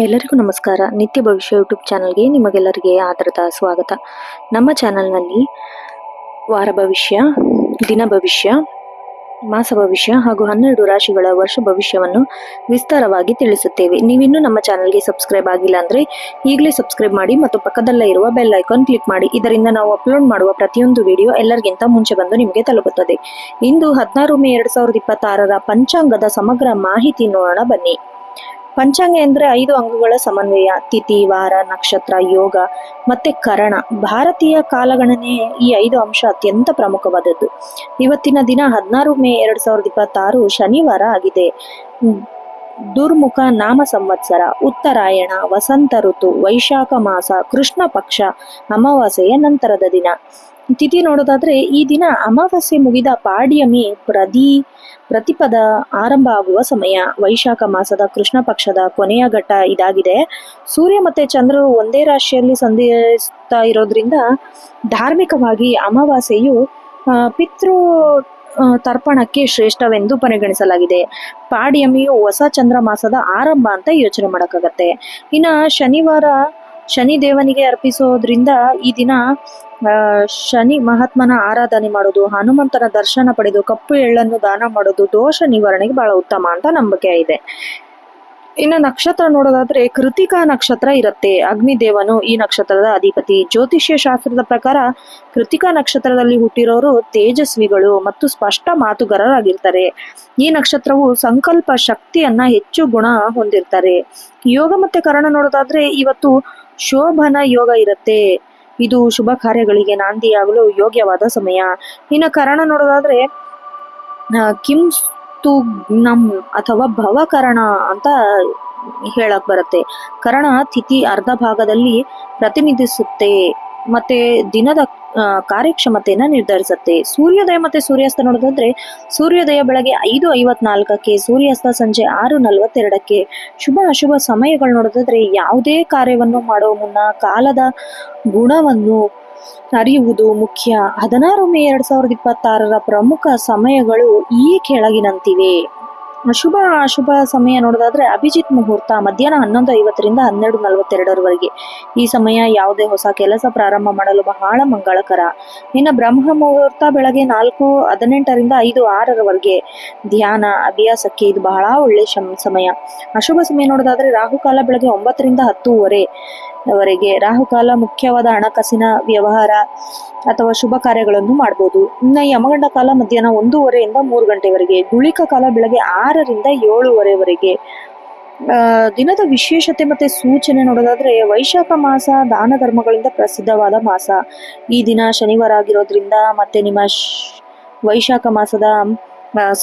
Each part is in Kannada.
ಎಲ್ಲರಿಗೂ ನಮಸ್ಕಾರ. ನಿತ್ಯ ಭವಿಷ್ಯ ಯೂಟ್ಯೂಬ್ ಚಾನಲ್ಗೆ ನಿಮಗೆಲ್ಲರಿಗೆ ಆದರದ ಸ್ವಾಗತ. ನಮ್ಮ ಚಾನಲ್ನಲ್ಲಿ ವಾರ ಭವಿಷ್ಯ, ದಿನ ಭವಿಷ್ಯ, ಮಾಸ ಭವಿಷ್ಯ ಹಾಗೂ 12 ರಾಶಿಗಳ ವರ್ಷ ಭವಿಷ್ಯವನ್ನು ವಿಸ್ತಾರವಾಗಿ ತಿಳಿಸುತ್ತೇವೆ. ನೀವಿನ್ನೂ ನಮ್ಮ ಚಾನಲ್ಗೆ ಸಬ್ಸ್ಕ್ರೈಬ್ ಆಗಿಲ್ಲ ಅಂದರೆ ಈಗಲೇ ಸಬ್ಸ್ಕ್ರೈಬ್ ಮಾಡಿ ಮತ್ತು ಪಕ್ಕದಲ್ಲೇ ಇರುವ ಬೆಲ್ ಐಕಾನ್ ಕ್ಲಿಕ್ ಮಾಡಿ. ಇದರಿಂದ ನಾವು ಅಪ್ಲೋಡ್ ಮಾಡುವ ಪ್ರತಿಯೊಂದು ವಿಡಿಯೋ ಎಲ್ಲರಿಗಿಂತ ಮುಂಚೆ ಬಂದು ನಿಮಗೆ ತಲುಪುತ್ತದೆ. ಇಂದು 16 ಮೇ 2026ರ ಪಂಚಾಂಗದ ಸಮಗ್ರ ಮಾಹಿತಿ ನೋಡೋಣ ಬನ್ನಿ. ಪಂಚಾಂಗ ಎಂದರೆ 5 ಅಂಗಗಳ ಸಮನ್ವಯ. ತಿಥಿ, ವಾರ, ನಕ್ಷತ್ರ, ಯೋಗ ಮತ್ತೆ ಕರಣ. ಭಾರತೀಯ ಕಾಲಗಣನೆ ಈ 5 ಅಂಶ ಅತ್ಯಂತ ಪ್ರಮುಖವಾದದ್ದು. ಇವತ್ತಿನ ದಿನ 16 ಮೇ 2026 ಶನಿವಾರ ಆಗಿದೆ. ದುರ್ಮುಖ ನಾಮ ಸಂವತ್ಸರ, ಉತ್ತರಾಯಣ, ವಸಂತ ಋತು, ವೈಶಾಖ ಮಾಸ, ಕೃಷ್ಣ ಪಕ್ಷ, ಅಮಾವಾಸ್ಯೆಯ ನಂತರದ ದಿನ. ತಿಥಿ ನೋಡೋದಾದ್ರೆ ಈ ದಿನ ಅಮಾವಾಸ್ಯೆ ಮುಗಿದ ಪಾಡ್ಯಮಿ ಪ್ರತಿಪದ ಆರಂಭ ಆಗುವ ಸಮಯ. ವೈಶಾಖ ಮಾಸದ ಕೃಷ್ಣ ಪಕ್ಷದ ಕೊನೆಯ ಘಟ್ಟ ಇದಾಗಿದೆ. ಸೂರ್ಯ ಮತ್ತೆ ಚಂದ್ರರು ಒಂದೇ ರಾಶಿಯಲ್ಲಿ ಸಂಧಿಸ್ತಾ ಇರೋದ್ರಿಂದ ಧಾರ್ಮಿಕವಾಗಿ ಅಮಾವಾಸ್ಯೆಯು ಪಿತೃ ತರ್ಪಣಕ್ಕೆ ಶ್ರೇಷ್ಠವೆಂದು ಪರಿಗಣಿಸಲಾಗಿದೆ. ಪಾಡ್ಯಮಿಯು ಹೊಸ ಚಂದ್ರ ಮಾಸದ ಆರಂಭ ಅಂತ ಯೋಚನೆ ಮಾಡಕ್ಕಾಗತ್ತೆ. ಇನ್ನ ಶನಿವಾರ ಶನಿ ದೇವನಿಗೆ ಅರ್ಪಿಸೋದ್ರಿಂದ ಈ ದಿನ ಶನಿ ಮಹಾತ್ಮನ ಆರಾಧನೆ ಮಾಡೋದು, ಹನುಮಂತನ ದರ್ಶನ ಪಡೆದು ಕಪ್ಪು ಎಳ್ಳನ್ನು ದಾನ ಮಾಡೋದು ದೋಷ ನಿವಾರಣೆಗೆ ಬಹಳ ಉತ್ತಮ ಅಂತ ನಂಬಿಕೆ ಇದೆ. ಇನ್ನು ನಕ್ಷತ್ರ ನೋಡೋದಾದ್ರೆ ಕೃತಿಕಾ ನಕ್ಷತ್ರ ಇರುತ್ತೆ. ಅಗ್ನಿದೇವನು ಈ ನಕ್ಷತ್ರದ ಅಧಿಪತಿ. ಜ್ಯೋತಿಷ್ಯ ಶಾಸ್ತ್ರದ ಪ್ರಕಾರ ಕೃತಿಕಾ ನಕ್ಷತ್ರದಲ್ಲಿ ಹುಟ್ಟಿರೋರು ತೇಜಸ್ವಿಗಳು ಮತ್ತು ಸ್ಪಷ್ಟ ಮಾತುಗಾರರಾಗಿರ್ತಾರೆ. ಈ ನಕ್ಷತ್ರವು ಸಂಕಲ್ಪ ಶಕ್ತಿಯನ್ನ ಹೆಚ್ಚು ಗುಣ ಹೊಂದಿರ್ತಾರೆ. ಯೋಗ ಮತ್ತೆ ಕರಣ ನೋಡೋದಾದ್ರೆ ಇವತ್ತು ಶೋಭನ ಯೋಗ ಇರುತ್ತೆ. ಇದು ಶುಭ ಕಾರ್ಯಗಳಿಗೆ ನಾಂದಿಯಾಗಲು ಯೋಗ್ಯವಾದ ಸಮಯ. ಇನ್ನು ಕರಣ ನೋಡೋದಾದ್ರೆ ಕಿಂಸ್ತುಗ್ನಂ ಅಥವಾ ಭವಕರಣ ಅಂತ ಹೇಳಕ್ ಬರುತ್ತೆ. ಕರಣ ತಿಥಿ ಅರ್ಧ ಭಾಗದಲ್ಲಿ ಪ್ರತಿನಿಧಿಸುತ್ತೆ ಮತ್ತೆ ದಿನದ ಕಾರ್ಯಕ್ಷಮತೆಯನ್ನ ನಿರ್ಧರಿಸುತ್ತೆ. ಸೂರ್ಯೋದಯ ಮತ್ತೆ ಸೂರ್ಯಾಸ್ತ ನೋಡೋದಾದ್ರೆ ಸೂರ್ಯೋದಯ ಬೆಳಗ್ಗೆ 5:54ಕ್ಕೆ, ಸೂರ್ಯಾಸ್ತ ಸಂಜೆ 6:42ಕ್ಕೆ. ಶುಭ ಅಶುಭ ಸಮಯಗಳು ನೋಡೋದಾದ್ರೆ ಯಾವುದೇ ಕಾರ್ಯವನ್ನು ಮಾಡೋ ಮುನ್ನ ಕಾಲದ ಗುಣವನ್ನು ಅರಿಯುವುದು ಮುಖ್ಯ. 16 ಮೇ 2026ರ ಪ್ರಮುಖ ಸಮಯಗಳು ಈ ಕೆಳಗಿನಂತಿವೆ. ಶುಭ ಅಶುಭ ಸಮಯ ನೋಡೋದಾದ್ರೆ ಅಭಿಜಿತ್ ಮುಹೂರ್ತ ಮಧ್ಯಾಹ್ನ 11:50ರಿಂದ 12:42ರವರೆಗೆ. ಈ ಸಮಯ ಯಾವುದೇ ಹೊಸ ಕೆಲಸ ಪ್ರಾರಂಭ ಮಾಡಲು ಬಹಳ ಮಂಗಳಕರ. ಇನ್ನು ಬ್ರಹ್ಮ ಮುಹೂರ್ತ ಬೆಳಗ್ಗೆ 4:18ರಿಂದ 5:06ರವರೆಗೆ. ಧ್ಯಾನ ಅಭ್ಯಾಸಕ್ಕೆ ಇದು ಬಹಳ ಒಳ್ಳೆ ಸಮಯ. ಅಶುಭ ಸಮಯ ನೋಡೋದಾದ್ರೆ ರಾಹುಕಾಲ ಬೆಳಗ್ಗೆ 9ರಿಂದ 10:30ವರೆಗೆ. ರಾಹುಕಾಲ ಮುಖ್ಯವಾದ ಹಣಕಾಸಿನ ವ್ಯವಹಾರ ಅಥವಾ ಶುಭ ಕಾರ್ಯಗಳನ್ನು ಮಾಡಬಹುದು. ಇನ್ನು ಯಮಗಂಡ ಕಾಲ ಮಧ್ಯಾಹ್ನ 1:30ರಿಂದ 3 ಗಂಟೆವರೆಗೆ. ಗುಳಿಕ ಕಾಲ ಬೆಳಗ್ಗೆ 6ರಿಂದ 7:30ವರೆಗೆ. ದಿನದ ವಿಶೇಷತೆ ಮತ್ತೆ ಸೂಚನೆ ನೋಡೋದಾದ್ರೆ ವೈಶಾಖ ಮಾಸ ದಾನ ಧರ್ಮಗಳಿಂದ ಪ್ರಸಿದ್ಧವಾದ ಮಾಸ. ಈ ದಿನ ಶನಿವಾರ ಆಗಿರೋದ್ರಿಂದ ಮತ್ತೆ ನಿಮ್ಮ ವೈಶಾಖ ಮಾಸದ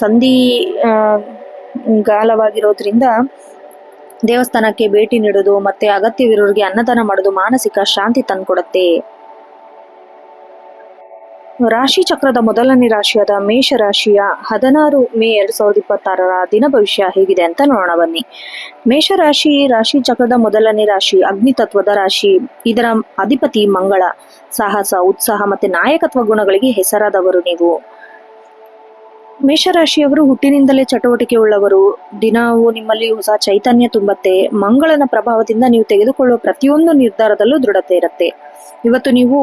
ಸಂಧಿ ಗಾಲವಾಗಿರೋದ್ರಿಂದ ದೇವಸ್ಥಾನಕ್ಕೆ ಭೇಟಿ ನೀಡೋದು ಮತ್ತೆ ಅಗತ್ಯವಿರೋರಿಗೆ ಅನ್ನದಾನ ಮಾಡೋದು ಮಾನಸಿಕ ಶಾಂತಿ ತಂದ್ಕೊಡುತ್ತೆ. ರಾಶಿ ಚಕ್ರದ ಮೊದಲನೇ ರಾಶಿಯಾದ ಮೇಷ ರಾಶಿಯ 16 ಮೇ 2026ರ ದಿನ ಭವಿಷ್ಯ ಹೇಗಿದೆ ಅಂತ ನೋಡೋಣ ಬನ್ನಿ. ಮೇಷರಾಶಿ ರಾಶಿ ಚಕ್ರದ ಮೊದಲನೇ ರಾಶಿ, ಅಗ್ನಿ ತತ್ವದ ರಾಶಿ. ಇದರ ಅಧಿಪತಿ ಮಂಗಳ. ಸಾಹಸ, ಉತ್ಸಾಹ ಮತ್ತೆ ನಾಯಕತ್ವ ಗುಣಗಳಿಗೆ ಹೆಸರಾದವರು ನೀವು. ಮೇಷರಾಶಿಯವರು ಹುಟ್ಟಿನಿಂದಲೇ ಚಟುವಟಿಕೆ ಉಳ್ಳವರು. ದಿನವೂ ನಿಮ್ಮಲ್ಲಿ ಹೊಸ ಚೈತನ್ಯ ತುಂಬತ್ತೆ. ಮಂಗಳನ ಪ್ರಭಾವದಿಂದ ನೀವು ತೆಗೆದುಕೊಳ್ಳುವ ಪ್ರತಿಯೊಂದು ನಿರ್ಧಾರದಲ್ಲೂ ದೃಢತೆ ಇರುತ್ತೆ. ಇವತ್ತು ನೀವು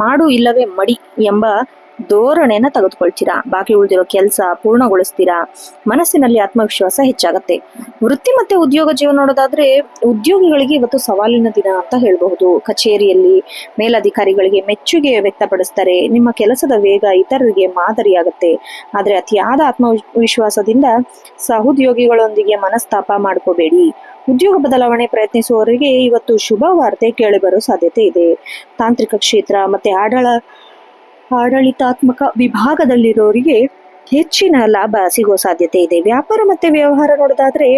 ಮಾಡು ಇಲ್ಲವೇ ಮಡಿ ಎಂಬ ಧೋರಣೆನ ತೆಗೆದುಕೊಳ್ತೀರಾ. ಬಾಕಿ ಉಳಿದಿರೋ ಕೆಲಸ ಪೂರ್ಣಗೊಳಿಸ್ತೀರಾ. ಮನಸ್ಸಿನಲ್ಲಿ ಆತ್ಮವಿಶ್ವಾಸ ಹೆಚ್ಚಾಗತ್ತೆ. ವೃತ್ತಿ ಮತ್ತೆ ಉದ್ಯೋಗ ಜೀವನ ನೋಡೋದಾದ್ರೆ ಉದ್ಯೋಗಿಗಳಿಗೆ ಇವತ್ತು ಸವಾಲಿನ ದಿನ ಅಂತ ಹೇಳಬಹುದು. ಕಚೇರಿಯಲ್ಲಿ ಮೇಲಧಿಕಾರಿಗಳಿಗೆ ಮೆಚ್ಚುಗೆ ವ್ಯಕ್ತಪಡಿಸ್ತಾರೆ. ನಿಮ್ಮ ಕೆಲಸದ ವೇಗ ಇತರರಿಗೆ ಮಾದರಿಯಾಗತ್ತೆ. ಆದ್ರೆ ಅತಿಯಾದ ಆತ್ಮವಿಶ್ವಾಸದಿಂದ ಸಹೋದ್ಯೋಗಿಗಳೊಂದಿಗೆ ಮನಸ್ತಾಪ ಮಾಡ್ಕೋಬೇಡಿ. ಉದ್ಯೋಗ ಬದಲಾವಣೆ ಪ್ರಯತ್ನಿಸುವವರಿಗೆ ಇವತ್ತು ಶುಭ ವಾರ್ತೆ ಕೇಳಿಬರೋ ಸಾಧ್ಯತೆ ಇದೆ. ತಾಂತ್ರಿಕ ಕ್ಷೇತ್ರ ಮತ್ತೆ ಆಡಳಿತಾತ್ಮಕ ವಿಭಾಗದಲ್ಲಿರೋರಿಗೆ ಹೆಚ್ಚಿನ ಲಾಭ ಸಿಗೋ ಸಾಧ್ಯತೆ ಇದೆ. ವ್ಯಾಪಾರ ಮತ್ತೆ ವ್ಯವಹಾರ ನೋಡೋದಾದ್ರೆ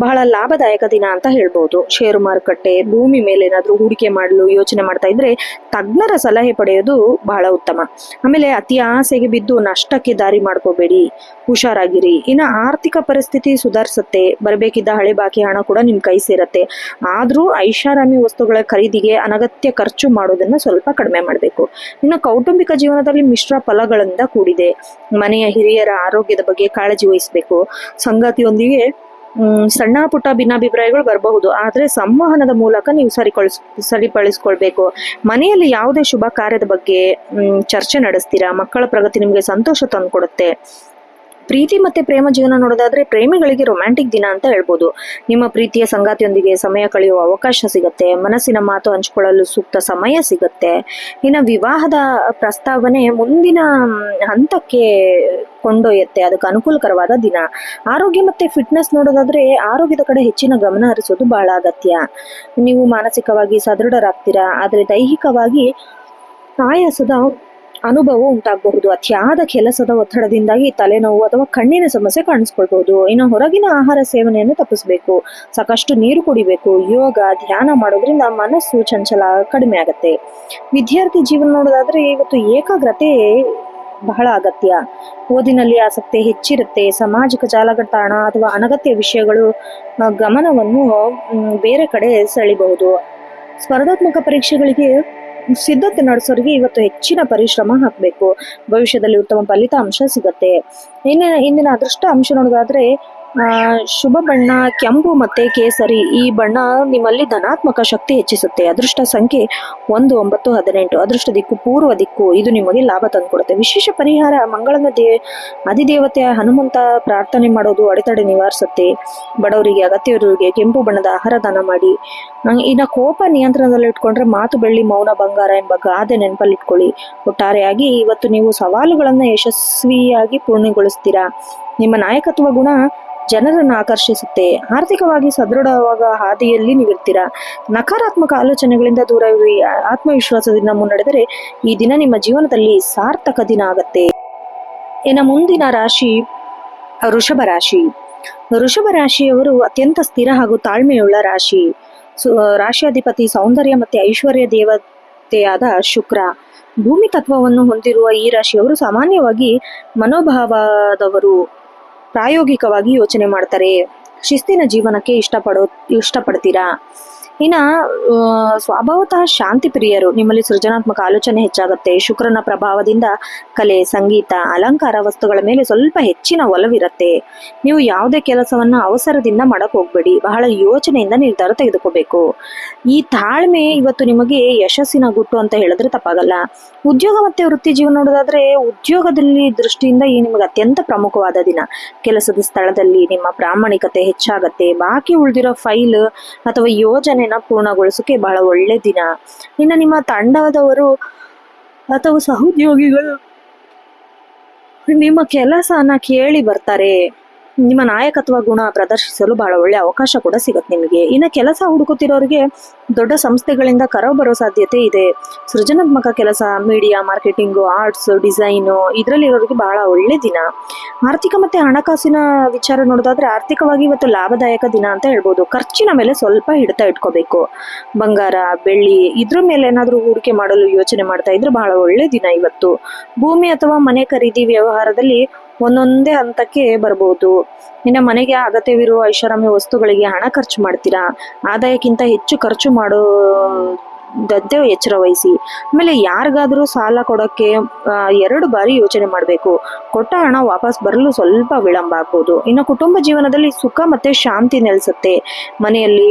ಬಹಳ ಲಾಭದಾಯಕ ದಿನ ಅಂತ ಹೇಳ್ಬೋದು. ಷೇರು ಮಾರುಕಟ್ಟೆ, ಭೂಮಿ ಮೇಲೆ ಏನಾದ್ರೂ ಹೂಡಿಕೆ ಮಾಡಲು ಯೋಚನೆ ಮಾಡ್ತಾ ಇದ್ರೆ ತಜ್ಞರ ಸಲಹೆ ಪಡೆಯೋದು ಬಹಳ ಉತ್ತಮ. ಆಮೇಲೆ ಅತಿ ಆಸೆಗೆ ಬಿದ್ದು ನಷ್ಟಕ್ಕೆ ದಾರಿ ಮಾಡ್ಕೋಬೇಡಿ, ಹುಷಾರಾಗಿರಿ. ಇನ್ನು ಆರ್ಥಿಕ ಪರಿಸ್ಥಿತಿ ಸುಧಾರಿಸುತ್ತೆ. ಬರಬೇಕಿದ್ದ ಹಳೆ ಬಾಕಿ ಹಣ ಕೂಡ ನಿಮ್ ಕೈ ಸೇರತ್ತೆ. ಆದ್ರೂ ಐಷಾರಾಮಿ ವಸ್ತುಗಳ ಖರೀದಿಗೆ ಅನಗತ್ಯ ಖರ್ಚು ಮಾಡೋದನ್ನ ಸ್ವಲ್ಪ ಕಡಿಮೆ ಮಾಡಬೇಕು. ಇನ್ನು ಕೌಟುಂಬಿಕ ಜೀವನದಲ್ಲಿ ಮಿಶ್ರ ಫಲಗಳಿಂದ ಕೂಡಿದೆ. ಮನೆಯ ಹಿರಿಯರ ಆರೋಗ್ಯದ ಬಗ್ಗೆ ಕಾಳಜಿ ವಹಿಸಬೇಕು. ಸಂಗಾತಿಯೊಂದಿಗೆ ಸಣ್ಣ ಪುಟ್ಟ ಭಿನ್ನಾಭಿಪ್ರಾಯಗಳು ಬರಬಹುದು, ಆದರೆ ಸಂವಹನದ ಮೂಲಕ ನೀವು ಸರಿಪಡಿಸ್ಕೊಳ್ಬೇಕು. ಮನೆಯಲ್ಲಿ ಯಾವುದೇ ಶುಭ ಕಾರ್ಯದ ಬಗ್ಗೆ ಚರ್ಚೆ ನಡೆಸ್ತೀರಾ. ಮಕ್ಕಳ ಪ್ರಗತಿ ನಿಮಗೆ ಸಂತೋಷ ತಂದುಕೊಡುತ್ತೆ. ಪ್ರೀತಿ ಮತ್ತೆ ಪ್ರೇಮ ಜೀವನ ನೋಡೋದಾದ್ರೆ ಪ್ರೇಮಿಗಳಿಗೆ ರೊಮ್ಯಾಂಟಿಕ್ ದಿನ ಅಂತ ಹೇಳ್ಬೋದು. ನಿಮ್ಮ ಪ್ರೀತಿಯ ಸಂಗಾತಿಯೊಂದಿಗೆ ಸಮಯ ಕಳೆಯುವ ಅವಕಾಶ ಸಿಗತ್ತೆ. ಮನಸ್ಸಿನ ಮಾತು ಹಂಚಿಕೊಳ್ಳಲು ಸೂಕ್ತ ಸಮಯ ಸಿಗತ್ತೆ. ಇನ್ನು ವಿವಾಹದ ಪ್ರಸ್ತಾವನೆ ಮುಂದಿನ ಹಂತಕ್ಕೆ ಕೊಂಡೊಯ್ಯುತ್ತೆ. ಅದಕ್ಕೆ ಅನುಕೂಲಕರವಾದ ದಿನ. ಆರೋಗ್ಯ ಮತ್ತೆ ಫಿಟ್ನೆಸ್ ನೋಡೋದಾದ್ರೆ ಆರೋಗ್ಯದ ಕಡೆ ಹೆಚ್ಚಿನ ಗಮನ ಹರಿಸೋದು ಬಹಳ ಅಗತ್ಯ. ನೀವು ಮಾನಸಿಕವಾಗಿ ಸದೃಢರಾಗ್ತೀರಾ, ಆದರೆ ದೈಹಿಕವಾಗಿ ಆಯಾಸದ ಅನುಭವ ಉಂಟಾಗಬಹುದು. ಅತಿಯಾದ ಕೆಲಸದ ಒತ್ತಡದಿಂದಾಗಿ ತಲೆನೋವು ಅಥವಾ ಕಣ್ಣಿನ ಸಮಸ್ಯೆ ಕಾಣಿಸ್ಕೊಳ್ಬಹುದು. ಇನ್ನು ಹೊರಗಿನ ಆಹಾರ ಸೇವನೆಯನ್ನು ತಪ್ಪಿಸಬೇಕು. ಸಾಕಷ್ಟು ನೀರು ಕುಡಿಬೇಕು. ಯೋಗ ಧ್ಯಾನ ಮಾಡೋದ್ರಿಂದ ಮನಸ್ಸು ಚಂಚಲ ಕಡಿಮೆ ಆಗುತ್ತೆ. ವಿದ್ಯಾರ್ಥಿ ಜೀವನ ನೋಡೋದಾದ್ರೆ ಇವತ್ತು ಏಕಾಗ್ರತೆ ಬಹಳ ಅಗತ್ಯ. ಓದಿನಲ್ಲಿ ಆಸಕ್ತಿ ಹೆಚ್ಚಿರುತ್ತೆ. ಸಾಮಾಜಿಕ ಜಾಲತಾಣ ಅಥವಾ ಅನಗತ್ಯ ವಿಷಯಗಳು ಗಮನವನ್ನು ಬೇರೆ ಕಡೆ ಸೆಳೆಯಬಹುದು. ಸ್ಪರ್ಧಾತ್ಮಕ ಪರೀಕ್ಷೆಗಳಿಗೆ ಸಿದ್ಧತೆ ನಡೆಸೋರಿಗೆ ಇವತ್ತು ಹೆಚ್ಚಿನ ಪರಿಶ್ರಮ ಹಾಕಬೇಕು. ಭವಿಷ್ಯದಲ್ಲಿ ಉತ್ತಮ ಫಲಿತಾಂಶ ಸಿಗತ್ತೆ. ಇಂದಿನ ಅದೃಷ್ಟ ಅಂಶ ನೋಡೋದಾದ್ರೆ ಶುಭ ಬಣ್ಣ ಕೆಂಪು ಮತ್ತೆ ಕೇಸರಿ. ಈ ಬಣ್ಣ ನಿಮ್ಮಲ್ಲಿ ಧನಾತ್ಮಕ ಶಕ್ತಿ ಹೆಚ್ಚಿಸುತ್ತೆ. ಅದೃಷ್ಟ ಸಂಖ್ಯೆ 1, 9, 18. ಅದೃಷ್ಟ ದಿಕ್ಕು ಪೂರ್ವ ದಿಕ್ಕು. ಇದು ನಿಮಗೆ ಲಾಭ ತಂದುಕೊಡುತ್ತೆ. ವಿಶೇಷ ಪರಿಹಾರ ಮಂಗಳನ ಅಧಿದೇವತೆಯ ಹನುಮಂತ ಪ್ರಾರ್ಥನೆ ಮಾಡೋದು ಅಡೆತಡೆ ನಿವಾರಿಸುತ್ತೆ. ಬಡವರಿಗೆ ಅಗತ್ಯವಿರುವವರಿಗೆ ಕೆಂಪು ಬಣ್ಣದ ಆಹಾರ ದಾನ ಮಾಡಿ. ಇನ್ನು ಕೋಪ ನಿಯಂತ್ರಣದಲ್ಲಿ ಇಟ್ಕೊಂಡ್ರೆ ಮಾತು ಬೆಳ್ಳಿ ಮೌನ ಬಂಗಾರ ಎಂಬ ಗಾದೆ ನೆನಪಲ್ಲಿಟ್ಕೊಳ್ಳಿ. ಒಟ್ಟಾರೆಯಾಗಿ ಇವತ್ತು ನೀವು ಸವಾಲುಗಳನ್ನ ಯಶಸ್ವಿಯಾಗಿ ಪೂರ್ಣಗೊಳಿಸ್ತೀರಾ. ನಿಮ್ಮ ನಾಯಕತ್ವ ಗುಣ ಜನರನ್ನು ಆಕರ್ಷಿಸುತ್ತೆ. ಆರ್ಥಿಕವಾಗಿ ಸದೃಢವಾದ ಹಾದಿಯಲ್ಲಿ ನೀವಿರ್ತೀರಾ. ನಕಾರಾತ್ಮಕ ಆಲೋಚನೆಗಳಿಂದ ದೂರವಿರಿ. ಆತ್ಮವಿಶ್ವಾಸದಿಂದ ಮುನ್ನಡೆದರೆ ಈ ದಿನ ನಿಮ್ಮ ಜೀವನದಲ್ಲಿ ಸಾರ್ಥಕ ದಿನ ಆಗತ್ತೆ. ಇನ್ನು ಮುಂದಿನ ರಾಶಿ ವೃಷಭ ರಾಶಿ. ವೃಷಭ ರಾಶಿಯವರು ಅತ್ಯಂತ ಸ್ಥಿರ ಹಾಗೂ ತಾಳ್ಮೆಯುಳ್ಳ ರಾಶಿ. ರಾಶಿಯಾಧಿಪತಿ ಸೌಂದರ್ಯ ಮತ್ತೆ ಐಶ್ವರ್ಯ ದೇವತೆಯಾದ ಶುಕ್ರ. ಭೂಮಿ ತತ್ವವನ್ನು ಹೊಂದಿರುವ ಈ ರಾಶಿಯವರು ಸಾಮಾನ್ಯವಾಗಿ ಮನೋಭಾವದವರು. ಪ್ರಾಯೋಗಿಕವಾಗಿ ಯೋಚನೆ ಮಾಡ್ತಾರೆ. ಶಿಸ್ತಿನ ಜೀವನಕ್ಕೆ ಇಷ್ಟಪಡ್ತೀರಾ. ಇನ್ನು ಸ್ವಭಾವತಃ ಶಾಂತಿ ಪ್ರಿಯರು. ನಿಮ್ಮಲ್ಲಿ ಸೃಜನಾತ್ಮಕ ಆಲೋಚನೆ ಹೆಚ್ಚಾಗುತ್ತೆ. ಶುಕ್ರನ ಪ್ರಭಾವದಿಂದ ಕಲೆ, ಸಂಗೀತ, ಅಲಂಕಾರ ವಸ್ತುಗಳ ಮೇಲೆ ಸ್ವಲ್ಪ ಹೆಚ್ಚಿನ ಒಲವಿರುತ್ತೆ. ನೀವು ಯಾವುದೇ ಕೆಲಸವನ್ನ ಅವಸರದಿಂದ ಮಾಡಕ್ ಹೋಗ್ಬೇಡಿ. ಬಹಳ ಯೋಚನೆಯಿಂದ ನಿರ್ಧಾರ ತೆಗೆದುಕೋಬೇಕು. ಈ ತಾಳ್ಮೆ ಇವತ್ತು ನಿಮಗೆ ಯಶಸ್ಸಿನ ಗುಟ್ಟು ಅಂತ ಹೇಳಿದ್ರೆ ತಪ್ಪಾಗಲ್ಲ. ಉದ್ಯೋಗ ಮತ್ತೆ ವೃತ್ತಿ ಜೀವನ ನೋಡೋದಾದ್ರೆ ಉದ್ಯೋಗದಲ್ಲಿ ದೃಷ್ಟಿಯಿಂದ ಈ ನಿಮಗೆ ಅತ್ಯಂತ ಪ್ರಮುಖವಾದ ದಿನ. ಕೆಲಸದ ಸ್ಥಳದಲ್ಲಿ ನಿಮ್ಮ ಪ್ರಾಮಾಣಿಕತೆ ಹೆಚ್ಚಾಗತ್ತೆ. ಬಾಕಿ ಉಳಿದಿರೋ ಫೈಲ್ ಅಥವಾ ಯೋಜನೆನ ಪೂರ್ಣಗೊಳಿಸೋಕೆ ಬಹಳ ಒಳ್ಳೆ ದಿನ. ಇನ್ನು ನಿಮ್ಮ ತಂಡದವರು ಅಥವಾ ಸಹೋದ್ಯೋಗಿಗಳು ನಿಮ್ಮ ಕೆಲಸನ ಕೇಳಿ ಬರ್ತಾರೆ. ನಿಮ್ಮ ನಾಯಕತ್ವ ಗುಣ ಪ್ರದರ್ಶಿಸಲು ಬಹಳ ಒಳ್ಳೆ ಅವಕಾಶ ಕೂಡ ಸಿಗುತ್ತೆ ನಿಮಗೆ. ಇನ್ನು ಕೆಲಸ ಹುಡುಕುತ್ತಿರೋರಿಗೆ ದೊಡ್ಡ ಸಂಸ್ಥೆಗಳಿಂದ ಕರೆ ಬರೋ ಸಾಧ್ಯತೆ ಇದೆ. ಸೃಜನಾತ್ಮಕ ಕೆಲಸ, ಮೀಡಿಯಾ, ಮಾರ್ಕೆಟಿಂಗು, ಆರ್ಟ್ಸ್, ಡಿಸೈನು ಇದರಲ್ಲಿರೋರಿಗೆ ಬಹಳ ಒಳ್ಳೆ ದಿನ. ಆರ್ಥಿಕ ಮತ್ತೆ ಹಣಕಾಸಿನ ವಿಚಾರ ನೋಡೋದಾದ್ರೆ ಆರ್ಥಿಕವಾಗಿ ಇವತ್ತು ಲಾಭದಾಯಕ ದಿನ ಅಂತ ಹೇಳ್ಬೋದು. ಖರ್ಚಿನ ಮೇಲೆ ಸ್ವಲ್ಪ ಹಿಡಿತ ಇಟ್ಕೋಬೇಕು. ಬಂಗಾರ, ಬೆಳ್ಳಿ ಇದ್ರ ಮೇಲೆ ಏನಾದರೂ ಹೂಡಿಕೆ ಮಾಡಲು ಯೋಚನೆ ಮಾಡ್ತಾ ಇದ್ರೆ ಬಹಳ ಒಳ್ಳೆ ದಿನ ಇವತ್ತು. ಭೂಮಿ ಅಥವಾ ಮನೆ ಖರೀದಿ ವ್ಯವಹಾರದಲ್ಲಿ ಒಂದೊಂದೇ ಹಂತಕ್ಕೆ ಬರ್ಬೋದು. ಇನ್ನು ಮನೆಗೆ ಅಗತ್ಯವಿರುವ ಐಷಾರಾಮಿ ವಸ್ತುಗಳಿಗೆ ಹಣ ಖರ್ಚು ಮಾಡ್ತೀರಾ. ಆದಾಯಕ್ಕಿಂತ ಹೆಚ್ಚು ಖರ್ಚು ಮಾಡೋದಂತೆ ಎಚ್ಚರ ವಹಿಸಿ. ಆಮೇಲೆ ಯಾರಿಗಾದ್ರೂ ಸಾಲ ಕೊಡೋಕ್ಕೆ 2 ಬಾರಿ ಯೋಚನೆ ಮಾಡಬೇಕು. ಕೊಟ್ಟ ಹಣ ವಾಪಸ್ ಬರಲು ಸ್ವಲ್ಪ ವಿಳಂಬ ಆಗ್ಬೋದು. ಇನ್ನು ಕುಟುಂಬ ಜೀವನದಲ್ಲಿ ಸುಖ ಮತ್ತೆ ಶಾಂತಿ ನೆಲೆಸುತ್ತೆ. ಮನೆಯಲ್ಲಿ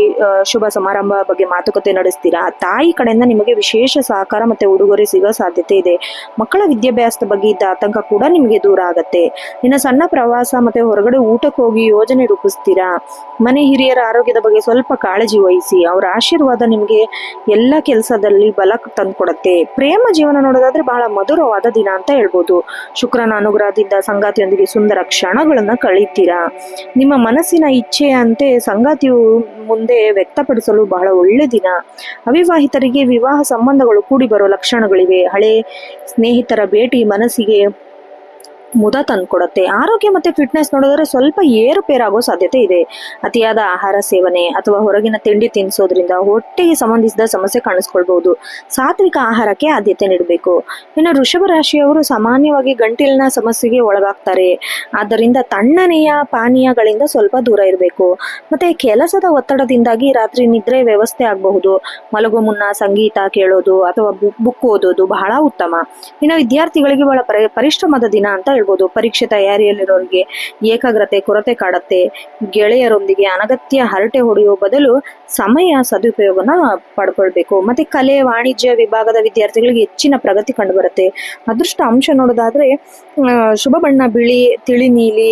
ಶುಭ ಸಮಾರಂಭ ಬಗ್ಗೆ ಮಾತುಕತೆ ನಡೆಸ್ತೀರಾ. ತಾಯಿ ಕಡೆಯಿಂದ ನಿಮಗೆ ವಿಶೇಷ ಸಹಕಾರ ಮತ್ತೆ ಉಡುಗೊರೆ ಸಿಗೋ ಸಾಧ್ಯತೆ ಇದೆ. ಮಕ್ಕಳ ವಿದ್ಯಾಭ್ಯಾಸದ ಬಗ್ಗೆ ಇದ್ದ ಆತಂಕ ಕೂಡ ನಿಮಗೆ ದೂರ ಆಗತ್ತೆ. ಇನ್ನು ಸಣ್ಣ ಪ್ರವಾಸ ಮತ್ತೆ ಹೊರಗಡೆ ಊಟಕ್ಕೆ ಹೋಗಿ ಯೋಜನೆ ರೂಪಿಸ್ತೀರಾ. ಮನೆ ಹಿರಿಯರ ಆರೋಗ್ಯದ ಬಗ್ಗೆ ಸ್ವಲ್ಪ ಕಾಳಜಿ ವಹಿಸಿ. ಅವರ ಆಶೀರ್ವಾದ ನಿಮಗೆ ಎಲ್ಲ ಕೆಲಸದಲ್ಲಿ ಬಲ ತಂದ್ಕೊಡತ್ತೆ. ಪ್ರೇಮ ಜೀವನ ನೋಡೋದಾದ್ರೆ ಬಹಳ ಮಧುರವಾದ ದಿನ ಅಂತ ಹೇಳ್ಬೋದು. ಶುಕ್ರನ ಅನುಗ್ರಹದಿಂದ ಸಂಗಾತಿಯೊಂದಿಗೆ ಸುಂದರ ಕ್ಷಣಗಳನ್ನ ಕಳೀತೀರಾ. ನಿಮ್ಮ ಮನಸ್ಸಿನ ಇಚ್ಛೆಯಂತೆ ಸಂಗಾತಿಯು ಮುಂದೆ ವ್ಯಕ್ತಪಡಿಸಲು ಬಹಳ ಒಳ್ಳೆ ದಿನ. ಅವಿವಾಹಿತರಿಗೆ ವಿವಾಹ ಸಂಬಂಧಗಳು ಕೂಡಿ ಬರೋ ಲಕ್ಷಣಗಳಿವೆ. ಹಳೆ ಸ್ನೇಹಿತರ ಭೇಟಿ ಮನಸ್ಸಿಗೆ ಮುದ ತಂದ್ಕೊಡತ್ತೆ. ಆರೋಗ್ಯ ಮತ್ತೆ ಫಿಟ್ನೆಸ್ ನೋಡಿದ್ರೆ ಸ್ವಲ್ಪ ಏರುಪೇರಾಗೋ ಸಾಧ್ಯತೆ ಇದೆ. ಅತಿಯಾದ ಆಹಾರ ಸೇವನೆ ಅಥವಾ ಹೊರಗಿನ ತಿಂಡಿ ತಿನ್ನಿಸೋದ್ರಿಂದ ಹೊಟ್ಟೆಗೆ ಸಂಬಂಧಿಸಿದ ಸಮಸ್ಯೆ ಕಾಣಿಸ್ಕೊಳ್ಬಹುದು. ಸಾತ್ವಿಕ ಆಹಾರಕ್ಕೆ ಆದ್ಯತೆ ನೀಡಬೇಕು. ಇನ್ನು ವೃಷಭ ರಾಶಿಯವರು ಸಾಮಾನ್ಯವಾಗಿ ಗಂಟಿಲಿನ ಸಮಸ್ಯೆಗೆ ಒಳಗಾಗ್ತಾರೆ. ಆದ್ದರಿಂದ ತಣ್ಣನೆಯ ಪಾನೀಯಗಳಿಂದ ಸ್ವಲ್ಪ ದೂರ ಇರಬೇಕು. ಮತ್ತೆ ಕೆಲಸದ ಒತ್ತಡದಿಂದಾಗಿ ರಾತ್ರಿ ನಿದ್ರೆ ವ್ಯವಸ್ಥೆ ಆಗಬಹುದು. ಮಲಗೋ ಮುನ್ನ ಸಂಗೀತ ಕೇಳೋದು ಅಥವಾ ಬುಕ್ ಓದೋದು ಬಹಳ ಉತ್ತಮ. ಇನ್ನು ವಿದ್ಯಾರ್ಥಿಗಳಿಗೆ ಬಹಳ ಪರಿಶ್ರಮದ ದಿನ ಅಂತ ಹೇಳ್ಬೋದು. ಹೇಳ್ಬೋದು. ಪರೀಕ್ಷೆ ತಯಾರಿಯಲ್ಲಿರೋರಿಗೆ ಏಕಾಗ್ರತೆ ಕೊರತೆ ಕಾಡತ್ತೆ. ಗೆಳೆಯರೊಂದಿಗೆ ಅನಗತ್ಯ ಹರಟೆ ಹೊಡೆಯುವ ಬದಲು ಸಮಯ ಸದುಪಯೋಗನ ಪಡ್ಕೊಳ್ಬೇಕು. ಮತ್ತೆ ಕಲೆ ವಾಣಿಜ್ಯ ವಿಭಾಗದ ವಿದ್ಯಾರ್ಥಿಗಳಿಗೆ ಹೆಚ್ಚಿನ ಪ್ರಗತಿ ಕಂಡುಬರುತ್ತೆ. ಅದೃಷ್ಟ ಅಂಶ ನೋಡೋದಾದ್ರೆ ಶುಭ ಬಣ್ಣ ಬಿಳಿ, ತಿಳಿ ನೀಲಿ.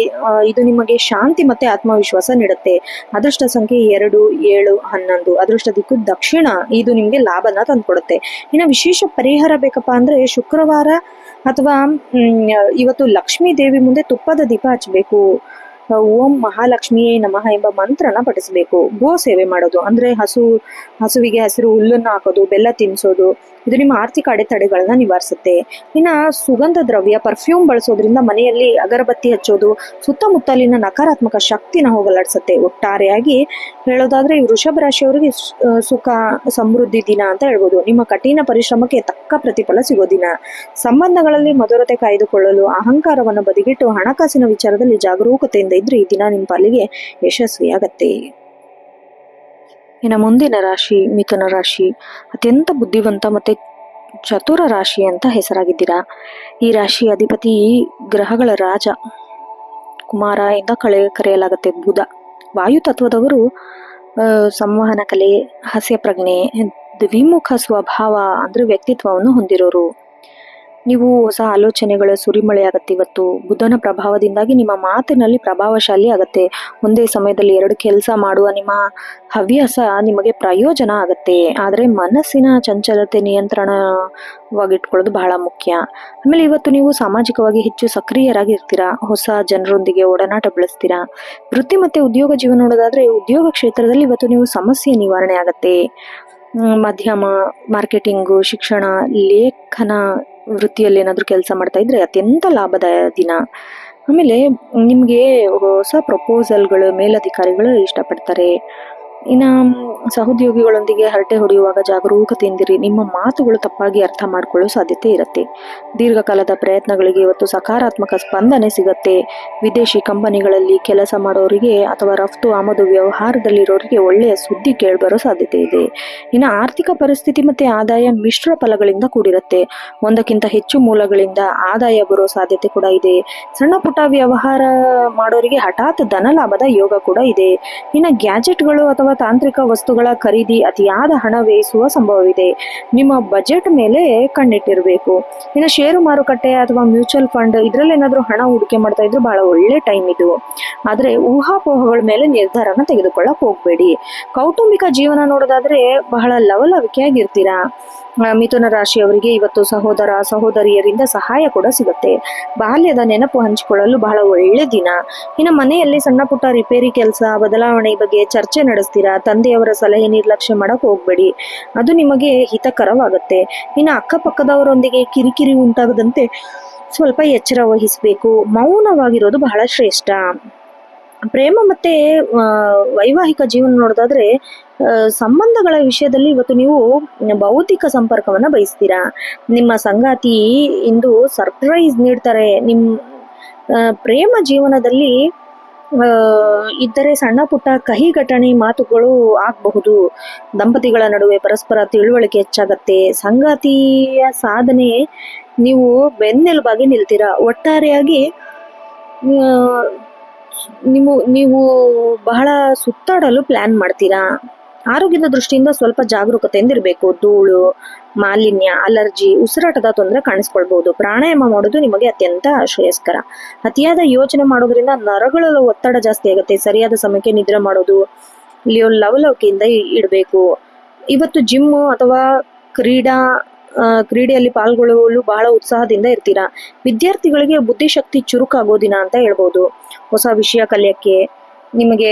ಇದು ನಿಮಗೆ ಶಾಂತಿ ಮತ್ತೆ ಆತ್ಮವಿಶ್ವಾಸ ನೀಡುತ್ತೆ. ಅದೃಷ್ಟ ಸಂಖ್ಯೆ 2, 7, 11. ಅದೃಷ್ಟ ದಿಕ್ಕು ದಕ್ಷಿಣ. ಇದು ನಿಮ್ಗೆ ಲಾಭನ ತಂದ್ಕೊಡುತ್ತೆ. ಇನ್ನು ವಿಶೇಷ ಪರಿಹಾರ ಬೇಕಪ್ಪ ಅಂದ್ರೆ ಶುಕ್ರವಾರ ಅಥವಾ ಇವತ್ತು ಲಕ್ಷ್ಮೀ ದೇವಿ ಮುಂದೆ ತುಪ್ಪದ ದೀಪ ಹಚ್ಚಬೇಕು. ಓಂ ಮಹಾಲಕ್ಷ್ಮಿಯೇ ನಮಃ ಎಂಬ ಮಂತ್ರನ ಪಠಿಸಬೇಕು. ಗೋ ಸೇವೆ ಮಾಡೋದು ಅಂದ್ರೆ ಹಸುವಿಗೆ ಹಸಿರು ಹುಲ್ಲನ್ನು ಹಾಕೋದು, ಬೆಲ್ಲ ತಿನ್ನಿಸೋದು, ಇದು ನಿಮ್ಮ ಆರ್ಥಿಕ ಅಡೆತಡೆಗಳನ್ನ ನಿವಾರಿಸುತ್ತೆ. ಇನ್ನ ಸುಗಂಧ ದ್ರವ್ಯ ಪರ್ಫ್ಯೂಮ್ ಬಳಸೋದ್ರಿಂದ ಮನೆಯಲ್ಲಿ ಅಗರಬತ್ತಿ ಹಚ್ಚೋದು ಸುತ್ತಮುತ್ತಲಿನ ನಕಾರಾತ್ಮಕ ಶಕ್ತಿನ ಹೋಗಲಾಡಿಸುತ್ತೆ. ಒಟ್ಟಾರೆಯಾಗಿ ಹೇಳೋದಾದ್ರೆ ಈ ವೃಷಭ ರಾಶಿಯವರಿಗೆ ಸುಖ ಸಮೃದ್ಧಿ ದಿನ ಅಂತ ಹೇಳ್ಬೋದು. ನಿಮ್ಮ ಕಠಿಣ ಪರಿಶ್ರಮಕ್ಕೆ ತಕ್ಕ ಪ್ರತಿಫಲ ಸಿಗೋ ದಿನ. ಸಂಬಂಧಗಳಲ್ಲಿ ಮಧುರತೆ ಕಾಯ್ದುಕೊಳ್ಳಲು ಅಹಂಕಾರವನ್ನು ಬದಿಗಿಟ್ಟು ಹಣಕಾಸಿನ ವಿಚಾರದಲ್ಲಿ ಜಾಗರೂಕತೆಯಿಂದ ಇದ್ರೆ ಈ ದಿನ ನಿಮ್ಮ ಪಾಲಿಗೆ ಯಶಸ್ವಿಯಾಗತ್ತೆ. ಇನ್ನು ಮುಂದಿನ ರಾಶಿ ಮಿಥುನ ರಾಶಿ. ಅತ್ಯಂತ ಬುದ್ಧಿವಂತ ಮತ್ತೆ ಚತುರ ರಾಶಿ ಅಂತ ಹೆಸರಾಗಿದ್ದೀರಾ. ಈ ರಾಶಿ ಅಧಿಪತಿ ಗ್ರಹಗಳ ರಾಜ ಕುಮಾರ ಎಂದ ಕರೆಯಲಾಗುತ್ತೆ ಬುಧ. ವಾಯು ತತ್ವದವರು ಸಂವಹನ ಕಲೆ, ಹಾಸ್ಯ ಪ್ರಜ್ಞೆ, ದ್ವಿಮುಖ ಸ್ವಭಾವ ಅಂದ್ರೆ ವ್ಯಕ್ತಿತ್ವವನ್ನು ಹೊಂದಿರೋರು. ನೀವು ಹೊಸ ಆಲೋಚನೆಗಳ ಸುರಿಮಳೆಯಾಗತ್ತೆ. ಇವತ್ತು ಬುಧನ ಪ್ರಭಾವದಿಂದಾಗಿ ನಿಮ್ಮ ಮಾತಿನಲ್ಲಿ ಪ್ರಭಾವಶಾಲಿ ಆಗತ್ತೆ. ಒಂದೇ ಸಮಯದಲ್ಲಿ 2 ಕೆಲಸ ಮಾಡುವ ನಿಮ್ಮ ಹವ್ಯಾಸ ನಿಮಗೆ ಪ್ರಯೋಜನ ಆಗತ್ತೆ. ಆದರೆ ಮನಸ್ಸಿನ ಚಂಚಲತೆ ನಿಯಂತ್ರಣವಾಗಿಟ್ಕೊಳ್ಳೋದು ಬಹಳ ಮುಖ್ಯ. ಆಮೇಲೆ ಇವತ್ತು ನೀವು ಸಾಮಾಜಿಕವಾಗಿ ಹೆಚ್ಚು ಸಕ್ರಿಯರಾಗಿರ್ತೀರಾ. ಹೊಸ ಜನರೊಂದಿಗೆ ಒಡನಾಟ ಬೆಳೆಸ್ತೀರಾ. ವೃತ್ತಿ ಮತ್ತೆ ಉದ್ಯೋಗ ಜೀವನ ನೋಡೋದಾದ್ರೆ ಉದ್ಯೋಗ ಕ್ಷೇತ್ರದಲ್ಲಿ ಇವತ್ತು ನೀವು ಸಮಸ್ಯೆ ನಿವಾರಣೆ ಆಗತ್ತೆ. ಮಾಧ್ಯಮ, ಮಾರ್ಕೆಟಿಂಗು, ಶಿಕ್ಷಣ, ಲೇಖನ ವೃತ್ತಿಯಲ್ಲಿ ಏನಾದರೂ ಕೆಲಸ ಮಾಡ್ತಾ ಇದ್ರೆ ಅತ್ಯಂತ ಲಾಭದ ದಿನ. ಆಮೇಲೆ ನಿಮಗೆ ಹೊಸ ಪ್ರಪೋಸಲ್ಗಳು ಮೇಲಧಿಕಾರಿಗಳು ಇಷ್ಟಪಡ್ತಾರೆ. ಇನ್ನು ಸಹೋದ್ಯೋಗಿಗಳೊಂದಿಗೆ ಹರಟೆ ಹೊಡೆಯುವಾಗ ಜಾಗರೂಕತೆಯಿಂದಿರಿ. ನಿಮ್ಮ ಮಾತುಗಳು ತಪ್ಪಾಗಿ ಅರ್ಥ ಮಾಡಿಕೊಳ್ಳೋ ಸಾಧ್ಯತೆ ಇರುತ್ತೆ. ದೀರ್ಘಕಾಲದ ಪ್ರಯತ್ನಗಳಿಗೆ ಇವತ್ತು ಸಕಾರಾತ್ಮಕ ಸ್ಪಂದನೆ ಸಿಗತ್ತೆ. ವಿದೇಶಿ ಕಂಪನಿಗಳಲ್ಲಿ ಕೆಲಸ ಮಾಡೋರಿಗೆ ಅಥವಾ ರಫ್ತು ಆಮದು ವ್ಯವಹಾರದಲ್ಲಿರೋರಿಗೆ ಒಳ್ಳೆಯ ಸುದ್ದಿ ಕೇಳಿಬರೋ ಸಾಧ್ಯತೆ ಇದೆ. ಇನ್ನು ಆರ್ಥಿಕ ಪರಿಸ್ಥಿತಿ ಮತ್ತೆ ಆದಾಯ ಮಿಶ್ರ ಫಲಗಳಿಂದ ಕೂಡಿರುತ್ತೆ. ಒಂದಕ್ಕಿಂತ ಹೆಚ್ಚು ಮೂಲಗಳಿಂದ ಆದಾಯ ಬರೋ ಸಾಧ್ಯತೆ ಕೂಡ ಇದೆ. ಸಣ್ಣ ಪುಟ್ಟ ವ್ಯವಹಾರ ಮಾಡೋರಿಗೆ ಹಠಾತ್ ಧನ ಲಾಭದ ಯೋಗ ಕೂಡ ಇದೆ. ಇನ್ನು ಗ್ಯಾಜೆಟ್ಗಳು ಅಥವಾ ತಾಂತ್ರಿಕ ವಸ್ತುಗಳ ಖರೀದಿ ಅತಿಯಾದ ಹಣ ವ್ಯಯಿಸುವ ಸಂಭವವಿದೆ. ನಿಮ್ಮ ಬಜೆಟ್ ಮೇಲೆ ಕಣ್ಣಿಟ್ಟಿರಬೇಕು. ಇನ್ನು ಷೇರು ಮಾರುಕಟ್ಟೆ ಅಥವಾ ಮ್ಯೂಚುವಲ್ ಫಂಡ್ ಇದರಲ್ಲಿ ಏನಾದರೂ ಹಣ ಹೂಡಿಕೆ ಮಾಡ್ತಾ ಇದ್ರೆ ಬಹಳ ಒಳ್ಳೆ ಟೈಮ್ ಇದು. ಆದರೆ ಊಹಾಪೋಹಗಳ ಮೇಲೆ ನಿರ್ಧಾರನ ತೆಗೆದುಕೊಳ್ಳಕ್ ಹೋಗ್ಬೇಡಿ. ಕೌಟುಂಬಿಕ ಜೀವನ ನೋಡೋದಾದ್ರೆ ಬಹಳ ಲವಲವಿಕೆಯಾಗಿರ್ತೀರಾ. ಮಿಥುನ ರಾಶಿಯವರಿಗೆ ಇವತ್ತು ಸಹೋದರ ಸಹೋದರಿಯರಿಂದ ಸಹಾಯ ಕೂಡ ಸಿಗುತ್ತೆ. ಬಾಲ್ಯದ ನೆನಪು ಹಂಚಿಕೊಳ್ಳಲು ಬಹಳ ಒಳ್ಳೆ ದಿನ. ಇನ್ನು ಮನೆಯಲ್ಲಿ ಸಣ್ಣ ಪುಟ್ಟ ರಿಪೇರಿ ಕೆಲಸ, ಬದಲಾವಣೆ ಬಗ್ಗೆ ಚರ್ಚೆ ನಡೆಸ್ತೀರಾ. ತಂದೆಯವರ ಸಲಹೆ ನಿರ್ಲಕ್ಷ್ಯ ಮಾಡಕ್ ಹೋಗ್ಬೇಡಿ, ಅದು ನಿಮಗೆ ಹಿತಕರವಾಗುತ್ತೆ. ಇನ್ನು ಅಕ್ಕಪಕ್ಕದವರೊಂದಿಗೆ ಕಿರಿಕಿರಿ ಉಂಟಾಗದಂತೆ ಸ್ವಲ್ಪ ಎಚ್ಚರ ವಹಿಸಬೇಕು. ಮೌನವಾಗಿರೋದು ಬಹಳ ಶ್ರೇಷ್ಠ. ಪ್ರೇಮ ಮತ್ತೆ ವೈವಾಹಿಕ ಜೀವನ ನೋಡೋದಾದ್ರೆ ಸಂಬಂಧಗಳ ವಿಷಯದಲ್ಲಿ ಇವತ್ತು ನೀವು ಭೌತಿಕ ಸಂಪರ್ಕವನ್ನ ಬಯಸ್ತೀರಾ. ನಿಮ್ಮ ಸಂಗಾತಿ ಇಂದು ಸರ್ಪ್ರೈಸ್ ನೀಡ್ತಾರೆ. ಪ್ರೇಮ ಜೀವನದಲ್ಲಿ ಇದ್ದರೆ ಸಣ್ಣ ಪುಟ್ಟ ಕಹಿ ಘಟನೆ ಮಾತುಗಳು ಆಗಬಹುದು. ದಂಪತಿಗಳ ನಡುವೆ ಪರಸ್ಪರ ತಿಳುವಳಿಕೆ ಹೆಚ್ಚಾಗತ್ತೆ. ಸಂಗಾತಿಯ ಸಾಧನೆ ನೀವು ಬೆನ್ನೆಲುಬಾಗಿ ನಿಲ್ತೀರಾ. ಒಟ್ಟಾರೆಯಾಗಿ ನೀವು ಬಹಳ ಸುತ್ತಾಡಲು ಪ್ಲಾನ್ ಮಾಡ್ತೀರಾ. ಆರೋಗ್ಯದ ದೃಷ್ಟಿಯಿಂದ ಸ್ವಲ್ಪ ಜಾಗರೂಕತೆಯಿಂದ ಇರಬೇಕು. ಧೂಳು, ಮಾಲಿನ್ಯ, ಅಲರ್ಜಿ, ಉಸಿರಾಟದ ತೊಂದರೆ ಕಾಣಿಸ್ಕೊಳ್ಬಹುದು. ಪ್ರಾಣಾಯಾಮ ಮಾಡೋದು ನಿಮಗೆ ಅತ್ಯಂತ ಶ್ರೇಯಸ್ಕರ. ಅತಿಯಾದ ಯೋಚನೆ ಮಾಡೋದ್ರಿಂದ ನರಗಳಲ್ಲಿ ಒತ್ತಡ ಜಾಸ್ತಿ ಆಗುತ್ತೆ. ಸರಿಯಾದ ಸಮಯಕ್ಕೆ ನಿದ್ರೆ ಮಾಡೋದು, ಲವಲವಿಕೆಯಿಂದ ಇಡಬೇಕು. ಇವತ್ತು ಜಿಮ್ ಅಥವಾ ಕ್ರೀಡೆಯಲ್ಲಿ ಪಾಲ್ಗೊಳ್ಳಲು ಬಹಳ ಉತ್ಸಾಹದಿಂದ ಇರ್ತೀರಾ. ವಿದ್ಯಾರ್ಥಿಗಳಿಗೆ ಬುದ್ಧಿಶಕ್ತಿ ಚುರುಕಾಗೋ ದಿನ ಅಂತ ಹೇಳ್ಬೋದು. ಹೊಸ ವಿಷಯ ಕಲಿಯಕ್ಕೆ ನಿಮಗೆ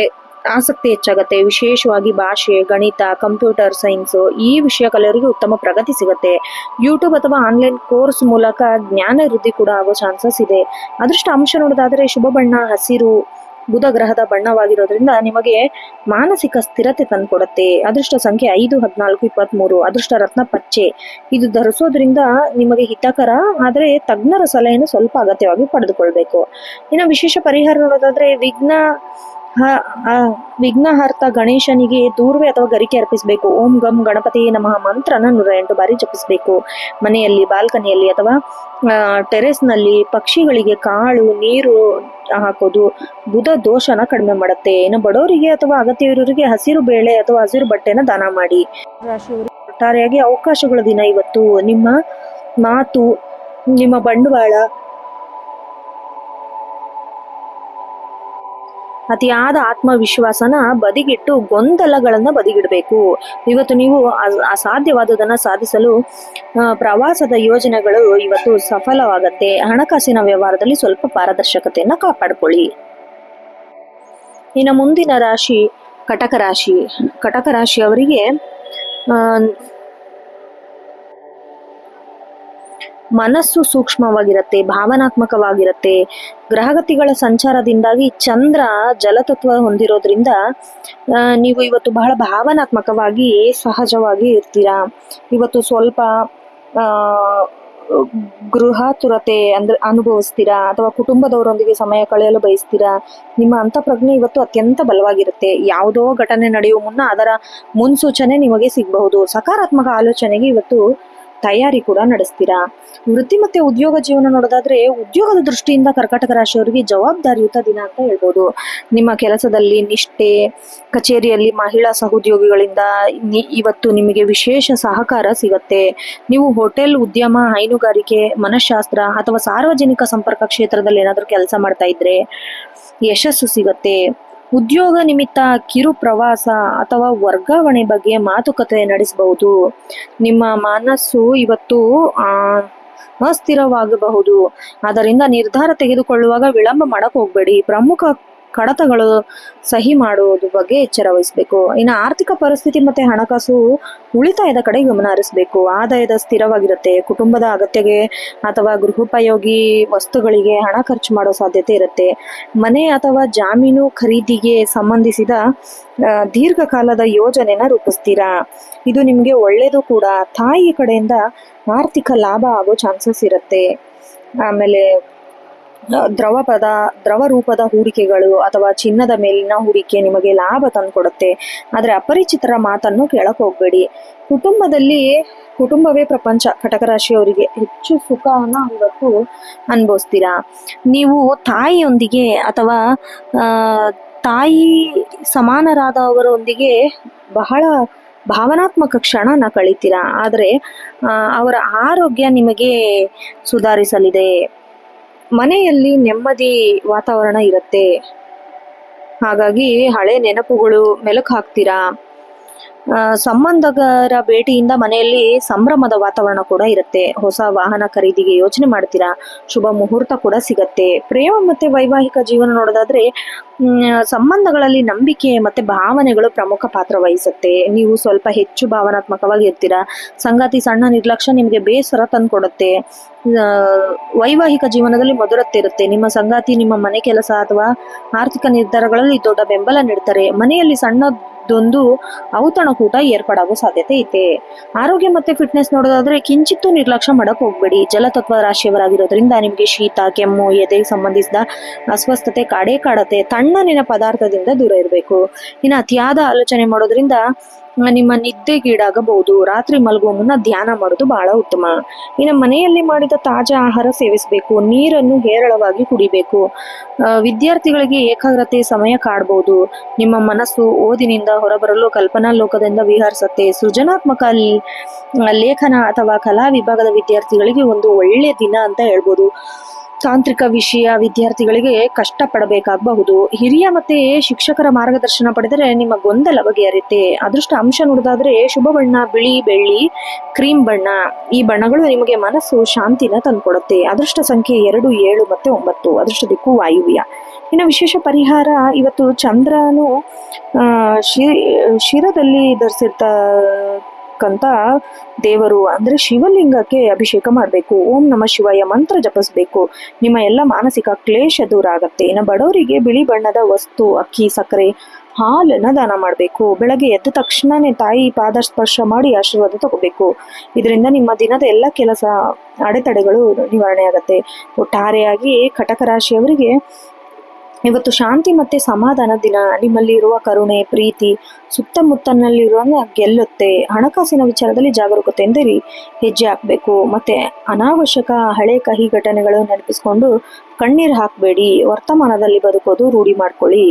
ಆಸಕ್ತಿ ಹೆಚ್ಚಾಗತ್ತೆ. ವಿಶೇಷವಾಗಿ ಭಾಷೆ, ಗಣಿತ, ಕಂಪ್ಯೂಟರ್ ಸೈನ್ಸ್ ಈ ವಿಷಯ ಕಲಿಯೋರಿಗೆ ಉತ್ತಮ ಪ್ರಗತಿ ಸಿಗುತ್ತೆ. ಯೂಟ್ಯೂಬ್ ಅಥವಾ ಆನ್ಲೈನ್ ಕೋರ್ಸ್ ಮೂಲಕ ಜ್ಞಾನ ವೃದ್ಧಿ ಕೂಡ ಆಗೋ ಚಾನ್ಸಸ್ ಇದೆ. ಅದೃಷ್ಟ ಅಂಶ ನೋಡೋದಾದ್ರೆ ಶುಭ ಬಣ್ಣ ಹಸಿರು, ಬುಧ ಗ್ರಹದ ಬಣ್ಣವಾಗಿರೋದ್ರಿಂದ ನಿಮಗೆ ಮಾನಸಿಕ ಸ್ಥಿರತೆ ತಂದುಕೊಡುತ್ತೆ. ಅದೃಷ್ಟ ಸಂಖ್ಯೆ 5, 14, 23. ಅದೃಷ್ಟ ರತ್ನ ಪಚ್ಚೆ. ಇದು ಧರಿಸೋದ್ರಿಂದ ನಿಮಗೆ ಹಿತಕರ, ಆದರೆ ತಜ್ಞರ ಸಲಹೆಯನ್ನು ಸ್ವಲ್ಪ ಅಗತ್ಯವಾಗಿ ಪಡೆದುಕೊಳ್ಬೇಕು. ಇನ್ನು ವಿಶೇಷ ಪರಿಹಾರ ನೋಡೋದಾದ್ರೆ ವಿಘ್ನ ವಿಘ್ನಹರ್ತ ಗಣೇಶನಿಗೆ ದೂರ್ವೆ ಅಥವಾ ಗರಿಕೆ ಅರ್ಪಿಸಬೇಕು. ಓಂ ಗಂ ಗಣಪತಿ ನಮಃ ಮಂತ್ರನ 108 ಬಾರಿ ಜಪಿಸಬೇಕು. ಮನೆಯಲ್ಲಿ, ಬಾಲ್ಕನಿಯಲ್ಲಿ ಅಥವಾ ಟೆರೆಸ್ನಲ್ಲಿ ಪಕ್ಷಿಗಳಿಗೆ ಕಾಳು ನೀರು ಹಾಕೋದು ಬುಧ ದೋಷನ ಕಡಿಮೆ ಮಾಡುತ್ತೆ. ಇನ್ನು ಬಡವರಿಗೆ ಅಥವಾ ಅಗತ್ಯವಿರೋರಿಗೆ ಹಸಿರು ಬೇಳೆ ಅಥವಾ ಹಸಿರು ಬಟ್ಟೆನ ದಾನ ಮಾಡಿ. ರಾಶಿಯವರಿಗೆ ಒಟ್ಟಾರೆಯಾಗಿ ಅವಕಾಶಗಳ ದಿನ ಇವತ್ತು. ನಿಮ್ಮ ಮಾತು, ನಿಮ್ಮ ಬಂಡವಾಳ, ಅತಿಯಾದ ಆತ್ಮವಿಶ್ವಾಸನ ಬದಿಗಿಟ್ಟು ಗೊಂದಲಗಳನ್ನ ಬದಿಗಿಡಬೇಕು. ಇವತ್ತು ನೀವು ಅಸಾಧ್ಯವಾದುದನ್ನ ಸಾಧಿಸಲು ಪ್ರವಾಸದ ಯೋಜನೆಗಳು ಇವತ್ತು ಸಫಲವಾಗತ್ತೆ. ಹಣಕಾಸಿನ ವ್ಯವಹಾರದಲ್ಲಿ ಸ್ವಲ್ಪ ಪಾರದರ್ಶಕತೆಯನ್ನ ಕಾಪಾಡಿಕೊಳ್ಳಿ. ಇನ್ನು ಮುಂದಿನ ರಾಶಿ ಕಟಕ ರಾಶಿ. ಕಟಕ ರಾಶಿಯವರಿಗೆ ಮನಸ್ಸು ಸೂಕ್ಷ್ಮವಾಗಿರುತ್ತೆ, ಭಾವನಾತ್ಮಕವಾಗಿರುತ್ತೆ. ಗ್ರಹಗತಿಗಳ ಸಂಚಾರದಿಂದಾಗಿ ಚಂದ್ರ ಜಲತತ್ವ ಹೊಂದಿರೋದ್ರಿಂದ ನೀವು ಇವತ್ತು ಬಹಳ ಭಾವನಾತ್ಮಕವಾಗಿ ಸಹಜವಾಗಿ ಇರ್ತೀರಾ. ಇವತ್ತು ಸ್ವಲ್ಪ ಗೃಹಾತುರತೆ ಅಂದ್ರೆ ಅನುಭವಿಸ್ತೀರಾ ಅಥವಾ ಕುಟುಂಬದವರೊಂದಿಗೆ ಸಮಯ ಕಳೆಯಲು ಬಯಸ್ತೀರಾ. ನಿಮ್ಮ ಅಂತಃಪ್ರಜ್ಞೆ ಇವತ್ತು ಅತ್ಯಂತ ಬಲವಾಗಿರುತ್ತೆ. ಯಾವುದೋ ಘಟನೆ ನಡೆಯುವ ಮುನ್ನ ಅದರ ಮುನ್ಸೂಚನೆ ನಿಮಗೆ ಸಿಗಬಹುದು. ಸಕಾರಾತ್ಮಕ ಆಲೋಚನೆಗೆ ಇವತ್ತು ತಯಾರಿ ಕೂಡ ನಡೆಸ್ತೀರಾ. ವೃತ್ತಿ ಮತ್ತೆ ಉದ್ಯೋಗ ಜೀವನ ನೋಡೋದಾದ್ರೆ ಉದ್ಯೋಗದ ದೃಷ್ಟಿಯಿಂದ ಕರ್ಕಾಟಕ ರಾಶಿಯವರಿಗೆ ಜವಾಬ್ದಾರಿಯುತ ದಿನ ಅಂತ ಹೇಳ್ಬೋದು. ನಿಮ್ಮ ಕೆಲಸದಲ್ಲಿ ನಿಷ್ಠೆ, ಕಚೇರಿಯಲ್ಲಿ ಮಹಿಳಾ ಸಹೋದ್ಯೋಗಿಗಳಿಂದ ಇವತ್ತು ನಿಮಗೆ ವಿಶೇಷ ಸಹಕಾರ ಸಿಗತ್ತೆ. ನೀವು ಹೋಟೆಲ್ ಉದ್ಯಮ, ಹೈನುಗಾರಿಕೆ, ಮನಃಶಾಸ್ತ್ರ ಅಥವಾ ಸಾರ್ವಜನಿಕ ಸಂಪರ್ಕ ಕ್ಷೇತ್ರದಲ್ಲಿ ಏನಾದರೂ ಕೆಲಸ ಮಾಡ್ತಾ ಇದ್ರೆ ಯಶಸ್ಸು ಸಿಗತ್ತೆ. ಉದ್ಯೋಗ ನಿಮಿತ್ತ ಕಿರು ಪ್ರವಾಸ ಅಥವಾ ವರ್ಗಾವಣೆ ಬಗ್ಗೆ ಮಾತುಕತೆ ನಡೆಸಬಹುದು. ನಿಮ್ಮ ಮನಸ್ಸು ಇವತ್ತು ಅಸ್ಥಿರವಾಗಬಹುದು. ಆದ್ದರಿಂದ ನಿರ್ಧಾರ ತೆಗೆದುಕೊಳ್ಳುವಾಗ ವಿಳಂಬ ಮಾಡಕ್ ಹೋಗ್ಬೇಡಿ. ಪ್ರಮುಖ ಕಡತಗಳು ಸಹಿ ಮಾಡುವುದ್ರ ಬಗ್ಗೆ ಎಚ್ಚರ ವಹಿಸಬೇಕು. ಇನ್ನು ಆರ್ಥಿಕ ಪರಿಸ್ಥಿತಿ ಮತ್ತೆ ಹಣಕಾಸು ಉಳಿತಾಯದ ಕಡೆ ಗಮನ ಹರಿಸಬೇಕು. ಆದಾಯದ ಸ್ಥಿರವಾಗಿರುತ್ತೆ. ಕುಟುಂಬದ ಅಗತ್ಯಗೆ ಅಥವಾ ಗೃಹೋಪಯೋಗಿ ವಸ್ತುಗಳಿಗೆ ಹಣ ಖರ್ಚು ಮಾಡೋ ಸಾಧ್ಯತೆ ಇರುತ್ತೆ. ಮನೆ ಅಥವಾ ಜಾಮೀನು ಖರೀದಿಗೆ ಸಂಬಂಧಿಸಿದ ದೀರ್ಘಕಾಲದ ಯೋಜನೆನ ರೂಪಿಸ್ತೀರಾ. ಇದು ನಿಮಗೆ ಒಳ್ಳೇದು ಕೂಡ. ತಾಯಿ ಕಡೆಯಿಂದ ಆರ್ಥಿಕ ಲಾಭ ಆಗೋ ಚಾನ್ಸಸ್ ಇರುತ್ತೆ. ಆಮೇಲೆ ದ್ರವ ರೂಪದ ಹೂಡಿಕೆಗಳು ಅಥವಾ ಚಿನ್ನದ ಮೇಲಿನ ಹೂಡಿಕೆ ನಿಮಗೆ ಲಾಭ ತಂದುಕೊಡುತ್ತೆ. ಆದರೆ ಅಪರಿಚಿತರ ಮಾತನ್ನು ಕೇಳಕ್ ಹೋಗ್ಬೇಡಿ. ಕುಟುಂಬವೇ ಪ್ರಪಂಚ. ಕಟಕ ರಾಶಿಯವರಿಗೆ ಹೆಚ್ಚು ಸುಖನ ಇವತ್ತು ಅನುಭವಿಸ್ತೀರಾ. ನೀವು ತಾಯಿಯೊಂದಿಗೆ ಅಥವಾ ತಾಯಿ ಸಮಾನರಾದವರೊಂದಿಗೆ ಬಹಳ ಭಾವನಾತ್ಮಕ ಕ್ಷಣನ ಕಳಿತೀರಾ. ಆದರೆ ಅವರ ಆರೋಗ್ಯ ನಿಮಗೆ ಸುಧಾರಿಸಲಿದೆ. ಮನೆಯಲ್ಲಿ ನೆಮ್ಮದಿ ವಾತಾವರಣ ಇರುತ್ತೆ. ಹಾಗಾಗಿ ಹಳೆ ನೆನಪುಗಳು ಮೆಲುಕು ಹಾಕ್ತೀರಾ. ಸಂಬಂಧಗಳ ಭೇಟಿಯಿಂದ ಮನೆಯಲ್ಲಿ ಸಂಭ್ರಮದ ವಾತಾವರಣ ಕೂಡ ಇರುತ್ತೆ. ಹೊಸ ವಾಹನ ಖರೀದಿಗೆ ಯೋಚನೆ ಮಾಡ್ತೀರಾ. ಶುಭ ಮುಹೂರ್ತ ಕೂಡ ಸಿಗತ್ತೆ. ಪ್ರೇಮ ಮತ್ತೆ ವೈವಾಹಿಕ ಜೀವನ ನೋಡೋದಾದ್ರೆ ಸಂಬಂಧಗಳಲ್ಲಿ ನಂಬಿಕೆ ಮತ್ತೆ ಭಾವನೆಗಳು ಪ್ರಮುಖ ಪಾತ್ರ ವಹಿಸುತ್ತೆ. ನೀವು ಸ್ವಲ್ಪ ಹೆಚ್ಚು ಭಾವನಾತ್ಮಕವಾಗಿ ಇರ್ತೀರಾ. ಸಂಗಾತಿ ಸಣ್ಣ ನಿರ್ಲಕ್ಷ್ಯ ನಿಮಗೆ ಬೇಸರ ತಂದ್ಕೊಡುತ್ತೆ. ವೈವಾಹಿಕ ಜೀವನದಲ್ಲಿ ಮಧುರತೆ ಇರುತ್ತೆ. ನಿಮ್ಮ ಸಂಗಾತಿ ನಿಮ್ಮ ಮನೆ ಕೆಲಸ ಅಥವಾ ಆರ್ಥಿಕ ನಿರ್ಧಾರಗಳಲ್ಲಿ ದೊಡ್ಡ ಬೆಂಬಲ ನೀಡ್ತಾರೆ. ಮನೆಯಲ್ಲಿ ಸಣ್ಣದೊಂದು ಔತಣಕೂಟ ಏರ್ಪಡಾಗೋ ಸಾಧ್ಯತೆ ಐತೆ. ಆರೋಗ್ಯ ಮತ್ತೆ ಫಿಟ್ನೆಸ್ ನೋಡೋದಾದ್ರೆ ಕಿಂಚಿತ್ತೂ ನಿರ್ಲಕ್ಷ್ಯ ಮಾಡಕ್ ಹೋಗ್ಬೇಡಿ. ಜಲತತ್ವ ರಾಶಿಯವರಾಗಿರೋದ್ರಿಂದ ನಿಮಗೆ ಶೀತ, ಕೆಮ್ಮು, ಎದೆಗೆ ಸಂಬಂಧಿಸಿದ ಅಸ್ವಸ್ಥತೆ ಕಾಡತ್ತೆ. ತಣ್ಣನಿನ ಪದಾರ್ಥದಿಂದ ದೂರ ಇರಬೇಕು. ಇನ್ನು ಅತಿಯಾದ ಆಲೋಚನೆ ಮಾಡೋದ್ರಿಂದ ನಿಮ್ಮ ನಿದ್ದೆಗೀಡಾಗಬಹುದು. ರಾತ್ರಿ ಮಲಗುವ ಮುನ್ನ ಧ್ಯಾನ ಮಾಡೋದು ಬಹಳ ಉತ್ತಮ. ಇನ್ನು ಮನೆಯಲ್ಲಿ ಮಾಡಿದ ತಾಜಾ ಆಹಾರ ಸೇವಿಸಬೇಕು. ನೀರನ್ನು ಹೇರಳವಾಗಿ ಕುಡಿಬೇಕು. ವಿದ್ಯಾರ್ಥಿಗಳಿಗೆ ಏಕಾಗ್ರತೆ ಸಮಯ ಕಾಡಬಹುದು. ನಿಮ್ಮ ಮನಸ್ಸು ಓದಿನಿಂದ ಹೊರಬರಲು ಕಲ್ಪನಾ ಲೋಕದಿಂದ ವಿಹರಿಸುತ್ತೆ. ಸೃಜನಾತ್ಮಕ ಲೇಖನ ಅಥವಾ ಕಲಾ ವಿಭಾಗದ ವಿದ್ಯಾರ್ಥಿಗಳಿಗೆ ಒಂದು ಒಳ್ಳೆಯ ದಿನ ಅಂತ ಹೇಳ್ಬೋದು. ತಾಂತ್ರಿಕ ವಿಷಯ ವಿದ್ಯಾರ್ಥಿಗಳಿಗೆ ಕಷ್ಟ ಪಡಬೇಕಾಗಬಹುದು. ಹಿರಿಯ ಮತ್ತೆ ಶಿಕ್ಷಕರ ಮಾರ್ಗದರ್ಶನ ಪಡೆದರೆ ನಿಮ್ಮ ಗೊಂದಲ ಬಗೆಹರಿಯುತ್ತೆ. ಅದೃಷ್ಟ ಅಂಶ ನೋಡೋದಾದ್ರೆ ಶುಭ ಬಣ್ಣ ಬಿಳಿ, ಬೆಳ್ಳಿ, ಕ್ರೀಮ್ ಬಣ್ಣ. ಈ ಬಣ್ಣಗಳು ನಿಮಗೆ ಮನಸ್ಸು ಶಾಂತಿನ ತಂದುಕೊಡುತ್ತೆ. ಅದೃಷ್ಟ ಸಂಖ್ಯೆ 2, 7 ಮತ್ತೆ 9. ಅದೃಷ್ಟ ದಿಕ್ಕು ವಾಯುವ್ಯ. ಇನ್ನು ವಿಶೇಷ ಪರಿಹಾರ ಇವತ್ತು ಚಂದ್ರನು ಶಿರದಲ್ಲಿ ಧರಿಸಿರ್ತಕ್ಕಂಥ ದೇವರು ಅಂದ್ರೆ ಶಿವಲಿಂಗಕ್ಕೆ ಅಭಿಷೇಕ ಮಾಡಬೇಕು. ಓಂ ನಮಃ ಶಿವಾಯ ಮಂತ್ರ ಜಪಿಸಬೇಕು. ನಿಮ್ಮ ಎಲ್ಲ ಮಾನಸಿಕ ಕ್ಲೇಶ ದೂರ ಆಗತ್ತೆ. ಇನ್ನು ಬಡವರಿಗೆ ಬಿಳಿ ಬಣ್ಣದ ವಸ್ತು, ಅಕ್ಕಿ, ಸಕ್ಕರೆ, ಹಾಲನ್ನ ದಾನ ಮಾಡಬೇಕು. ಬೆಳಗ್ಗೆ ಎದ್ದ ತಕ್ಷಣನೇ ತಾಯಿ ಪಾದ ಸ್ಪರ್ಶ ಮಾಡಿ ಆಶೀರ್ವಾದ ತಗೋಬೇಕು. ಇದರಿಂದ ನಿಮ್ಮ ದಿನದ ಎಲ್ಲ ಕೆಲಸ ಅಡೆತಡೆಗಳು ನಿವಾರಣೆ ಆಗತ್ತೆ. ಒಟ್ಟಾರೆಯಾಗಿ ಕಟಕ ರಾಶಿಯವರಿಗೆ ಇವತ್ತು ಶಾಂತಿ ಮತ್ತೆ ಸಮಾಧಾನ ದಿನ. ನಿಮ್ಮಲ್ಲಿರುವ ಕರುಣೆ, ಪ್ರೀತಿ ಸುತ್ತಮುತ್ತಲಿರುವ ಗೆಲ್ಲುತ್ತೆ. ಹಣಕಾಸಿನ ವಿಚಾರದಲ್ಲಿ ಜಾಗರೂಕತೆಯಿಂದ ಹೆಜ್ಜೆ ಹಾಕಬೇಕು. ಮತ್ತೆ ಅನಾವಶ್ಯಕ ಹಳೆ ಕಹಿ ಘಟನೆಗಳು ನೆನಪಿಸ್ಕೊಂಡು ಕಣ್ಣೀರು ಹಾಕಬೇಡಿ. ವರ್ತಮಾನದಲ್ಲಿ ಬದುಕೋದು ರೂಢಿ ಮಾಡ್ಕೊಳ್ಳಿ.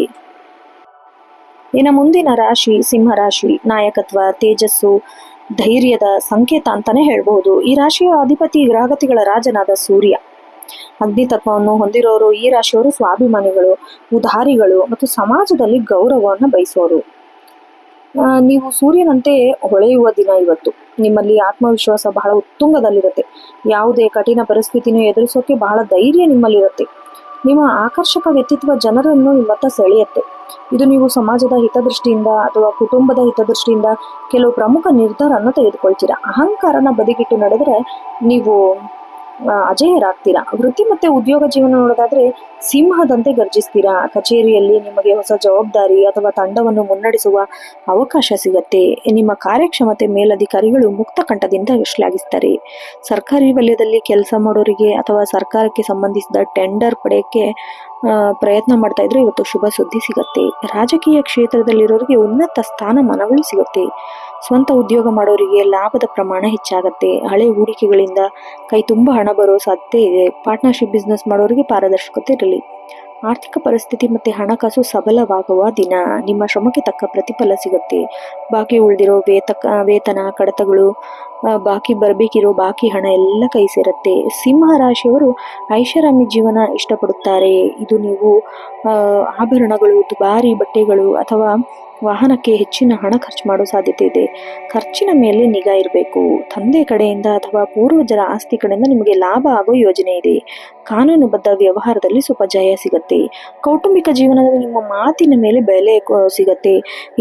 ಇನ್ನು ಮುಂದಿನ ರಾಶಿ ಸಿಂಹರಾಶಿ. ನಾಯಕತ್ವ, ತೇಜಸ್ಸು, ಧೈರ್ಯದ ಸಂಕೇತ ಅಂತಾನೆ ಹೇಳ್ಬಹುದು. ಈ ರಾಶಿಯ ಅಧಿಪತಿ ಗ್ರಹಗತಿಗಳ ರಾಜನಾದ ಸೂರ್ಯ. ಅಗ್ನಿ ತತ್ವವನ್ನು ಹೊಂದಿರೋರು ಈ ರಾಶಿಯವರು ಸ್ವಾಭಿಮಾನಿಗಳು, ಉದಾರಿಗಳು ಮತ್ತು ಸಮಾಜದಲ್ಲಿ ಗೌರವವನ್ನು ಬಯಸೋರು. ನೀವು ಸೂರ್ಯನಂತೆ ಹೊಳೆಯುವ ದಿನ ಇವತ್ತು. ನಿಮ್ಮಲ್ಲಿ ಆತ್ಮವಿಶ್ವಾಸ ಬಹಳ ಉತ್ತುಂಗದಲ್ಲಿರುತ್ತೆ. ಯಾವುದೇ ಕಠಿಣ ಪರಿಸ್ಥಿತಿನೂ ಎದುರಿಸೋಕೆ ಬಹಳ ಧೈರ್ಯ ನಿಮ್ಮಲ್ಲಿರುತ್ತೆ. ನಿಮ್ಮ ಆಕರ್ಷಕ ವ್ಯಕ್ತಿತ್ವ ಜನರನ್ನು ನಿಮ್ಮತ್ತ ಸೆಳೆಯುತ್ತೆ. ಇದು ನೀವು ಸಮಾಜದ ಹಿತದೃಷ್ಟಿಯಿಂದ ಅಥವಾ ಕುಟುಂಬದ ಹಿತದೃಷ್ಟಿಯಿಂದ ಕೆಲವು ಪ್ರಮುಖ ನಿರ್ಧಾರವನ್ನು ತೆಗೆದುಕೊಳ್ತೀರಾ. ಅಹಂಕಾರನ ಬದಿಗಿಟ್ಟು ನಡೆದರೆ ನೀವು ಅಜೇಯರಾಗ್ತೀರಾ. ವೃತ್ತಿ ಮತ್ತೆ ಉದ್ಯೋಗ ಜೀವನ ನೋಡೋದಾದ್ರೆ ಸಿಂಹದಂತೆ ಗರ್ಜಿಸ್ತೀರಾ. ಕಚೇರಿಯಲ್ಲಿ ನಿಮಗೆ ಹೊಸ ಜವಾಬ್ದಾರಿ ಅಥವಾ ತಂಡವನ್ನು ಮುನ್ನಡೆಸುವ ಅವಕಾಶ ಸಿಗತ್ತೆ. ನಿಮ್ಮ ಕಾರ್ಯಕ್ಷಮತೆ ಮೇಲಧಿಕಾರಿಗಳು ಮುಕ್ತ ಕಂಠದಿಂದ ಶ್ಲಾಘಿಸ್ತಾರೆ. ಸರ್ಕಾರಿ ವಲಯದಲ್ಲಿ ಕೆಲಸ ಮಾಡೋರಿಗೆ ಅಥವಾ ಸರ್ಕಾರಕ್ಕೆ ಸಂಬಂಧಿಸಿದ ಟೆಂಡರ್ ಪಡೆಯಕ್ಕೆ ಪ್ರಯತ್ನ ಮಾಡ್ತಾ ಇದ್ರೆ ಇವತ್ತು ಶುಭ ಸುದ್ದಿ ಸಿಗತ್ತೆ. ರಾಜಕೀಯ ಕ್ಷೇತ್ರದಲ್ಲಿರೋರಿಗೆ ಉನ್ನತ ಸ್ಥಾನಮಾನಗಳು ಸಿಗುತ್ತೆ. ಸ್ವಂತ ಉದ್ಯೋಗ ಮಾಡೋರಿಗೆ ಲಾಭದ ಪ್ರಮಾಣ ಹೆಚ್ಚಾಗತ್ತೆ. ಹಳೆ ಹೂಡಿಕೆಗಳಿಂದ ಕೈ ತುಂಬ ಹಣ ಬರೋ ಸಾಧ್ಯತೆ ಇದೆ. ಪಾರ್ಟ್ನರ್ಶಿಪ್ ಬಿಸ್ನೆಸ್ ಮಾಡೋರಿಗೆ ಪಾರದರ್ಶಕತೆ ಇರಲಿ. ಆರ್ಥಿಕ ಪರಿಸ್ಥಿತಿ ಮತ್ತೆ ಹಣಕಾಸು ಸಬಲವಾಗುವ ದಿನ. ನಿಮ್ಮ ಶ್ರಮಕ್ಕೆ ತಕ್ಕ ಪ್ರತಿಫಲ ಸಿಗುತ್ತೆ. ಬಾಕಿ ಉಳಿದಿರೋ ವೇತನ, ಕಡತಗಳು, ಬಾಕಿ ಬರಬೇಕಿರೋ ಬಾಕಿ ಹಣ ಎಲ್ಲ ಕೈ ಸೇರುತ್ತೆ. ಸಿಂಹ ರಾಶಿಯವರು ಐಷಾರಾಮಿ ಜೀವನ ಇಷ್ಟಪಡುತ್ತಾರೆ. ಇದು ನೀವು ಆಭರಣಗಳು, ದುಬಾರಿ ಬಟ್ಟೆಗಳು ಅಥವಾ ವಾಹನಕ್ಕೆ ಹೆಚ್ಚಿನ ಹಣ ಖರ್ಚು ಮಾಡೋ ಸಾಧ್ಯತೆ ಇದೆ. ಖರ್ಚಿನ ಮೇಲೆ ನಿಗಾ ಇರಬೇಕು. ತಂದೆ ಕಡೆಯಿಂದ ಅಥವಾ ಪೂರ್ವಜರ ಆಸ್ತಿ ಕಡೆಯಿಂದ ನಿಮಗೆ ಲಾಭ ಆಗೋ ಯೋಜನೆ ಇದೆ. ಕಾನೂನುಬದ್ಧ ವ್ಯವಹಾರದಲ್ಲಿ ಸ್ವಲ್ಪ ಜಯ ಸಿಗತ್ತೆ. ಕೌಟುಂಬಿಕ ಜೀವನದಲ್ಲಿ ನಿಮ್ಮ ಮಾತಿನ ಮೇಲೆ ಬೆಲೆ ಸಿಗತ್ತೆ.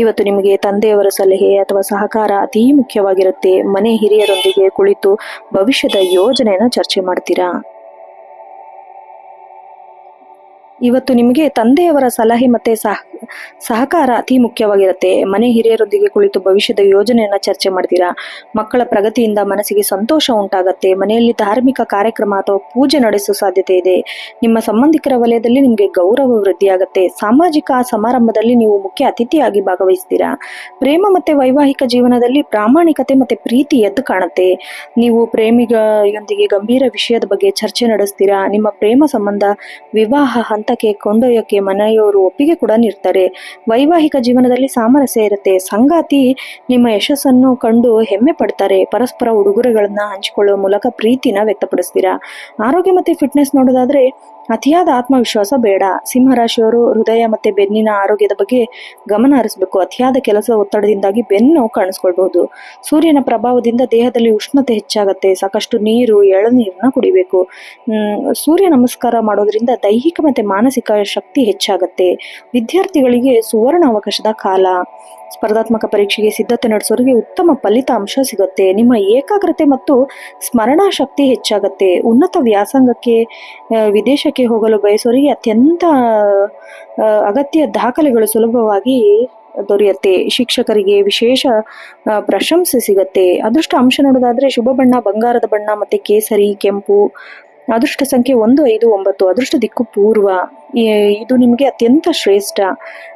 ಇವತ್ತು ನಿಮಗೆ ತಂದೆಯವರ ಸಲಹೆ ಅಥವಾ ಸಹಕಾರ ಅತೀ ಮುಖ್ಯವಾಗಿರುತ್ತೆ. ಮನೆ ಹಿರಿಯರೊಂದಿಗೆ ಕುಳಿತು ಭವಿಷ್ಯದ ಯೋಜನೆಯನ್ನು ಚರ್ಚೆ ಮಾಡ್ತೀರಾ. ಇವತ್ತು ನಿಮಗೆ ತಂದೆಯವರ ಸಲಹೆ ಮತ್ತೆ ಸಹಕಾರ ಅತಿ ಮುಖ್ಯವಾಗಿರುತ್ತೆ. ಮನೆ ಹಿರಿಯರೊಂದಿಗೆ ಕುಳಿತು ಭವಿಷ್ಯದ ಯೋಜನೆಯನ್ನ ಚರ್ಚೆ ಮಾಡ್ತೀರಾ. ಮಕ್ಕಳ ಪ್ರಗತಿಯಿಂದ ಮನಸ್ಸಿಗೆ ಸಂತೋಷ ಉಂಟಾಗತ್ತೆ. ಮನೆಯಲ್ಲಿ ಧಾರ್ಮಿಕ ಕಾರ್ಯಕ್ರಮ ಅಥವಾ ಪೂಜೆ ನಡೆಸುವ ಸಾಧ್ಯತೆ ಇದೆ. ನಿಮ್ಮ ಸಂಬಂಧಿಕರ ವಲಯದಲ್ಲಿ ನಿಮಗೆ ಗೌರವ ವೃದ್ಧಿಯಾಗತ್ತೆ. ಸಾಮಾಜಿಕ ಸಮಾರಂಭದಲ್ಲಿ ನೀವು ಮುಖ್ಯ ಅತಿಥಿಯಾಗಿ ಭಾಗವಹಿಸ್ತೀರಾ. ಪ್ರೇಮ ಮತ್ತೆ ವೈವಾಹಿಕ ಜೀವನದಲ್ಲಿ ಪ್ರಾಮಾಣಿಕತೆ ಮತ್ತೆ ಪ್ರೀತಿ ಎದ್ದು ಕಾಣುತ್ತೆ. ನೀವು ಪ್ರೇಮಿಯೊಂದಿಗೆ ಗಂಭೀರ ವಿಷಯದ ಬಗ್ಗೆ ಚರ್ಚೆ ನಡೆಸ್ತೀರಾ. ನಿಮ್ಮ ಪ್ರೇಮ ಸಂಬಂಧ ವಿವಾಹ ಹಂತಕ್ಕೆ ಕೊಂಡೊಯ್ಯೋಕೆ ಮನೆಯವರು ಒಪ್ಪಿಗೆ ಕೂಡ ನೀಡ್ತಾರೆ. ವೈವಾಹಿಕ ಜೀವನದಲ್ಲಿ ಸಾಮರಸ್ಯ ಇರುತ್ತೆ. ಸಂಗಾತಿ ನಿಮ್ಮ ಯಶಸ್ಸನ್ನು ಕಂಡು ಹೆಮ್ಮೆ ಪಡ್ತಾರೆ. ಪರಸ್ಪರ ಉಡುಗೊರೆಗಳನ್ನ ಹಂಚಿಕೊಳ್ಳುವ ಮೂಲಕ ಪ್ರೀತಿನ ವ್ಯಕ್ತಪಡಿಸ್ತೀರಾ. ಆರೋಗ್ಯ ಮತ್ತೆ ಫಿಟ್ನೆಸ್ ನೋಡೋದಾದ್ರೆ ಅತಿಯಾದ ಆತ್ಮವಿಶ್ವಾಸ ಬೇಡ. ಸಿಂಹರಾಶಿಯವರು ಹೃದಯ ಮತ್ತೆ ಬೆನ್ನಿನ ಆರೋಗ್ಯದ ಬಗ್ಗೆ ಗಮನ ಹರಿಸಬೇಕು. ಅತಿಯಾದ ಕೆಲಸ ಒತ್ತಡದಿಂದಾಗಿ ಬೆನ್ನು ಕಾಣಿಸ್ಕೊಳ್ಬಹುದು. ಸೂರ್ಯನ ಪ್ರಭಾವದಿಂದ ದೇಹದಲ್ಲಿ ಉಷ್ಣತೆ ಹೆಚ್ಚಾಗತ್ತೆ. ಸಾಕಷ್ಟು ನೀರು, ಎಳನೀರನ್ನ ಕುಡಿಬೇಕು. ಸೂರ್ಯ ನಮಸ್ಕಾರ ಮಾಡೋದ್ರಿಂದ ದೈಹಿಕ ಮತ್ತೆ ಮಾನಸಿಕ ಶಕ್ತಿ ಹೆಚ್ಚಾಗತ್ತೆ. ವಿದ್ಯಾರ್ಥಿಗಳಿಗೆ ಸುವರ್ಣ ಅವಕಾಶದ ಕಾಲ. ಸ್ಪರ್ಧಾತ್ಮಕ ಪರೀಕ್ಷೆಗೆ ಸಿದ್ಧತೆ ನಡೆಸೋರಿಗೆ ಉತ್ತಮ ಫಲಿತಾಂಶ ಸಿಗುತ್ತೆ. ನಿಮ್ಮ ಏಕಾಗ್ರತೆ ಮತ್ತು ಸ್ಮರಣಾ ಶಕ್ತಿ ಹೆಚ್ಚಾಗತ್ತೆ. ಉನ್ನತ ವ್ಯಾಸಂಗಕ್ಕೆ, ವಿದೇಶಕ್ಕೆ ಹೋಗಲು ಬಯಸೋರಿಗೆ ಅತ್ಯಂತ ಅಗತ್ಯ ದಾಖಲೆಗಳು ಸುಲಭವಾಗಿ ದೊರೆಯುತ್ತೆ. ಶಿಕ್ಷಕರಿಗೆ ವಿಶೇಷ ಪ್ರಶಂಸೆ ಸಿಗತ್ತೆ. ಅದೃಷ್ಟ ಅಂಶ ನೋಡೋದಾದ್ರೆ ಶುಭ ಬಣ್ಣ ಬಂಗಾರದ ಬಣ್ಣ ಮತ್ತೆ ಕೇಸರಿ, ಕೆಂಪು. ಅದೃಷ್ಟ ಸಂಖ್ಯೆ 1, 5, 9. ಅದೃಷ್ಟ ದಿಕ್ಕು ಪೂರ್ವ. ಇದು ನಿಮಗೆ ಅತ್ಯಂತ ಶ್ರೇಷ್ಠ.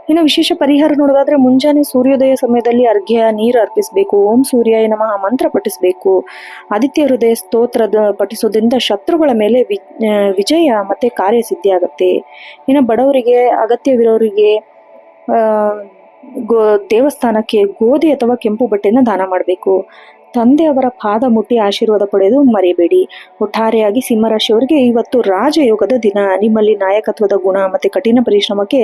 ಇನ್ನು ವಿಶೇಷ ಪರಿಹಾರ ನೋಡೋದಾದ್ರೆ ಮುಂಜಾನೆ ಸೂರ್ಯೋದಯ ಸಮಯದಲ್ಲಿ ಅರ್ಘ್ಯ ನೀರು ಅರ್ಪಿಸಬೇಕು. ಓಂ ಸೂರ್ಯಾಯ ನಮಃ ಮಂತ್ರ ಪಠಿಸಬೇಕು. ಆದಿತ್ಯ ಹೃದಯ ಸ್ತೋತ್ರದ ಪಠಿಸೋದ್ರಿಂದ ಶತ್ರುಗಳ ಮೇಲೆ ವಿಜಯ ಮತ್ತೆ ಕಾರ್ಯಸಿದ್ಧಿ ಆಗುತ್ತೆ. ಇನ್ನು ಬಡವರಿಗೆ, ಅಗತ್ಯವಿರೋರಿಗೆ ದೇವಸ್ಥಾನಕ್ಕೆ ಗೋಧಿ ಅಥವಾ ಕೆಂಪು ಬಟ್ಟೆನ ದಾನ ಮಾಡಬೇಕು. ತಂದೆಯವರ ಪಾದ ಮುಟ್ಟಿ ಆಶೀರ್ವಾದ ಪಡೆದು ಮರಿಬೇಡಿ. ಒಟ್ಟಾರೆಯಾಗಿ ಸಿಂಹರಾಶಿಯವರಿಗೆ ಇವತ್ತು ರಾಜಯೋಗದ ದಿನ. ನಿಮ್ಮಲ್ಲಿ ನಾಯಕತ್ವದ ಗುಣ ಮತ್ತೆ ಕಠಿಣ ಪರಿಶ್ರಮಕ್ಕೆ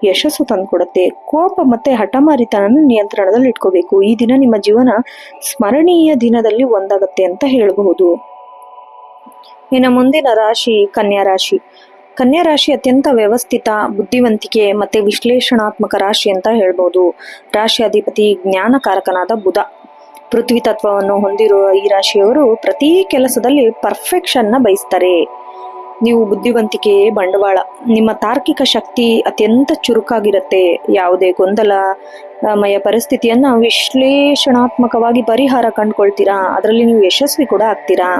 ಯಶಸ್ಸು ತಂದುಕೊಡುತ್ತೆ. ಕೋಪ ಮತ್ತೆ ಹಠಮಾರಿತನ ನಿಯಂತ್ರಣದಲ್ಲಿ ಇಟ್ಕೋಬೇಕು. ಈ ದಿನ ನಿಮ್ಮ ಜೀವನ ಸ್ಮರಣೀಯ ದಿನದಲ್ಲಿ ಒಂದಾಗತ್ತೆ ಅಂತ ಹೇಳಬಹುದು. ಇನ್ನು ಮುಂದಿನ ರಾಶಿ ಕನ್ಯಾ ರಾಶಿ. ಕನ್ಯಾ ರಾಶಿ ಅತ್ಯಂತ ವ್ಯವಸ್ಥಿತ, ಬುದ್ಧಿವಂತಿಕೆ ಮತ್ತೆ ವಿಶ್ಲೇಷಣಾತ್ಮಕ ರಾಶಿ ಅಂತ ಹೇಳ್ಬೋದು. ರಾಶಿ ಅಧಿಪತಿ ಜ್ಞಾನಕಾರಕನಾದ ಬುಧ. ಪೃಥ್ವಿ ತತ್ವವನ್ನು ಹೊಂದಿರುವ ಈ ರಾಶಿಯವರು ಪ್ರತಿ ಕೆಲಸದಲ್ಲಿ ಪರ್ಫೆಕ್ಷನ್ನ ಬಯಸ್ತಾರೆ. ನೀವು ಬುದ್ಧಿವಂತಿಕೆ ಬಂಡವಾಳ. ನಿಮ್ಮ ತಾರ್ಕಿಕ ಶಕ್ತಿ ಅತ್ಯಂತ ಚುರುಕಾಗಿರುತ್ತೆ. ಯಾವುದೇ ಗೊಂದಲಮಯ ಪರಿಸ್ಥಿತಿಯನ್ನ ವಿಶ್ಲೇಷಣಾತ್ಮಕವಾಗಿ ಪರಿಹಾರ ಕಂಡುಕೊಳ್ತೀರಾ. ಅದರಲ್ಲಿ ನೀವು ಯಶಸ್ವಿ ಕೂಡ ಆಗ್ತೀರಾ.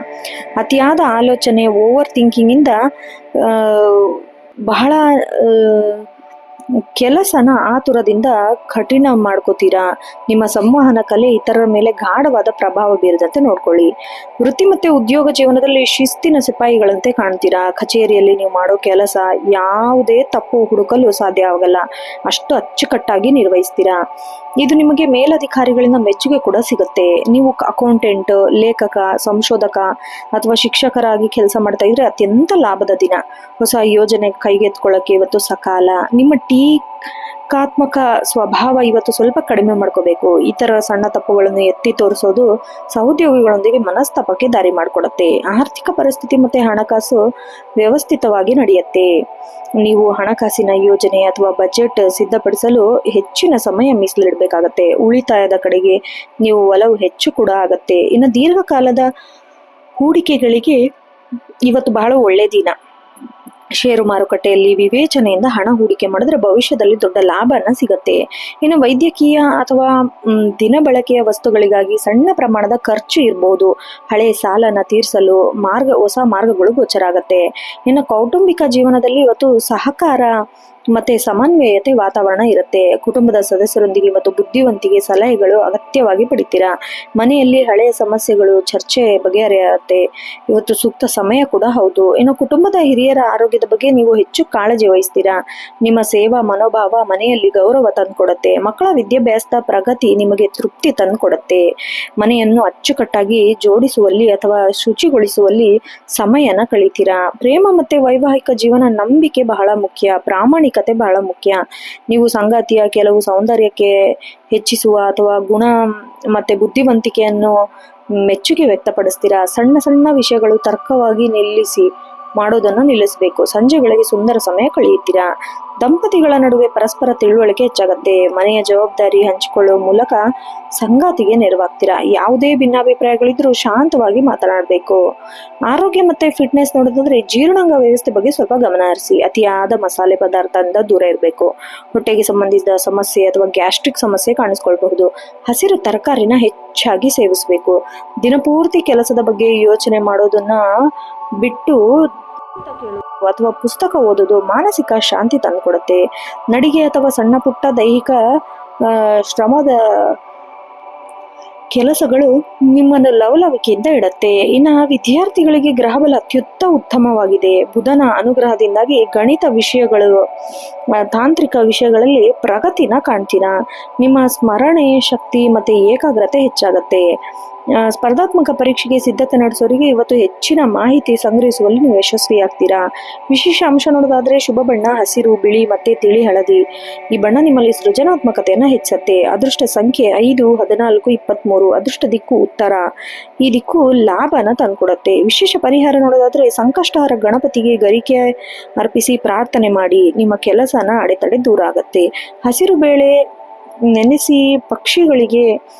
ಅತಿಯಾದ ಆಲೋಚನೆ, ಓವರ್ ಥಿಂಕಿಂಗ್ ಇಂದ ಬಹಳ ಕೆಲಸನ ಆತುರದಿಂದ ಕಠಿಣ ಮಾಡ್ಕೋತೀರಾ. ನಿಮ್ಮ ಸಂವಹನ ಕಲೆ ಇತರರ ಮೇಲೆ ಗಾಢವಾದ ಪ್ರಭಾವ ಬೀರದಂತೆ ನೋಡ್ಕೊಳ್ಳಿ. ವೃತ್ತಿ ಮತ್ತೆ ಉದ್ಯೋಗ ಜೀವನದಲ್ಲಿ ಶಿಸ್ತಿನ ಸಿಪಾಯಿಗಳಂತೆ ಕಾಣ್ತೀರಾ. ಕಚೇರಿಯಲ್ಲಿ ನೀವು ಮಾಡೋ ಕೆಲಸ ಯಾವುದೇ ತಪ್ಪು ಹುಡುಕಲು ಸಾಧ್ಯ ಆಗಲ್ಲ, ಅಷ್ಟು ಅಚ್ಚುಕಟ್ಟಾಗಿ ನಿರ್ವಹಿಸ್ತೀರಾ. ಇದು ನಿಮಗೆ ಮೇಲಧಿಕಾರಿಗಳಿಂದ ಮೆಚ್ಚುಗೆ ಕೂಡ ಸಿಗುತ್ತೆ. ನೀವು ಅಕೌಂಟೆಂಟ್, ಲೇಖಕ, ಸಂಶೋಧಕ ಅಥವಾ ಶಿಕ್ಷಕರಾಗಿ ಕೆಲಸ ಮಾಡ್ತಾ ಇದ್ರೆ ಅತ್ಯಂತ ಲಾಭದ ದಿನ. ಹೊಸ ಯೋಜನೆ ಕೈಗೆತ್ಕೊಳ್ಳಕ್ಕೆ ಇವತ್ತು ಸಕಾಲ. ನಿಮ್ಮ ಟೀಕಾತ್ಮಕ ಸ್ವಭಾವ ಇವತ್ತು ಸ್ವಲ್ಪ ಕಡಿಮೆ ಮಾಡ್ಕೋಬೇಕು. ಇತರ ಸಣ್ಣ ತಪ್ಪುಗಳನ್ನು ಎತ್ತಿ ತೋರಿಸೋದು ಸಹೋದ್ಯೋಗಿಗಳೊಂದಿಗೆ ಮನಸ್ತಾಪಕ್ಕೆ ದಾರಿ ಮಾಡಿಕೊಡುತ್ತೆ. ಆರ್ಥಿಕ ಪರಿಸ್ಥಿತಿ ಮತ್ತೆ ಹಣಕಾಸು ವ್ಯವಸ್ಥಿತವಾಗಿ ನಡೆಯುತ್ತೆ. ನೀವು ಹಣಕಾಸಿನ ಯೋಜನೆ ಅಥವಾ ಬಜೆಟ್ ಸಿದ್ಧಪಡಿಸಲು ಹೆಚ್ಚಿನ ಸಮಯ ಮೀಸಲಿಡಬೇಕಾಗತ್ತೆ. ಉಳಿತಾಯದ ಕಡೆಗೆ ನೀವು ಒಲವು ಹೆಚ್ಚು ಕೂಡ ಆಗತ್ತೆ. ಇನ್ನು ದೀರ್ಘಕಾಲದ ಹೂಡಿಕೆಗಳಿಗೆ ಇವತ್ತು ಬಹಳ ಒಳ್ಳೆ ದಿನ. ಷೇರು ಮಾರುಕಟ್ಟೆಯಲ್ಲಿ ವಿವೇಚನೆಯಿಂದ ಹಣ ಹೂಡಿಕೆ ಮಾಡಿದ್ರೆ ಭವಿಷ್ಯದಲ್ಲಿ ದೊಡ್ಡ ಲಾಭನ ಸಿಗತ್ತೆ. ಇನ್ನು ವೈದ್ಯಕೀಯ ಅಥವಾ ದಿನಬಳಕೆಯ ವಸ್ತುಗಳಿಗಾಗಿ ಸಣ್ಣ ಪ್ರಮಾಣದ ಖರ್ಚು ಇರಬಹುದು. ಹಳೆ ಸಾಲನ ತೀರಿಸಲು ಹೊಸ ಮಾರ್ಗಗಳು ಗೋಚರ ಆಗತ್ತೆ. ಇನ್ನು ಕೌಟುಂಬಿಕ ಜೀವನದಲ್ಲಿ ಇವತ್ತು ಸಹಕಾರ ಮತ್ತೆ ಸಮನ್ವಯತೆ ವಾತಾವರಣ ಇರುತ್ತೆ. ಕುಟುಂಬದ ಸದಸ್ಯರೊಂದಿಗೆ ಇವತ್ತು ಬುದ್ಧಿವಂತಿಕೆ ಸಲಹೆಗಳು ಅಗತ್ಯವಾಗಿ ಪಡಿತೀರಾ. ಮನೆಯಲ್ಲಿ ಹಳೆಯ ಸಮಸ್ಯೆಗಳು ಚರ್ಚೆ ಬಗೆಹರಿಯುತ್ತೆ. ಇವತ್ತು ಸೂಕ್ತ ಸಮಯ ಕೂಡ ಹೌದು. ಇನ್ನು ಕುಟುಂಬದ ಹಿರಿಯರ ಆರೋಗ್ಯದ ಬಗ್ಗೆ ನೀವು ಹೆಚ್ಚು ಕಾಳಜಿ ವಹಿಸ್ತೀರಾ. ನಿಮ್ಮ ಸೇವಾ ಮನೋಭಾವ ಮನೆಯಲ್ಲಿ ಗೌರವ ತಂದುಕೊಡುತ್ತೆ. ಮಕ್ಕಳ ವಿದ್ಯಾಭ್ಯಾಸದ ಪ್ರಗತಿ ನಿಮಗೆ ತೃಪ್ತಿ ತಂದುಕೊಡುತ್ತೆ. ಮನೆಯನ್ನು ಅಚ್ಚುಕಟ್ಟಾಗಿ ಜೋಡಿಸುವಲ್ಲಿ ಅಥವಾ ಶುಚಿಗೊಳಿಸುವಲ್ಲಿ ಸಮಯನ ಕಳೀತೀರಾ. ಪ್ರೇಮ ಮತ್ತೆ ವೈವಾಹಿಕ ಜೀವನ ನಂಬಿಕೆ ಬಹಳ ಮುಖ್ಯ, ಪ್ರಾಮಾಣಿಕತೆ ಬಹಳ ಮುಖ್ಯ. ನೀವು ಸಂಗಾತಿಯ ಕೆಲವು ಸೌಂದರ್ಯಕ್ಕೆ ಹೆಚ್ಚಿಸುವ ಅಥವಾ ಗುಣ ಮತ್ತೆ ಬುದ್ಧಿವಂತಿಕೆಯನ್ನು ಮೆಚ್ಚುಗೆ ವ್ಯಕ್ತಪಡಿಸ್ತೀರಾ. ಸಣ್ಣ ಸಣ್ಣ ವಿಷಯಗಳು ತರ್ಕವಾಗಿ ಮಾಡೋದನ್ನು ನಿಲ್ಲಿಸಬೇಕು. ಸಂಜೆ ವೇಳೆಗೆ ಸುಂದರ ಸಮಯ ಕಳೆಯುತ್ತೀರಾ. ದಂಪತಿಗಳ ನಡುವೆ ಪರಸ್ಪರ ತಿಳುವಳಿಕೆ ಹೆಚ್ಚಾಗತ್ತೆ. ಮನೆಯ ಜವಾಬ್ದಾರಿ ಹಂಚಿಕೊಳ್ಳುವ ಮೂಲಕ ಸಂಗಾತಿಗೆ ನೆರವಾಗ್ತೀರಾ. ಯಾವುದೇ ಭಿನ್ನಾಭಿಪ್ರಾಯಗಳಿದ್ರೂ ಶಾಂತವಾಗಿ ಮಾತನಾಡಬೇಕು. ಆರೋಗ್ಯ ಮತ್ತೆ ಫಿಟ್ನೆಸ್ ನೋಡೋದಾದ್ರೆ ಜೀರ್ಣಾಂಗ ವ್ಯವಸ್ಥೆ ಬಗ್ಗೆ ಸ್ವಲ್ಪ ಗಮನ ಹರಿಸಿ. ಅತಿಯಾದ ಮಸಾಲೆ ಪದಾರ್ಥದಿಂದ ದೂರ ಇರಬೇಕು. ಹೊಟ್ಟೆಗೆ ಸಂಬಂಧಿಸಿದ ಸಮಸ್ಯೆ ಅಥವಾ ಗ್ಯಾಸ್ಟ್ರಿಕ್ ಸಮಸ್ಯೆ ಕಾಣಿಸ್ಕೊಳ್ಬಹುದು. ಹಸಿರು ತರಕಾರಿನ ಹೆಚ್ಚಾಗಿ ಸೇವಿಸಬೇಕು. ದಿನಪೂರ್ತಿ ಕೆಲಸದ ಬಗ್ಗೆ ಯೋಚನೆ ಮಾಡೋದನ್ನ ಬಿಟ್ಟು ಅಥವಾ ಪುಸ್ತಕ ಓದೋದು ಮಾನಸಿಕ ಶಾಂತಿ ತಂದುಕೊಡುತ್ತೆ. ನಡಿಗೆ ಅಥವಾ ಸಣ್ಣ ಪುಟ್ಟ ದೈಹಿಕ ಶ್ರಮದ ಕೆಲಸಗಳು ನಿಮ್ಮನ್ನು ಲವಲವಿಕೆಯಿಂದ ಇಡತ್ತೆ. ಇನ್ನು ವಿದ್ಯಾರ್ಥಿಗಳಿಗೆ ಗ್ರಹಬಲ ಉತ್ತಮವಾಗಿದೆ. ಬುಧನ ಅನುಗ್ರಹದಿಂದಾಗಿ ಗಣಿತ ವಿಷಯಗಳು, ತಾಂತ್ರಿಕ ವಿಷಯಗಳಲ್ಲಿ ಪ್ರಗತಿನ ಕಾಣ್ತೀರಾ. ನಿಮ್ಮ ಸ್ಮರಣೆ ಶಕ್ತಿ ಮತ್ತೆ ಏಕಾಗ್ರತೆ ಹೆಚ್ಚಾಗತ್ತೆ. ಸ್ಪರ್ಧಾತ್ಮಕ ಪರೀಕ್ಷೆಗೆ ಸಿದ್ಧತೆ ನಡೆಸೋರಿಗೆ ಇವತ್ತು ಹೆಚ್ಚಿನ ಮಾಹಿತಿ ಸಂಗ್ರಹಿಸುವಲ್ಲಿ ನೀವು ಯಶಸ್ವಿಯಾಗ್ತೀರಾ. ವಿಶೇಷ ಅಂಶ ನೋಡೋದಾದ್ರೆ ಶುಭ ಬಣ್ಣ ಹಸಿರು, ಬಿಳಿ ಮತ್ತೆ ತಿಳಿ ಹಳದಿ. ಈ ಬಣ್ಣ ನಿಮ್ಮಲ್ಲಿ ಸೃಜನಾತ್ಮಕತೆಯನ್ನ ಹೆಚ್ಚುತ್ತೆ. ಅದೃಷ್ಟ ಸಂಖ್ಯೆ 5, 14, 23. ಅದೃಷ್ಟ ದಿಕ್ಕು ಉತ್ತರ. ಈ ದಿಕ್ಕು ಲಾಭನ ತಂದ್ಕೊಡುತ್ತೆ. ವಿಶೇಷ ಪರಿಹಾರ ನೋಡೋದಾದ್ರೆ ಸಂಕಷ್ಟಹಾರ ಗಣಪತಿಗೆ ಗರಿಕೆ ಅರ್ಪಿಸಿ ಪ್ರಾರ್ಥನೆ ಮಾಡಿ. ನಿಮ್ಮ ಕೆಲಸನ ಅಡೆತಡೆ ದೂರ ಆಗತ್ತೆ. ಹಸಿರು ಬೇಳೆ ನೆನೆಸಿ ಪಕ್ಷಿಗಳಿಗೆ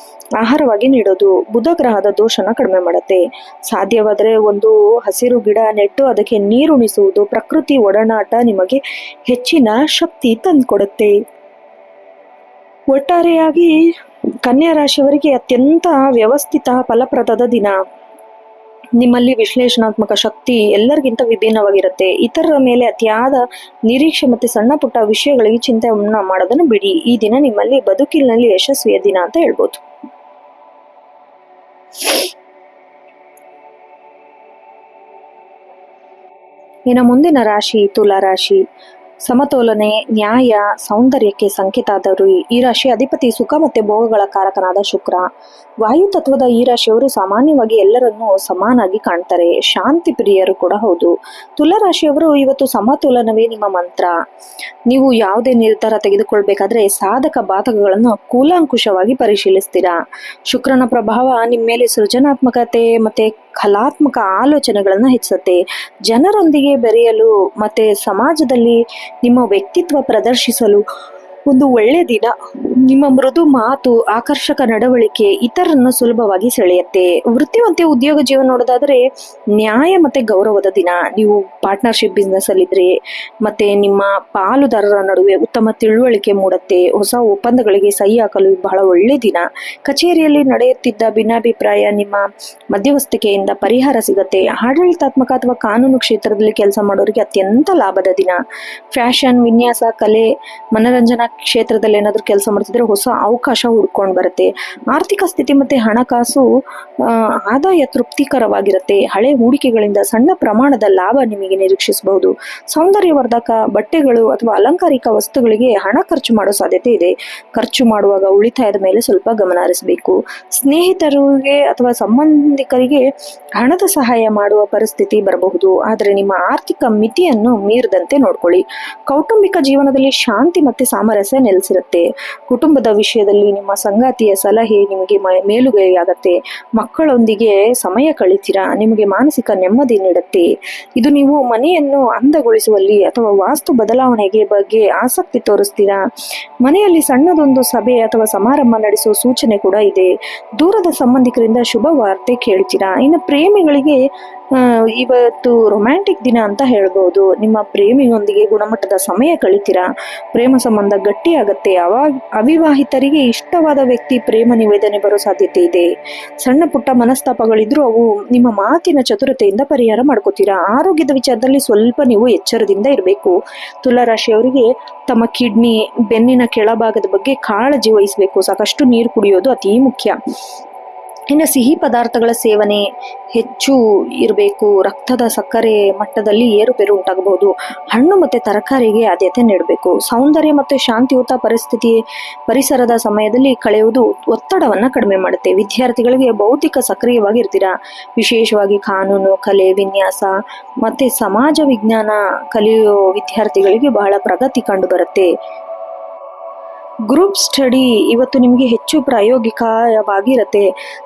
ಆಹಾರವಾಗಿ ನೀಡೋದು ಬುಧ ಗ್ರಹದ ದೋಷನ ಕಡಿಮೆ ಮಾಡುತ್ತೆ. ಸಾಧ್ಯವಾದರೆ ಒಂದು ಹಸಿರು ಗಿಡ ನೆಟ್ಟು ಅದಕ್ಕೆ ನೀರುಣಿಸುವುದು, ಪ್ರಕೃತಿ ಒಡನಾಟ ನಿಮಗೆ ಹೆಚ್ಚಿನ ಶಕ್ತಿ ತಂದುಕೊಡುತ್ತೆ. ಒಟ್ಟಾರೆಯಾಗಿ ಕನ್ಯಾ ರಾಶಿಯವರಿಗೆ ಅತ್ಯಂತ ವ್ಯವಸ್ಥಿತ ಫಲಪ್ರದದ ದಿನ. ನಿಮ್ಮಲ್ಲಿ ವಿಶ್ಲೇಷಣಾತ್ಮಕ ಶಕ್ತಿ ಎಲ್ಲರಿಗಿಂತ ವಿಭಿನ್ನವಾಗಿರುತ್ತೆ. ಇತರರ ಮೇಲೆ ಅತಿಯಾದ ನಿರೀಕ್ಷೆ ಮತ್ತೆ ಸಣ್ಣ ಪುಟ್ಟ ವಿಷಯಗಳಿಗೆ ಚಿಂತೆಯನ್ನ ಮಾಡೋದನ್ನು ಬಿಡಿ. ಈ ದಿನ ನಿಮ್ಮಲ್ಲಿ ಬದುಕಿನಲ್ಲಿ ಯಶಸ್ವಿಯ ದಿನ ಅಂತ ಹೇಳ್ಬೋದು. ಇನ್ನು ಮುಂದಿನ ರಾಶಿ ತುಲಾ ರಾಶಿ. ಸಮತೋಲನೆ, ನ್ಯಾಯ, ಸೌಂದರ್ಯಕ್ಕೆ ಸಂಕೇತ ಆದವರು ಈ ರಾಶಿ ಅಧಿಪತಿ ಸುಖ ಮತ್ತೆ ಭೋಗಗಳ ಕಾರಕನಾದ ಶುಕ್ರ. ವಾಯು ತತ್ವದ ಈ ರಾಶಿಯವರು ಸಾಮಾನ್ಯವಾಗಿ ಎಲ್ಲರನ್ನೂ ಸಮಾನಾಗಿ ಕಾಣ್ತಾರೆ. ಶಾಂತಿ ಪ್ರಿಯರು ಕೂಡ ಹೌದು. ತುಲಾ ರಾಶಿಯವರು ಇವತ್ತು ಸಮತೋಲನವೇ ನಿಮ್ಮ ಮಂತ್ರ. ನೀವು ಯಾವುದೇ ನಿರ್ಧಾರ ತೆಗೆದುಕೊಳ್ಬೇಕಾದ್ರೆ ಸಾಧಕ ಬಾಧಕಗಳನ್ನು ಕೂಲಂಕುಷವಾಗಿ ಪರಿಶೀಲಿಸ್ತೀರಾ. ಶುಕ್ರನ ಪ್ರಭಾವ ನಿಮ್ಮ ಮೇಲೆ ಸೃಜನಾತ್ಮಕತೆ ಮತ್ತೆ ಕಲಾತ್ಮಕ ಆಲೋಚನೆಗಳನ್ನ ಹೆಚ್ಚುತ್ತೆ. ಜನರೊಂದಿಗೆ ಬೆರೆಯಲು ಮತ್ತೆ ಸಮಾಜದಲ್ಲಿ ನಿಮ್ಮ ವ್ಯಕ್ತಿತ್ವ ಪ್ರದರ್ಶಿಸಲು ಒಂದು ಒಳ್ಳೆ ದಿನ. ನಿಮ್ಮ ಮೃದು ಮಾತು, ಆಕರ್ಷಕ ನಡವಳಿಕೆ ಇತರರನ್ನು ಸುಲಭವಾಗಿ ಸೆಳೆಯುತ್ತೆ. ವೃತ್ತಿ ಮತ್ತೆ ಉದ್ಯೋಗ ಜೀವನ ನೋಡೋದಾದ್ರೆ ನ್ಯಾಯ ಮತ್ತೆ ಗೌರವದ ದಿನ. ನೀವು ಪಾರ್ಟ್ನರ್ಶಿಪ್ ಬಿಸ್ನೆಸ್ ಅಲ್ಲಿದ್ರೆ ಮತ್ತೆ ನಿಮ್ಮ ಪಾಲುದಾರರ ನಡುವೆ ಉತ್ತಮ ತಿಳುವಳಿಕೆ ಮೂಡುತ್ತೆ. ಹೊಸ ಒಪ್ಪಂದಗಳಿಗೆ ಸಹಿ ಹಾಕಲು ಬಹಳ ಒಳ್ಳೆ ದಿನ. ಕಚೇರಿಯಲ್ಲಿ ನಡೆಯುತ್ತಿದ್ದ ಭಿನ್ನಾಭಿಪ್ರಾಯ ನಿಮ್ಮ ಮಧ್ಯವಸ್ಥಿಕೆಯಿಂದ ಪರಿಹಾರ ಸಿಗತ್ತೆ. ಆಡಳಿತಾತ್ಮಕ ಅಥವಾ ಕಾನೂನು ಕ್ಷೇತ್ರದಲ್ಲಿ ಕೆಲಸ ಮಾಡೋರಿಗೆ ಅತ್ಯಂತ ಲಾಭದ ದಿನ. ಫ್ಯಾಷನ್, ವಿನ್ಯಾಸ, ಕಲೆ, ಮನರಂಜನಾ ಕ್ಷೇತ್ರದಲ್ಲಿ ಏನಾದರೂ ಕೆಲಸ ಮಾಡ್ತಿದ್ರೆ ಹೊಸ ಅವಕಾಶ ಹುಡ್ಕೊಂಡು ಬರುತ್ತೆ. ಆರ್ಥಿಕ ಸ್ಥಿತಿ ಮತ್ತೆ ಹಣಕಾಸು ಆದಾಯ ತೃಪ್ತಿಕರವಾಗಿರುತ್ತೆ. ಹಳೆ ಹೂಡಿಕೆಗಳಿಂದ ಸಣ್ಣ ಪ್ರಮಾಣದ ಲಾಭ ನಿಮಗೆ ನಿರೀಕ್ಷಿಸಬಹುದು. ಸೌಂದರ್ಯವರ್ಧಕ ಬಟ್ಟೆಗಳು ಅಥವಾ ಅಲಂಕಾರಿಕ ವಸ್ತುಗಳಿಗೆ ಹಣ ಖರ್ಚು ಮಾಡೋ ಸಾಧ್ಯತೆ ಇದೆ. ಖರ್ಚು ಮಾಡುವಾಗ ಉಳಿತಾಯದ ಮೇಲೆ ಸ್ವಲ್ಪ ಗಮನ ಹರಿಸಬೇಕು. ಸ್ನೇಹಿತರಿಗೆ ಅಥವಾ ಸಂಬಂಧಿಕರಿಗೆ ಹಣದ ಸಹಾಯ ಮಾಡುವ ಪರಿಸ್ಥಿತಿ ಬರಬಹುದು, ಆದರೆ ನಿಮ್ಮ ಆರ್ಥಿಕ ಮಿತಿಯನ್ನು ಮೀರದಂತೆ ನೋಡ್ಕೊಳ್ಳಿ. ಕೌಟುಂಬಿಕ ಜೀವನದಲ್ಲಿ ಶಾಂತಿ ಮತ್ತೆ ಸಾಮರಸ್ಯ ನೆಲೆಸಿರುತ್ತೆ. ಕುಟುಂಬದ ವಿಷಯದಲ್ಲಿ ನಿಮ್ಮ ಸಂಗಾತಿಯ ಸಲಹೆ ನಿಮಗೆ ಮೇಲುಗೈಯಾಗತ್ತೆ. ಮಕ್ಕಳೊಂದಿಗೆ ಸಮಯ ಕಳಿತೀರಾ, ನಿಮಗೆ ಮಾನಸಿಕ ನೆಮ್ಮದಿ ನೀಡುತ್ತೆ. ಇದು ನೀವು ಮನೆಯನ್ನು ಅಂದಗೊಳಿಸುವಲ್ಲಿ ಅಥವಾ ವಾಸ್ತು ಬದಲಾವಣೆಗೆ ಬಗ್ಗೆ ಆಸಕ್ತಿ ತೋರಿಸ್ತೀರಾ. ಮನೆಯಲ್ಲಿ ಸಣ್ಣದೊಂದು ಸಭೆ ಅಥವಾ ಸಮಾರಂಭ ನಡೆಸುವ ಸೂಚನೆ ಕೂಡ ಇದೆ. ದೂರದ ಸಂಬಂಧಿಕರಿಂದ ಶುಭ ವಾರ್ತೆ ಕೇಳ್ತೀರಾ. ಇನ್ನು ಪ್ರೇಮಿಗಳಿಗೆ ಇವತ್ತು ರೊಮ್ಯಾಂಟಿಕ್ ದಿನ ಅಂತ ಹೇಳ್ಬೋದು. ನಿಮ್ಮ ಪ್ರೇಮಿಯೊಂದಿಗೆ ಗುಣಮಟ್ಟದ ಸಮಯ ಕಳಿತೀರಾ. ಪ್ರೇಮ ಸಂಬಂಧ ಗಟ್ಟಿಯಾಗತ್ತೆ. ಅವಿವಾಹಿತರಿಗೆ ಇಷ್ಟವಾದ ವ್ಯಕ್ತಿ ಪ್ರೇಮ ನಿವೇದನೆ ಬರೋ ಸಾಧ್ಯತೆ ಇದೆ. ಸಣ್ಣ ಪುಟ್ಟ ಮನಸ್ತಾಪಗಳಿದ್ರೂ ಅವು ನಿಮ್ಮ ಮಾತಿನ ಚತುರತೆಯಿಂದ ಪರಿಹಾರ ಮಾಡ್ಕೋತೀರಾ. ಆರೋಗ್ಯದ ವಿಚಾರದಲ್ಲಿ ಸ್ವಲ್ಪ ನೀವು ಎಚ್ಚರದಿಂದ ಇರಬೇಕು. ತುಲಾ ರಾಶಿಯವರಿಗೆ ತಮ್ಮ ಕಿಡ್ನಿ, ಬೆನ್ನಿನ ಕೆಳಭಾಗದ ಬಗ್ಗೆ ಕಾಳಜಿ ವಹಿಸಬೇಕು. ಸಾಕಷ್ಟು ನೀರು ಕುಡಿಯೋದು ಅತಿ ಮುಖ್ಯ. ಇನ್ನು ಸಿಹಿ ಪದಾರ್ಥಗಳ ಸೇವನೆ ಹೆಚ್ಚು ಇರಬೇಕು. ರಕ್ತದ ಸಕ್ಕರೆ ಮಟ್ಟದಲ್ಲಿ ಏರುಪೇರು ಉಂಟಾಗಬಹುದು. ಹಣ್ಣು ಮತ್ತು ತರಕಾರಿಗೆ ಆದ್ಯತೆ ನೀಡಬೇಕು. ಸೌಂದರ್ಯ ಮತ್ತು ಶಾಂತಿಯುತ ಪರಿಸರದ ಸಮಯದಲ್ಲಿ ಕಳೆಯುವುದು ಒತ್ತಡವನ್ನು ಕಡಿಮೆ ಮಾಡುತ್ತೆ. ವಿದ್ಯಾರ್ಥಿಗಳಿಗೆ ಬೌದ್ಧಿಕ ಸಕ್ರಿಯವಾಗಿರ್ತೀರಾ. ವಿಶೇಷವಾಗಿ ಕಾನೂನು, ಕಲೆ, ವಿನ್ಯಾಸ ಮತ್ತು ಸಮಾಜ ವಿಜ್ಞಾನ ಕಲಿಯೋ ವಿದ್ಯಾರ್ಥಿಗಳಿಗೆ ಬಹಳ ಪ್ರಗತಿ ಕಂಡು ಬರುತ್ತೆ. ಗ್ರೂಪ್ ಸ್ಟಡಿ ಇವತ್ತು ನಿಮಗೆ ಹೆಚ್ಚು ಪ್ರಾಯೋಗಿಕವಾಗಿರುತ್ತೆ.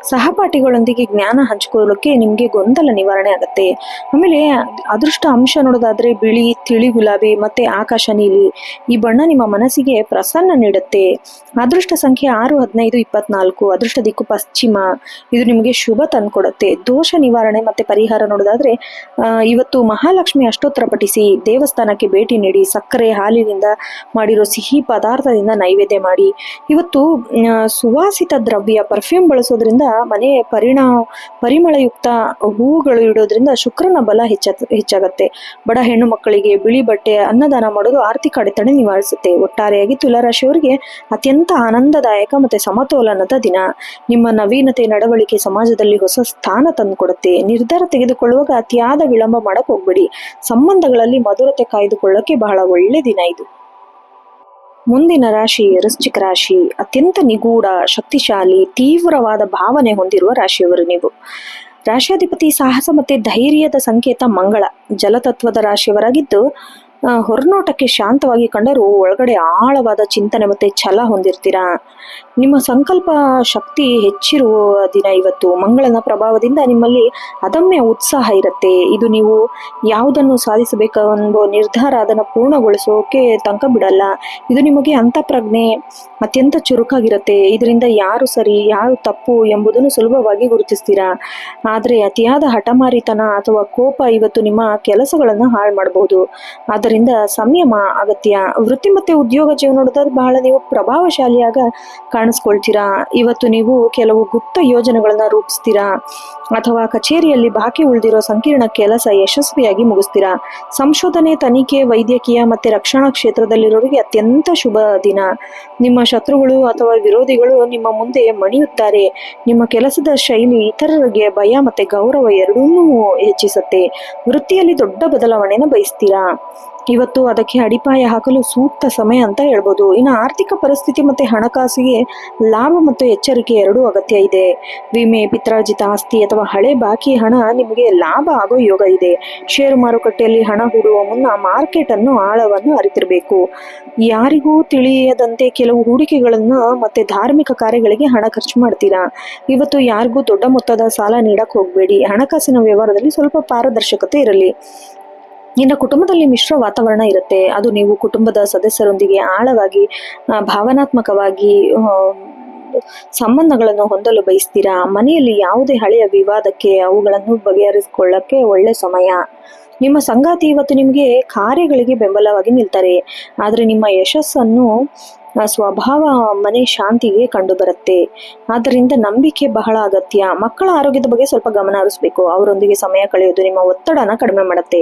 ಸಹಪಾಠಿಗಳೊಂದಿಗೆ ಜ್ಞಾನ ಹಂಚಿಕೊಳ್ಳೋಕೆ ನಿಮಗೆ ಗೊಂದಲ ನಿವಾರಣೆ ಆಗುತ್ತೆ. ಆಮೇಲೆ ಅದೃಷ್ಟ ಅಂಶ ನೋಡೋದಾದ್ರೆ ಬಿಳಿ, ತಿಳಿ ಗುಲಾಬಿ ಮತ್ತೆ ಆಕಾಶ ನೀಲಿ ಈ ಬಣ್ಣ ನಿಮ್ಮ ಮನಸ್ಸಿಗೆ ಪ್ರಸನ್ನ ನೀಡುತ್ತೆ. ಅದೃಷ್ಟ ಸಂಖ್ಯೆ 6, 15, 24. ಅದೃಷ್ಟ ದಿಕ್ಕು ಪಶ್ಚಿಮ. ಇದು ನಿಮಗೆ ಶುಭ ತಂದುಕೊಡುತ್ತೆ. ದೋಷ ನಿವಾರಣೆ ಮತ್ತೆ ಪರಿಹಾರ ನೋಡೋದಾದ್ರೆ ಇವತ್ತು ಮಹಾಲಕ್ಷ್ಮಿ ಅಷ್ಟೋತ್ತರ ಪಠಿಸಿ, ದೇವಸ್ಥಾನಕ್ಕೆ ಭೇಟಿ ನೀಡಿ, ಸಕ್ಕರೆ, ಹಾಲಿನಿಂದ ಮಾಡಿರೋ ಸಿಹಿ ಪದಾರ್ಥದಿಂದ ನೈವೇದ್ಯ ಮಾಡಿ. ಇವತ್ತು ಸುವಾಸಿತ ದ್ರವ್ಯ ಪರ್ಫ್ಯೂಮ್ ಬಳಸೋದ್ರಿಂದ ಮನೆ ಪರಿಮಳಯುಕ್ತ ಹೂಗಳು ಇಡೋದ್ರಿಂದ ಶುಕ್ರನ ಬಲ ಹೆಚ್ಚಾಗತ್ತೆ. ಬಡ ಹೆಣ್ಣು ಮಕ್ಕಳಿಗೆ ಬಿಳಿ ಬಟ್ಟೆ ಅನ್ನದಾನ ಮಾಡೋದು ಆರ್ಥಿಕ ಅಡೆತಡೆ ನಿವಾರಿಸುತ್ತೆ. ಒಟ್ಟಾರೆಯಾಗಿ ತುಲಾರಾಶಿಯವರಿಗೆ ಅತ್ಯಂತ ಆನಂದದಾಯಕ ಮತ್ತೆ ಸಮತೋಲನದ ದಿನ. ನಿಮ್ಮ ನವೀನತೆ ನಡವಳಿಕೆ ಸಮಾಜದಲ್ಲಿ ಹೊಸ ಸ್ಥಾನ ತಂದುಕೊಡುತ್ತೆ. ನಿರ್ಧಾರ ತೆಗೆದುಕೊಳ್ಳುವಾಗ ಅತಿಯಾದ ವಿಳಂಬ ಮಾಡಕ್ ಹೋಗ್ಬೇಡಿ. ಸಂಬಂಧಗಳಲ್ಲಿ ಮಧುರತೆ ಕಾಯ್ದುಕೊಳ್ಳೋಕೆ ಬಹಳ ಒಳ್ಳೆ ದಿನ ಇದು. ಮುಂದಿನ ರಾಶಿ ವೃಶ್ಚಿಕ ರಾಶಿ. ಅತ್ಯಂತ ನಿಗೂಢ, ಶಕ್ತಿಶಾಲಿ, ತೀವ್ರವಾದ ಭಾವನೆ ಹೊಂದಿರುವ ರಾಶಿಯವರು ನೀವು. ರಾಶಿಯಾಧಿಪತಿ ಸಾಹಸ ಮತ್ತೆ ಧೈರ್ಯದ ಸಂಕೇತ ಮಂಗಳ. ಜಲತತ್ವದ ರಾಶಿಯವರಾಗಿದ್ದು ಹೊರನೋಟಕ್ಕೆ ಶಾಂತವಾಗಿ ಕಂಡರೂ ಒಳಗಡೆ ಆಳವಾದ ಚಿಂತನೆ ಮತ್ತೆ ಛಲ ಹೊಂದಿರ್ತೀರಾ. ನಿಮ್ಮ ಸಂಕಲ್ಪ ಶಕ್ತಿ ಹೆಚ್ಚಿರುವ ದಿನ ಇವತ್ತು. ಮಂಗಳನ ಪ್ರಭಾವದಿಂದ ನಿಮ್ಮಲ್ಲಿ ಅದಮ್ಯ ಉತ್ಸಾಹ ಇರುತ್ತೆ. ಇದು ನೀವು ಯಾವುದನ್ನು ಸಾಧಿಸಬೇಕೆಂಬ ನಿರ್ಧಾರ ಅದನ್ನು ಪೂರ್ಣಗೊಳಿಸೋಕೆ ತನಕ ಬಿಡಲ್ಲ. ಇದು ನಿಮಗೆ ಅಂತಃಪ್ರಜ್ಞೆ ಅತ್ಯಂತ ಚುರುಕಾಗಿರುತ್ತೆ. ಇದರಿಂದ ಯಾರು ಸರಿ ಯಾರು ತಪ್ಪು ಎಂಬುದನ್ನು ಸುಲಭವಾಗಿ ಗುರುತಿಸ್ತೀರಾ. ಆದರೆ ಅತಿಯಾದ ಹಠಮಾರಿತನ ಅಥವಾ ಕೋಪ ಇವತ್ತು ನಿಮ್ಮ ಕೆಲಸಗಳನ್ನು ಹಾಳು ಮಾಡಬಹುದು. ಆದ್ದರಿಂದ ಸಂಯಮ ಅಗತ್ಯ. ವೃತ್ತಿ ಮತ್ತೆ ಉದ್ಯೋಗ ಜೀವನ ನೋಡಿದ್ರೆ ಬಹಳ ನೀವು ಪ್ರಭಾವಶಾಲಿಯಾಗ ಕಾಣಿಸ್ಕೊಳ್ತೀರಾ. ಇವತ್ತು ನೀವು ಕೆಲವು ಗುಪ್ತ ಯೋಜನೆಗಳನ್ನ ರೂಪಿಸ್ತೀರಾ ಅಥವಾ ಕಚೇರಿಯಲ್ಲಿ ಬಾಕಿ ಉಳಿದಿರೋ ಸಂಕೀರ್ಣ ಕೆಲಸ ಯಶಸ್ವಿಯಾಗಿ ಮುಗಿಸ್ತೀರಾ. ಸಂಶೋಧನೆ, ತನಿಖೆ, ವೈದ್ಯಕೀಯ ಮತ್ತೆ ರಕ್ಷಣಾ ಕ್ಷೇತ್ರದಲ್ಲಿರೋರಿಗೆ ಅತ್ಯಂತ ಶುಭ ದಿನ. ನಿಮ್ಮ ಶತ್ರುಗಳು ಅಥವಾ ವಿರೋಧಿಗಳು ನಿಮ್ಮ ಮುಂದೆ ಮಣಿಯುತ್ತಾರೆ. ನಿಮ್ಮ ಕೆಲಸದ ಶೈಲಿ ಇತರರಿಗೆ ಭಯ ಮತ್ತೆ ಗೌರವ ಎರಡನ್ನೂ ಹೆಚ್ಚಿಸುತ್ತೆ. ವೃತ್ತಿಯಲ್ಲಿ ದೊಡ್ಡ ಬದಲಾವಣೆಯನ್ನು ಬಯಸ್ತೀರಾ. ಇವತ್ತು ಅದಕ್ಕೆ ಅಡಿಪಾಯ ಹಾಕಲು ಸೂಕ್ತ ಸಮಯ ಅಂತ ಹೇಳ್ಬೋದು. ಇನ್ನು ಆರ್ಥಿಕ ಪರಿಸ್ಥಿತಿ ಮತ್ತೆ ಹಣಕಾಸಿಗೆ ಲಾಭ ಮತ್ತು ಎಚ್ಚರಿಕೆ ಎರಡೂ ಅಗತ್ಯ ಇದೆ. ವಿಮೆ, ಪಿತ್ರಾರ್ಜಿತ ಆಸ್ತಿ ಅಥವಾ ಹಳೆ ಬಾಕಿ ಹಣ ನಿಮಗೆ ಲಾಭ ಆಗೋ ಯೋಗ ಇದೆ. ಷೇರು ಮಾರುಕಟ್ಟೆಯಲ್ಲಿ ಹಣ ಹೂಡುವ ಮುನ್ನ ಮಾರ್ಕೆಟ್ ಅನ್ನು ಆಳವನ್ನು ಅರಿತಿರಬೇಕು. ಯಾರಿಗೂ ತಿಳಿಯದಂತೆ ಕೆಲವು ಹೂಡಿಕೆಗಳನ್ನು ಮತ್ತೆ ಧಾರ್ಮಿಕ ಕಾರ್ಯಗಳಿಗೆ ಹಣ ಖರ್ಚು ಮಾಡ್ತೀರಾ. ಇವತ್ತು ಯಾರಿಗೂ ದೊಡ್ಡ ಮೊತ್ತದ ಸಾಲ ನೀಡಕ್ ಹೋಗ್ಬೇಡಿ. ಹಣಕಾಸಿನ ವ್ಯವಹಾರದಲ್ಲಿ ಸ್ವಲ್ಪ ಪಾರದರ್ಶಕತೆ ಇರಲಿ. ಇನ್ನು ಕುಟುಂಬದಲ್ಲಿ ಮಿಶ್ರ ವಾತಾವರಣ ಇರುತ್ತೆ. ಅದು ನೀವು ಕುಟುಂಬದ ಸದಸ್ಯರೊಂದಿಗೆ ಆಳವಾಗಿ ಭಾವನಾತ್ಮಕವಾಗಿ ಸಂಬಂಧಗಳನ್ನು ಹೊಂದಲು ಬಯಸ್ತೀರಾ. ಮನೆಯಲ್ಲಿ ಯಾವುದೇ ಹಳೆಯ ವಿವಾದಕ್ಕೆ ಅವುಗಳನ್ನು ಬಗೆಹರಿಸಿಕೊಳ್ಳಕ್ಕೆ ಒಳ್ಳೆ ಸಮಯ. ನಿಮ್ಮ ಸಂಗಾತಿ ಇವತ್ತು ನಿಮಗೆ ಕಾರ್ಯಗಳಿಗೆ ಬೆಂಬಲವಾಗಿ ನಿಲ್ತಾರೆ. ಆದರೆ ನಿಮ್ಮ ಯಶಸ್ಸನ್ನು ಸ್ವಭಾವ ಮನೆ ಶಾಂತಿಗೆ ಕಂಡು ಬರುತ್ತೆ. ಆದ್ದರಿಂದ ನಂಬಿಕೆ ಬಹಳ ಅಗತ್ಯ. ಮಕ್ಕಳ ಆರೋಗ್ಯದ ಬಗ್ಗೆ ಸ್ವಲ್ಪ ಗಮನ ಹರಿಸಬೇಕು. ಅವರೊಂದಿಗೆ ಸಮಯ ಕಳೆಯೋದು ನಿಮ್ಮ ಒತ್ತಡನ ಕಡಿಮೆ ಮಾಡುತ್ತೆ.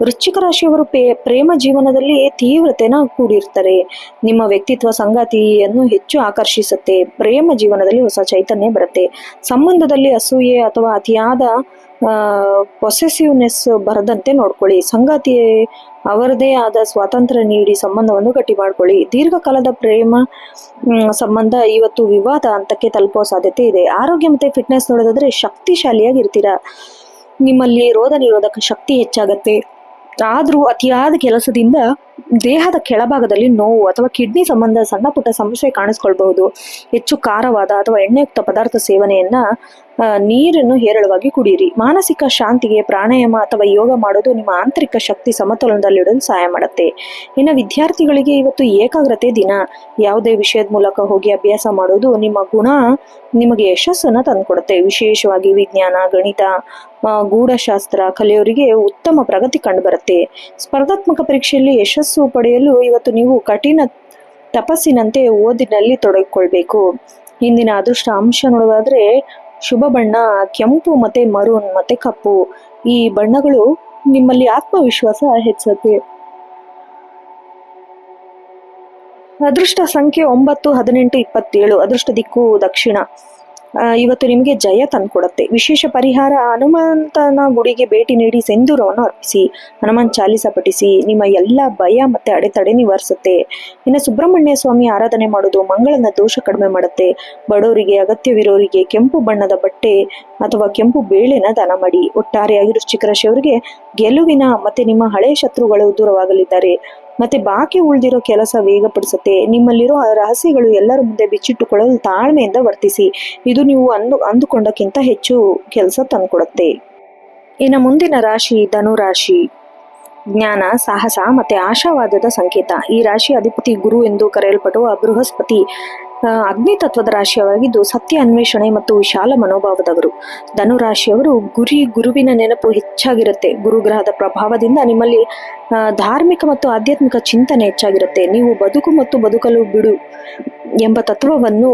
ವೃಶ್ಚಿಕ ರಾಶಿಯವರು ಪ್ರೇಮ ಜೀವನದಲ್ಲಿ ತೀವ್ರತೆನ ಕೂಡಿರ್ತಾರೆ. ನಿಮ್ಮ ವ್ಯಕ್ತಿತ್ವ ಸಂಗಾತಿಯನ್ನು ಹೆಚ್ಚು ಆಕರ್ಷಿಸುತ್ತೆ. ಪ್ರೇಮ ಜೀವನದಲ್ಲಿ ಹೊಸ ಚೈತನ್ಯ ಬರುತ್ತೆ. ಸಂಬಂಧದಲ್ಲಿ ಅಸೂಯೆ ಅಥವಾ ಅತಿಯಾದ ಪೊಸೆಸಿವ್ನೆಸ್ ಬರದಂತೆ ನೋಡ್ಕೊಳ್ಳಿ. ಸಂಗಾತಿ ಅವರದೇ ಆದ ಸ್ವಾತಂತ್ರ್ಯ ನೀಡಿ ಸಂಬಂಧವನ್ನು ಗಟ್ಟಿ ಮಾಡ್ಕೊಳ್ಳಿ. ದೀರ್ಘಕಾಲದ ಪ್ರೇಮ ಸಂಬಂಧ ಇವತ್ತು ವಿವಾದ ಹಂತಕ್ಕೆ ತಲುಪುವ ಸಾಧ್ಯತೆ ಇದೆ. ಆರೋಗ್ಯ ಮತ್ತೆ ಫಿಟ್ನೆಸ್ ನೋಡೋದಾದ್ರೆ ಶಕ್ತಿಶಾಲಿಯಾಗಿರ್ತೀರಾ. ನಿಮ್ಮಲ್ಲಿ ರೋಗ ನಿರೋಧಕ ಶಕ್ತಿ ಹೆಚ್ಚಾಗತ್ತೆ. ಆದ್ರೂ ಅತಿಯಾದ ಕೆಲಸದಿಂದ ದೇಹದ ಕೆಳಭಾಗದಲ್ಲಿ ನೋವು ಅಥವಾ ಕಿಡ್ನಿ ಸಂಬಂಧ ಸಣ್ಣ ಪುಟ್ಟ ಸಮಸ್ಯೆ ಕಾಣಿಸ್ಕೊಳ್ಬಹುದು. ಹೆಚ್ಚು ಖಾರವಾದ ಅಥವಾ ಎಣ್ಣೆಯುಕ್ತ ಪದಾರ್ಥ ಸೇವನೆಯನ್ನ ನೀರನ್ನು ಹೇರಳವಾಗಿ ಕುಡಿಯಿರಿ. ಮಾನಸಿಕ ಶಾಂತಿಗೆ ಪ್ರಾಣಾಯಾಮ ಅಥವಾ ಯೋಗ ಮಾಡೋದು ನಿಮ್ಮ ಆಂತರಿಕ ಶಕ್ತಿ ಸಮತೋಲನದಲ್ಲಿಡಲು ಸಹಾಯ ಮಾಡುತ್ತೆ. ಇನ್ನು ವಿದ್ಯಾರ್ಥಿಗಳಿಗೆ ಇವತ್ತು ಏಕಾಗ್ರತೆ ದಿನ. ಯಾವುದೇ ವಿಷಯದ ಮೂಲಕ ಹೋಗಿ ಅಭ್ಯಾಸ ಮಾಡೋದು ನಿಮಗೆ ಯಶಸ್ಸನ್ನು ತಂದುಕೊಡುತ್ತೆ. ವಿಶೇಷವಾಗಿ ವಿಜ್ಞಾನ, ಗಣಿತ, ಗೂಢಶಾಸ್ತ್ರ ಕಲಿಯೋರಿಗೆ ಉತ್ತಮ ಪ್ರಗತಿ ಕಂಡುಬರುತ್ತೆ. ಸ್ಪರ್ಧಾತ್ಮಕ ಪರೀಕ್ಷೆಯಲ್ಲಿ ಯಶಸ್ಸು ಪಡೆಯಲು ಇವತ್ತು ನೀವು ಕಠಿಣ ತಪಸ್ಸಿನಂತೆ ಓದಿನಲ್ಲಿ ತೊಡಗಿಕೊಳ್ಬೇಕು. ಇಂದಿನ ಅದೃಷ್ಟ ಅಂಶ ನೋಡೋದಾದ್ರೆ ಶುಭ ಬಣ್ಣ ಕೆಂಪು ಮತ್ತೆ ಮರೂನ್ ಮತ್ತೆ ಕಪ್ಪು. ಈ ಬಣ್ಣಗಳು ನಿಮ್ಮಲ್ಲಿ ಆತ್ಮವಿಶ್ವಾಸ ಹೆಚ್ಚುತ್ತೆ. ಅದೃಷ್ಟ ಸಂಖ್ಯೆ 9, 18, 27. ಅದೃಷ್ಟ ದಿಕ್ಕು ದಕ್ಷಿಣ. ಇವತ್ತು ನಿಮಗೆ ಜಯ ತಂದುಕೊಡುತ್ತೆ. ವಿಶೇಷ ಪರಿಹಾರ ಹನುಮಂತನ ಗುಡಿಗೆ ಭೇಟಿ ನೀಡಿ ಸಿಂಧೂರವನ್ನು ಅರ್ಪಿಸಿ, ಹನುಮಾನ್ ಚಾಲಿಸ ಪಠಿಸಿ. ನಿಮ್ಮ ಎಲ್ಲ ಭಯ ಮತ್ತೆ ಅಡೆತಡೆ ನಿವಾರಿಸುತ್ತೆ. ಇನ್ನು ಸುಬ್ರಹ್ಮಣ್ಯ ಸ್ವಾಮಿ ಆರಾಧನೆ ಮಾಡೋದು ಮಂಗಳನ ದೋಷ ಕಡಿಮೆ ಮಾಡುತ್ತೆ. ಬಡವರಿಗೆ, ಅಗತ್ಯವಿರೋರಿಗೆ ಕೆಂಪು ಬಣ್ಣದ ಬಟ್ಟೆ ಅಥವಾ ಕೆಂಪು ಬೇಳೆನ ದಾನ ಮಾಡಿ. ಒಟ್ಟಾರೆಯಾಗಿ ವೃಶ್ಚಿಕ ರಾಶಿಯವರಿಗೆ ಗೆಲುವಿನ ಮತ್ತೆ ನಿಮ್ಮ ಹಳೆಯ ಶತ್ರುಗಳು ದೂರವಾಗಲಿದ್ದಾರೆ. ಮತ್ತೆ ಬಾಕಿ ಉಳಿದಿರೋ ಕೆಲಸ ವೇಗಪಡಿಸುತ್ತೆ. ನಿಮ್ಮಲ್ಲಿರೋ ರಹಸ್ಯಗಳು ಎಲ್ಲರ ಮುಂದೆ ಬಿಚ್ಚಿಟ್ಟುಕೊಳ್ಳಲು ತಾಳ್ಮೆಯಿಂದ ವರ್ತಿಸಿ. ಇದು ನೀವು ಅಂದುಕೊಂಡಕ್ಕಿಂತ ಹೆಚ್ಚು ಕೆಲಸ ತಂದುಕೊಡುತ್ತೆ. ಇನ್ನು ಮುಂದಿನ ರಾಶಿ ಧನುರಾಶಿ. ಜ್ಞಾನ, ಸಾಹಸ ಮತ್ತೆ ಆಶಾವಾದದ ಸಂಕೇತ. ಈ ರಾಶಿ ಅಧಿಪತಿ ಗುರು ಎಂದು ಕರೆಯಲ್ಪಡುವ ಬೃಹಸ್ಪತಿ ಅಗ್ನಿ ತತ್ವದ ರಾಶಿಯವರಾಗಿದ್ದು ಸತ್ಯ ಅನ್ವೇಷಣೆ ಮತ್ತು ವಿಶಾಲ ಮನೋಭಾವದವರು. ಧನುರಾಶಿಯವರು ಗುರುವಿನ ನೆನಪು ಹೆಚ್ಚಾಗಿರುತ್ತೆ. ಗುರುಗ್ರಹದ ಪ್ರಭಾವದಿಂದ ನಿಮ್ಮಲ್ಲಿ ಧಾರ್ಮಿಕ ಮತ್ತು ಆಧ್ಯಾತ್ಮಿಕ ಚಿಂತನೆ ಹೆಚ್ಚಾಗಿರುತ್ತೆ. ನೀವು ಬದುಕು ಮತ್ತು ಬದುಕಲು ಬಿಡು ಎಂಬ ತತ್ವವನ್ನು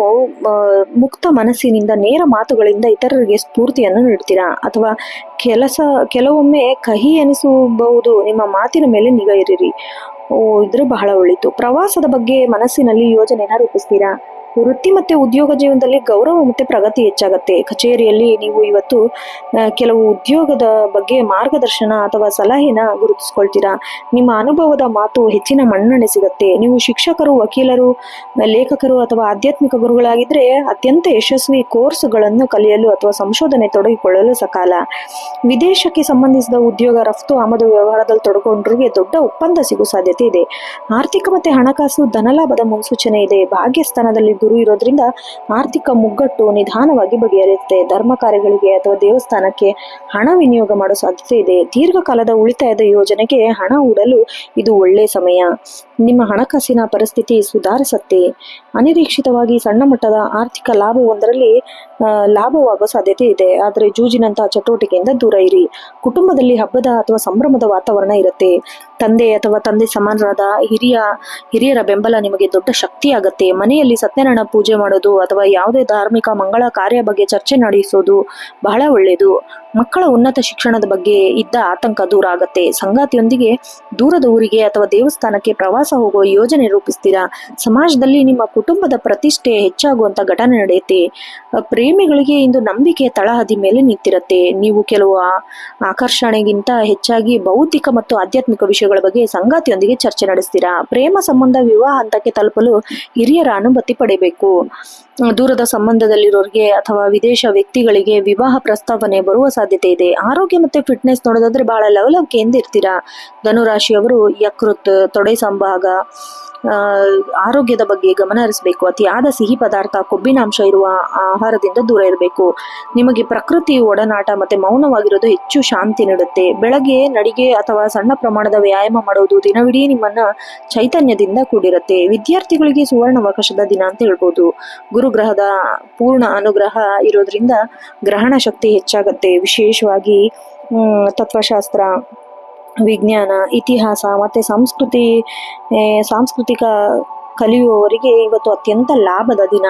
ಮುಕ್ತ ಮನಸ್ಸಿನಿಂದ ನೇರ ಮಾತುಗಳಿಂದ ಇತರರಿಗೆ ಸ್ಫೂರ್ತಿಯನ್ನು ನೀಡ್ತೀರಾ. ಅಥವಾ ಕೆಲವೊಮ್ಮೆ ಕಹಿ ಎನಿಸಬಹುದು. ನಿಮ್ಮ ಮಾತಿನ ಮೇಲೆ ನಿಗಾ ಇರಿರಿ. ಇದ್ರೆ ಬಹಳ ಒಳಿತು. ಪ್ರವಾಸದ ಬಗ್ಗೆ ಮನಸ್ಸಿನಲ್ಲಿ ಯೋಜನೆನ ರೂಪಿಸ್ತೀರಾ. ವೃತ್ತಿ ಮತ್ತೆ ಉದ್ಯೋಗ ಜೀವನದಲ್ಲಿ ಗೌರವ ಮತ್ತೆ ಪ್ರಗತಿ ಹೆಚ್ಚಾಗತ್ತೆ. ಕಚೇರಿಯಲ್ಲಿ ನೀವು ಇವತ್ತು ಕೆಲವು ಉದ್ಯೋಗದ ಬಗ್ಗೆ ಮಾರ್ಗದರ್ಶನ ಅಥವಾ ಸಲಹೆನ ಗುರುತಿಸ್ಕೊಳ್ತೀರಾ. ನಿಮ್ಮ ಅನುಭವದ ಮಾತು ಹೆಚ್ಚಿನ ಮನ್ನಣೆ ಸಿಗತ್ತೆ. ನೀವು ಶಿಕ್ಷಕರು, ವಕೀಲರು, ಲೇಖಕರು ಅಥವಾ ಆಧ್ಯಾತ್ಮಿಕ ಗುರುಗಳಾಗಿದ್ರೆ ಅತ್ಯಂತ ಯಶಸ್ವಿ ಕೋರ್ಸ್ಗಳನ್ನು ಕಲಿಯಲು ಅಥವಾ ಸಂಶೋಧನೆ ತೊಡಗಿಕೊಳ್ಳಲು ಸಕಾಲ. ವಿದೇಶಕ್ಕೆ ಸಂಬಂಧಿಸಿದ ಉದ್ಯೋಗ, ರಫ್ತು ಆಮದು ವ್ಯವಹಾರದಲ್ಲಿ ತೊಡಗೊಂಡ್ರಿಗೆ ದೊಡ್ಡ ಒಪ್ಪಂದ ಸಿಗುವ ಸಾಧ್ಯತೆ ಇದೆ. ಆರ್ಥಿಕ ಮತ್ತೆ ಹಣಕಾಸು ಧನಲಾಭದ ಮುನ್ಸೂಚನೆ ಇದೆ. ಭಾಗ್ಯಸ್ಥಾನದಲ್ಲಿ ಗುರು ಇರೋದ್ರಿಂದ ಆರ್ಥಿಕ ಮುಗ್ಗಟ್ಟು ನಿಧಾನವಾಗಿ ಬಗೆಹರಿಯುತ್ತೆ. ಧರ್ಮ ಕಾರ್ಯಗಳಿಗೆ ಅಥವಾ ದೇವಸ್ಥಾನಕ್ಕೆ ಹಣ ವಿನಿಯೋಗ ಮಾಡೋ ಸಾಧ್ಯತೆ ಇದೆ. ದೀರ್ಘಕಾಲದ ಉಳಿತಾಯದ ಯೋಜನೆಗೆ ಹಣ ಹೂಡಲು ಇದು ಒಳ್ಳೆಯ ಸಮಯ. ನಿಮ್ಮ ಹಣಕಾಸಿನ ಪರಿಸ್ಥಿತಿ ಸುಧಾರಿಸುತ್ತೆ. ಅನಿರೀಕ್ಷಿತವಾಗಿ ಸಣ್ಣ ಮಟ್ಟದ ಆರ್ಥಿಕ ಲಾಭವೊಂದರಲ್ಲಿ ಲಾಭವಾಗುವ ಸಾಧ್ಯತೆ ಇದೆ. ಆದರೆ ಜೂಜಿನಂತಹ ಚಟುವಟಿಕೆಯಿಂದ ದೂರ ಇರಿ. ಕುಟುಂಬದಲ್ಲಿ ಹಬ್ಬದ ಅಥವಾ ಸಂಭ್ರಮದ ವಾತಾವರಣ ಇರುತ್ತೆ. ತಂದೆ ಅಥವಾ ತಂದೆ ಸಮಾನರಾದ ಹಿರಿಯರ ಬೆಂಬಲ ನಿಮಗೆ ದೊಡ್ಡ ಶಕ್ತಿಯಾಗತ್ತೆ. ಮನೆಯಲ್ಲಿ ಸತ್ಯನಾರಾಯಣ ಪೂಜೆ ಮಾಡೋದು ಅಥವಾ ಯಾವುದೇ ಧಾರ್ಮಿಕ ಮಂಗಳ ಕಾರ್ಯ ಬಗ್ಗೆ ಚರ್ಚೆ ನಡೆಸೋದು ಬಹಳ ಒಳ್ಳೆಯದು. ಮಕ್ಕಳ ಉನ್ನತ ಶಿಕ್ಷಣದ ಬಗ್ಗೆ ಇದ್ದ ಆತಂಕ ದೂರ ಆಗತ್ತೆ. ಸಂಗಾತಿಯೊಂದಿಗೆ ದೂರದ ಊರಿಗೆ ಅಥವಾ ದೇವಸ್ಥಾನಕ್ಕೆ ಪ್ರವಾಸ ಹೋಗುವ ಯೋಜನೆ ರೂಪಿಸ್ತೀರಾ. ಸಮಾಜದಲ್ಲಿ ನಿಮ್ಮ ಕುಟುಂಬದ ಪ್ರತಿಷ್ಠೆ ಹೆಚ್ಚಾಗುವಂತ ಘಟನೆ ನಡೆಯುತ್ತೆ. ಪ್ರೇಮಿಗಳಿಗೆ ಇಂದು ನಂಬಿಕೆಯ ತಳಹದಿ ಮೇಲೆ ನಿಂತಿರುತ್ತೆ. ನೀವು ಕೆಲವು ಆಕರ್ಷಣೆಗಿಂತ ಹೆಚ್ಚಾಗಿ ಬೌದ್ಧಿಕ ಮತ್ತು ಆಧ್ಯಾತ್ಮಿಕ ವಿಷಯಗಳು ವಿಷಯಗಳ ಬಗ್ಗೆ ಸಂಗಾತಿಯೊಂದಿಗೆ ಚರ್ಚೆ ನಡೆಸ್ತೀರಾ. ಪ್ರೇಮ ಸಂಬಂಧ ವಿವಾಹ ಹಂತಕ್ಕೆ ತಲುಪಲು ಹಿರಿಯರ ಅನುಮತಿ ಪಡೆಯಬೇಕು. ದೂರದ ಸಂಬಂಧದಲ್ಲಿರೋರಿಗೆ ಅಥವಾ ವಿದೇಶ ವ್ಯಕ್ತಿಗಳಿಗೆ ವಿವಾಹ ಪ್ರಸ್ತಾವನೆ ಬರುವ ಸಾಧ್ಯತೆ ಇದೆ. ಆರೋಗ್ಯ ಮತ್ತೆ ಫಿಟ್ನೆಸ್ ನೋಡೋದಾದ್ರೆ ಬಹಳ ಲವಲವಿಕೆಯಿಂದ ಇರ್ತೀರಾ. ಧನುರಾಶಿಯವರು ಯಕೃತ್, ತೊಡೆ ಸಂಭಾಗ, ಆರೋಗ್ಯದ ಬಗ್ಗೆ ಗಮನ ಹರಿಸಬೇಕು. ಅತಿಯಾದ ಸಿಹಿ ಪದಾರ್ಥ, ಕೊಬ್ಬಿನಾಂಶ ಇರುವ ಆಹಾರದಿಂದ ದೂರ ಇರಬೇಕು. ನಿಮಗೆ ಪ್ರಕೃತಿ ಒಡನಾಟ ಮತ್ತೆ ಮೌನವಾಗಿರೋದು ಹೆಚ್ಚು ಶಾಂತಿ ನೀಡುತ್ತೆ. ಬೆಳಗ್ಗೆ ನಡಿಗೆ ಅಥವಾ ಸಣ್ಣ ಪ್ರಮಾಣದ ವ್ಯಾಯಾಮ ಮಾಡುವುದು ದಿನವಿಡೀ ನಿಮ್ಮನ್ನ ಚೈತನ್ಯದಿಂದ ಕೂಡಿರುತ್ತೆ. ವಿದ್ಯಾರ್ಥಿಗಳಿಗೆ ಸುವರ್ಣಾವಕಾಶದ ದಿನ ಅಂತ ಹೇಳ್ಬೋದು. ಗುರುಗ್ರಹದ ಪೂರ್ಣ ಅನುಗ್ರಹ ಇರೋದ್ರಿಂದ ಗ್ರಹಣ ಶಕ್ತಿ ಹೆಚ್ಚಾಗತ್ತೆ. ವಿಶೇಷವಾಗಿ ತತ್ವಶಾಸ್ತ್ರ, ವಿಜ್ಞಾನ, ಇತಿಹಾಸ ಮತ್ತೆ ಸಾಂಸ್ಕೃತಿಕ ಕಲಿಯುವವರಿಗೆ ಇವತ್ತು ಅತ್ಯಂತ ಲಾಭದ ದಿನ.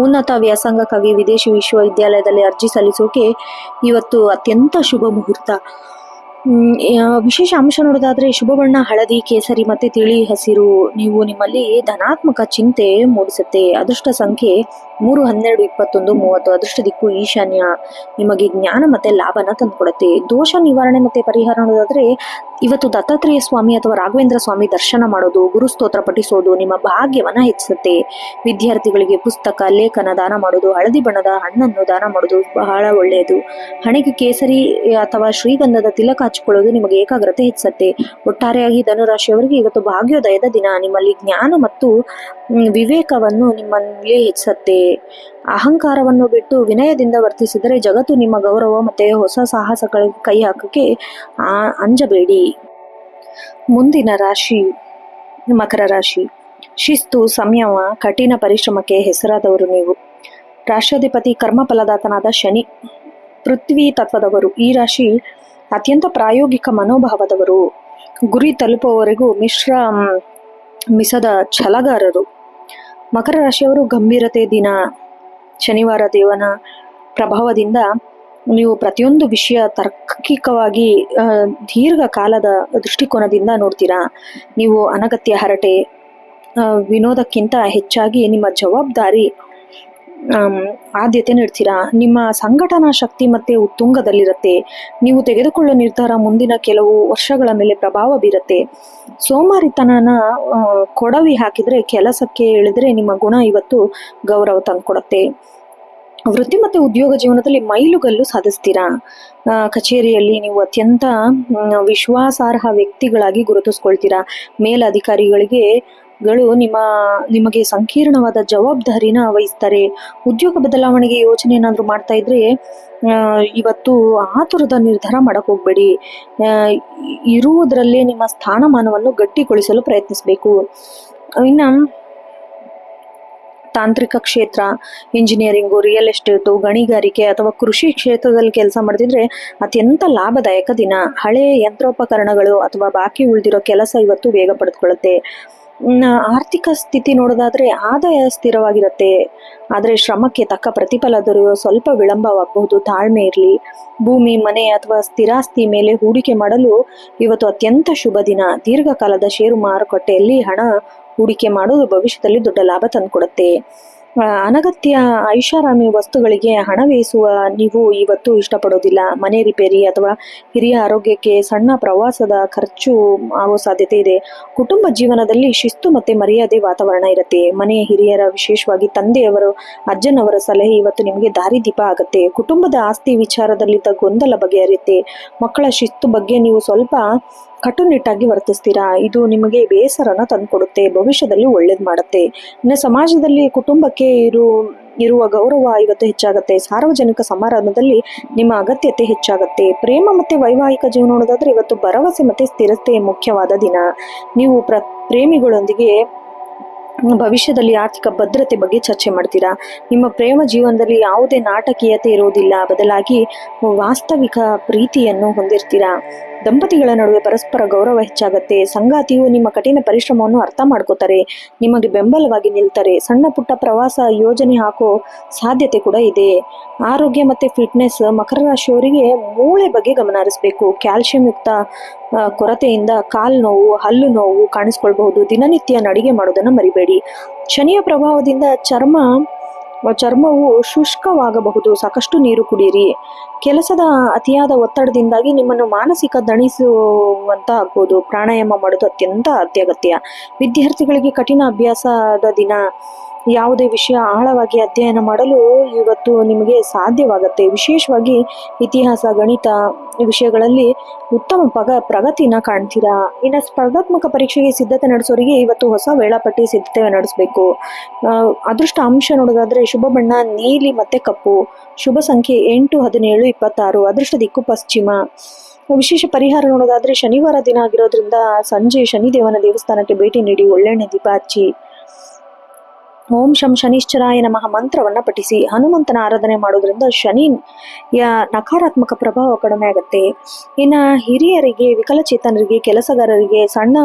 ಉನ್ನತ ವ್ಯಾಸಂಗಕ್ಕಾಗಿ ವಿದೇಶಿ ವಿಶ್ವವಿದ್ಯಾಲಯದಲ್ಲಿ ಅರ್ಜಿ ಸಲ್ಲಿಸೋಕೆ ಇವತ್ತು ಅತ್ಯಂತ ಶುಭ ಮುಹೂರ್ತ. ವಿಶೇಷ ಅಂಶ ನೋಡೋದಾದ್ರೆ ಶುಭ ಬಣ್ಣ ಹಳದಿ, ಕೇಸರಿ ಮತ್ತೆ ತಿಳಿ ಹಸಿರು. ನೀವು ನಿಮ್ಮಲ್ಲಿ ಧನಾತ್ಮಕ ಚಿಂತೆ ಮೂಡಿಸುತ್ತೆ. ಅದೃಷ್ಟ ಸಂಖ್ಯೆ 3, 12, 21, 30. ಅದೃಷ್ಟ ದಿಕ್ಕು ಈಶಾನ್ಯ. ನಿಮಗೆ ಜ್ಞಾನ ಮತ್ತೆ ಲಾಭನ ತಂದುಕೊಡುತ್ತೆ. ದೋಷ ನಿವಾರಣೆ ಮತ್ತೆ ಪರಿಹಾರ ನೋಡೋದಾದ್ರೆ ಇವತ್ತು ದತ್ತಾತ್ರೇಯ ಸ್ವಾಮಿ ಅಥವಾ ರಾಘವೇಂದ್ರ ಸ್ವಾಮಿ ದರ್ಶನ ಮಾಡೋದು, ಗುರು ಸ್ತೋತ್ರ ಪಠಿಸೋದು ನಿಮ್ಮ ಭಾಗ್ಯವನ್ನ ಹೆಚ್ಚಿಸುತ್ತೆ. ವಿದ್ಯಾರ್ಥಿಗಳಿಗೆ ಪುಸ್ತಕ, ಲೇಖನ ದಾನ ಮಾಡೋದು, ಹಳದಿ ಬಣ್ಣದ ಹಣ್ಣನ್ನು ದಾನ ಮಾಡೋದು ಬಹಳ ಒಳ್ಳೆಯದು. ಹಣೆಗೆ ಕೇಸರಿ ಅಥವಾ ಶ್ರೀಗಂಧದ ತಿಲಕ ಹಚ್ಕೊಳ್ಳೋದು ನಿಮಗೆ ಏಕಾಗ್ರತೆ ಹೆಚ್ಚಿಸುತ್ತೆ. ಒಟ್ಟಾರೆಯಾಗಿ ಧನುರಾಶಿಯವರಿಗೆ ಇವತ್ತು ಭಾಗ್ಯೋದಯದ ದಿನ. ನಿಮ್ಮಲ್ಲಿ ಜ್ಞಾನ ಮತ್ತು ವಿವೇಕವನ್ನು ನಿಮ್ಮಲ್ಲಿ ಹೆಚ್ಚಿಸುತ್ತೆ. ಅಹಂಕಾರವನ್ನು ಬಿಟ್ಟು ವಿನಯದಿಂದ ವರ್ತಿಸಿದರೆ ಜಗತ್ತು ನಿಮ್ಮ ಗೌರವ ಮತ್ತೆ ಹೊಸ ಸಾಹಸಗಳಿಗೆ ಕೈ ಹಾಕಕ್ಕೆ ಅಂಜಬೇಡಿ. ಮುಂದಿನ ರಾಶಿ ಮಕರ ರಾಶಿ. ಶಿಸ್ತು, ಸಂಯಮ, ಕಠಿಣ ಪರಿಶ್ರಮಕ್ಕೆ ಹೆಸರಾದವರು ನೀವು. ರಾಷ್ಟ್ರಾಧಿಪತಿ ಕರ್ಮಫಲದಾತನಾದ ಶನಿ ಪೃಥ್ವಿ ತತ್ವದವರು. ಈ ರಾಶಿ ಅತ್ಯಂತ ಪ್ರಾಯೋಗಿಕ ಮನೋಭಾವದವರು. ಗುರಿ ತಲುಪುವವರೆಗೂ ಮಿಸದ ಛಲಗಾರರು. ಮಕರ ರಾಶಿಯವರು ಗಂಭೀರತೆ ದಿನ. ಶನಿವಾರ ದೇವನ ಪ್ರಭಾವದಿಂದ ನೀವು ಪ್ರತಿಯೊಂದು ವಿಷಯ ತಾರ್ಕಿಕವಾಗಿ ದೀರ್ಘಕಾಲದ ದೃಷ್ಟಿಕೋನದಿಂದ ನೋಡ್ತೀರಾ. ನೀವು ಅನಗತ್ಯ ಹರಟೆ, ವಿನೋದಕ್ಕಿಂತ ಹೆಚ್ಚಾಗಿ ನಿಮ್ಮ ಜವಾಬ್ದಾರಿ ಆದ್ಯತೆ ನೀಡ್ತೀರಾ. ನಿಮ್ಮ ಸಂಘಟನಾ ಶಕ್ತಿ ಮತ್ತೆ ಉತ್ತುಂಗದಲ್ಲಿರುತ್ತೆ. ನೀವು ತೆಗೆದುಕೊಳ್ಳೋ ನಿರ್ಧಾರ ಮುಂದಿನ ಕೆಲವು ವರ್ಷಗಳ ಮೇಲೆ ಪ್ರಭಾವ ಬೀರುತ್ತೆ. ಸೋಮಾರಿತನನ ಕೊಡವಿ ಹಾಕಿದ್ರೆ ಕೆಲಸಕ್ಕೆ ಇಳಿದ್ರೆ ನಿಮ್ಮ ಗುಣ ಇವತ್ತು ಗೌರವ ತಂದುಕೊಡುತ್ತೆ. ವೃತ್ತಿ ಮತ್ತೆ ಉದ್ಯೋಗ ಜೀವನದಲ್ಲಿ ಮೈಲುಗಲ್ಲು ಸಾಧಿಸ್ತೀರಾ. ಕಚೇರಿಯಲ್ಲಿ ನೀವು ಅತ್ಯಂತ ವಿಶ್ವಾಸಾರ್ಹ ವ್ಯಕ್ತಿಗಳಾಗಿ ಗುರುತಿಸ್ಕೊಳ್ತೀರಾ. ಮೇಲಧಿಕಾರಿಗಳಿಗೆ ನಿಮಗೆ ಸಂಕೀರ್ಣವಾದ ಜವಾಬ್ದಾರಿನ ವಹಿಸ್ತಾರೆ. ಉದ್ಯೋಗ ಬದಲಾವಣೆಗೆ ಯೋಚನೆ ಏನಾದ್ರು ಮಾಡ್ತಾ ಇದ್ರೆ ಇವತ್ತು ಆತುರದ ನಿರ್ಧಾರ ಮಾಡಕ್ ಹೋಗ್ಬೇಡಿ. ಇರುವುದರಲ್ಲೇ ನಿಮ್ಮ ಸ್ಥಾನಮಾನವನ್ನು ಗಟ್ಟಿಗೊಳಿಸಲು ಪ್ರಯತ್ನಿಸಬೇಕು. ಇನ್ನು ತಾಂತ್ರಿಕ ಕ್ಷೇತ್ರ, ಇಂಜಿನಿಯರಿಂಗು, ರಿಯಲ್ ಎಸ್ಟೇಟು, ಗಣಿಗಾರಿಕೆ ಅಥವಾ ಕೃಷಿ ಕ್ಷೇತ್ರದಲ್ಲಿ ಕೆಲಸ ಮಾಡ್ತಿದ್ರೆ ಅತ್ಯಂತ ಲಾಭದಾಯಕ ದಿನ. ಹಳೆ ಯಂತ್ರೋಪಕರಣಗಳು ಅಥವಾ ಬಾಕಿ ಉಳಿದಿರೋ ಕೆಲಸ ಇವತ್ತು ಬೇಗ ಪಡೆದುಕೊಳ್ಳುತ್ತೆ. ಆರ್ಥಿಕ ಸ್ಥಿತಿ ನೋಡೋದಾದ್ರೆ ಆದಾಯ ಸ್ಥಿರವಾಗಿರುತ್ತೆ. ಆದರೆ ಶ್ರಮಕ್ಕೆ ತಕ್ಕ ಪ್ರತಿಫಲ ದೊರೆಯುವ ಸ್ವಲ್ಪ ವಿಳಂಬವಾಗಬಹುದು. ತಾಳ್ಮೆ ಇರಲಿ. ಭೂಮಿ, ಮನೆ ಅಥವಾ ಸ್ಥಿರಾಸ್ತಿ ಮೇಲೆ ಹೂಡಿಕೆ ಮಾಡಲು ಇವತ್ತು ಅತ್ಯಂತ ಶುಭ ದಿನ. ದೀರ್ಘಕಾಲದ ಷೇರು ಮಾರುಕಟ್ಟೆಯಲ್ಲಿ ಹಣ ಹೂಡಿಕೆ ಮಾಡೋದು ಭವಿಷ್ಯದಲ್ಲಿ ದೊಡ್ಡ ಲಾಭ ತಂದುಕೊಡುತ್ತೆ. ಅನಗತ್ಯ ಐಷಾರಾಮಿ ವಸ್ತುಗಳಿಗೆ ಹಣ ವ್ಯಯಿಸುವ ನೀವು ಇವತ್ತು ಇಷ್ಟಪಡೋದಿಲ್ಲ. ಮನೆ ರಿಪೇರಿ ಅಥವಾ ಹಿರಿಯ ಆರೋಗ್ಯಕ್ಕೆ ಸಣ್ಣ ಪ್ರವಾಸದ ಖರ್ಚು ಆಗೋ ಸಾಧ್ಯತೆ ಇದೆ. ಕುಟುಂಬ ಜೀವನದಲ್ಲಿ ಶಿಸ್ತು ಮತ್ತೆ ಮರ್ಯಾದೆ ವಾತಾವರಣ ಇರುತ್ತೆ. ಮನೆಯ ಹಿರಿಯರ, ವಿಶೇಷವಾಗಿ ತಂದೆಯವರು, ಅಜ್ಜನವರ ಸಲಹೆ ಇವತ್ತು ನಿಮಗೆ ದಾರಿದೀಪ ಆಗುತ್ತೆ. ಕುಟುಂಬದ ಆಸ್ತಿ ವಿಚಾರದಲ್ಲಿದ್ದ ಗೊಂದಲ ಬಗೆಹರಿಯುತ್ತೆ. ಮಕ್ಕಳ ಶಿಸ್ತು ಬಗ್ಗೆ ನೀವು ಸ್ವಲ್ಪ ಕಟ್ಟುನಿಟ್ಟಾಗಿ ವರ್ತಿಸ್ತೀರಾ. ಇದು ನಿಮಗೆ ಬೇಸರನ ತಂದುಕೊಡುತ್ತೆ. ಭವಿಷ್ಯದಲ್ಲಿ ಒಳ್ಳೇದು ಮಾಡುತ್ತೆ. ಇನ್ನು ಸಮಾಜದಲ್ಲಿ ಕುಟುಂಬಕ್ಕೆ ಇರುವ ಗೌರವ ಇವತ್ತು ಹೆಚ್ಚಾಗುತ್ತೆ. ಸಾರ್ವಜನಿಕ ಸಮಾರಂಭದಲ್ಲಿ ನಿಮ್ಮ ಅಗತ್ಯತೆ ಹೆಚ್ಚಾಗುತ್ತೆ. ಪ್ರೇಮ ಮತ್ತೆ ವೈವಾಹಿಕ ಜೀವನ ನೋಡೋದಾದ್ರೆ ಇವತ್ತು ಭರವಸೆ ಮತ್ತೆ ಸ್ಥಿರತೆ ಮುಖ್ಯವಾದ ದಿನ. ನೀವು ಪ್ರೇಮಿಗಳೊಂದಿಗೆ ಭವಿಷ್ಯದಲ್ಲಿ ಆರ್ಥಿಕ ಭದ್ರತೆ ಬಗ್ಗೆ ಚರ್ಚೆ ಮಾಡ್ತೀರಾ. ನಿಮ್ಮ ಪ್ರೇಮ ಜೀವನದಲ್ಲಿ ಯಾವುದೇ ನಾಟಕೀಯತೆ ಇರುವುದಿಲ್ಲ. ಬದಲಾಗಿ ವಾಸ್ತವಿಕ ಪ್ರೀತಿಯನ್ನು ಹೊಂದಿರ್ತೀರಾ. ದಂಪತಿಗಳ ನಡುವೆ ಪರಸ್ಪರ ಗೌರವ ಹೆಚ್ಚಾಗತ್ತೆ. ಸಂಗಾತಿಯು ನಿಮ್ಮ ಕಠಿಣ ಪರಿಶ್ರಮವನ್ನು ಅರ್ಥ ಮಾಡ್ಕೋತಾರೆ. ನಿಮಗೆ ಬೆಂಬಲವಾಗಿ ನಿಲ್ತಾರೆ. ಸಣ್ಣ ಪುಟ್ಟ ಪ್ರವಾಸ ಯೋಜನೆ ಹಾಕೋ ಸಾಧ್ಯತೆ ಕೂಡ ಇದೆ. ಆರೋಗ್ಯ ಮತ್ತೆ ಫಿಟ್ನೆಸ್. ಮಕರ ರಾಶಿಯವರಿಗೆ ಮೂಳೆ ಬಗ್ಗೆ ಗಮನ ಹರಿಸಬೇಕು. ಕ್ಯಾಲ್ಸಿಯಂ ಯುಕ್ತ ಕೊರತೆಯಿಂದ ಕಾಲು ನೋವು, ಹಲ್ಲು ನೋವು ಕಾಣಿಸ್ಕೊಳ್ಬಹುದು. ದಿನನಿತ್ಯ ನಡಿಗೆ ಮಾಡೋದನ್ನ ಮರಿಬೇಡಿ. ಶನಿಯ ಪ್ರಭಾವದಿಂದ ಚರ್ಮ ಚರ್ಮವು ಶುಷ್ಕವಾಗಬಹುದು. ಸಾಕಷ್ಟು ನೀರು ಕುಡಿಯಿರಿ. ಕೆಲಸದ ಅತಿಯಾದ ಒತ್ತಡದಿಂದಾಗಿ ನಿಮ್ಮನ್ನು ಮಾನಸಿಕ ದಣಿಸುವಂತ ಆಗ್ಬೋದು. ಪ್ರಾಣಾಯಾಮ ಮಾಡೋದು ಅತ್ಯಂತ ಅತ್ಯಗತ್ಯ. ವಿದ್ಯಾರ್ಥಿಗಳಿಗೆ ಕಠಿಣ ಅಭ್ಯಾಸದ ದಿನ. ಯಾವುದೇ ವಿಷಯ ಆಳವಾಗಿ ಅಧ್ಯಯನ ಮಾಡಲು ಇವತ್ತು ನಿಮಗೆ ಸಾಧ್ಯವಾಗುತ್ತೆ. ವಿಶೇಷವಾಗಿ ಇತಿಹಾಸ, ಗಣಿತ ವಿಷಯಗಳಲ್ಲಿ ಉತ್ತಮ ಪ್ರಗತಿನ ಕಾಣ್ತೀರಾ. ಇನ್ನು ಸ್ಪರ್ಧಾತ್ಮಕ ಪರೀಕ್ಷೆಗೆ ಸಿದ್ಧತೆ ನಡೆಸೋರಿಗೆ ಇವತ್ತು ಹೊಸ ವೇಳಾಪಟ್ಟಿ ಸಿದ್ಧತೆ ನಡೆಸಬೇಕು. ಅದೃಷ್ಟ ಅಂಶ ನೋಡೋದಾದ್ರೆ ಶುಭ ಬಣ್ಣ ನೀಲಿ ಮತ್ತೆ ಕಪ್ಪು. ಶುಭ ಸಂಖ್ಯೆ 8, 17, 26. ಅದೃಷ್ಟ ದಿಕ್ಕು ಪಶ್ಚಿಮ. ವಿಶೇಷ ಪರಿಹಾರ ನೋಡೋದಾದ್ರೆ ಶನಿವಾರ ದಿನ ಆಗಿರೋದ್ರಿಂದ ಸಂಜೆ ಶನಿದೇವನ ದೇವಸ್ಥಾನಕ್ಕೆ ಭೇಟಿ ನೀಡಿ ಒಳ್ಳೆಣ್ಣೆ ದೀಪ ಹಚ್ಚಿ ಓಂ ಶಂ ಶನಿಶ್ಚರಾಯ ನಮಃ ಮಂತ್ರವನ್ನ ಪಠಿಸಿ. ಹನುಮಂತನ ಆರಾಧನೆ ಮಾಡೋದ್ರಿಂದ ಶನಿಯ ನಕಾರಾತ್ಮಕ ಪ್ರಭಾವ ಕಡಿಮೆ ಆಗುತ್ತೆ. ಇನ್ನ ಹಿರಿಯರಿಗೆ, ವಿಕಲಚೇತನರಿಗೆ, ಕೆಲಸಗಾರರಿಗೆ ಸಣ್ಣ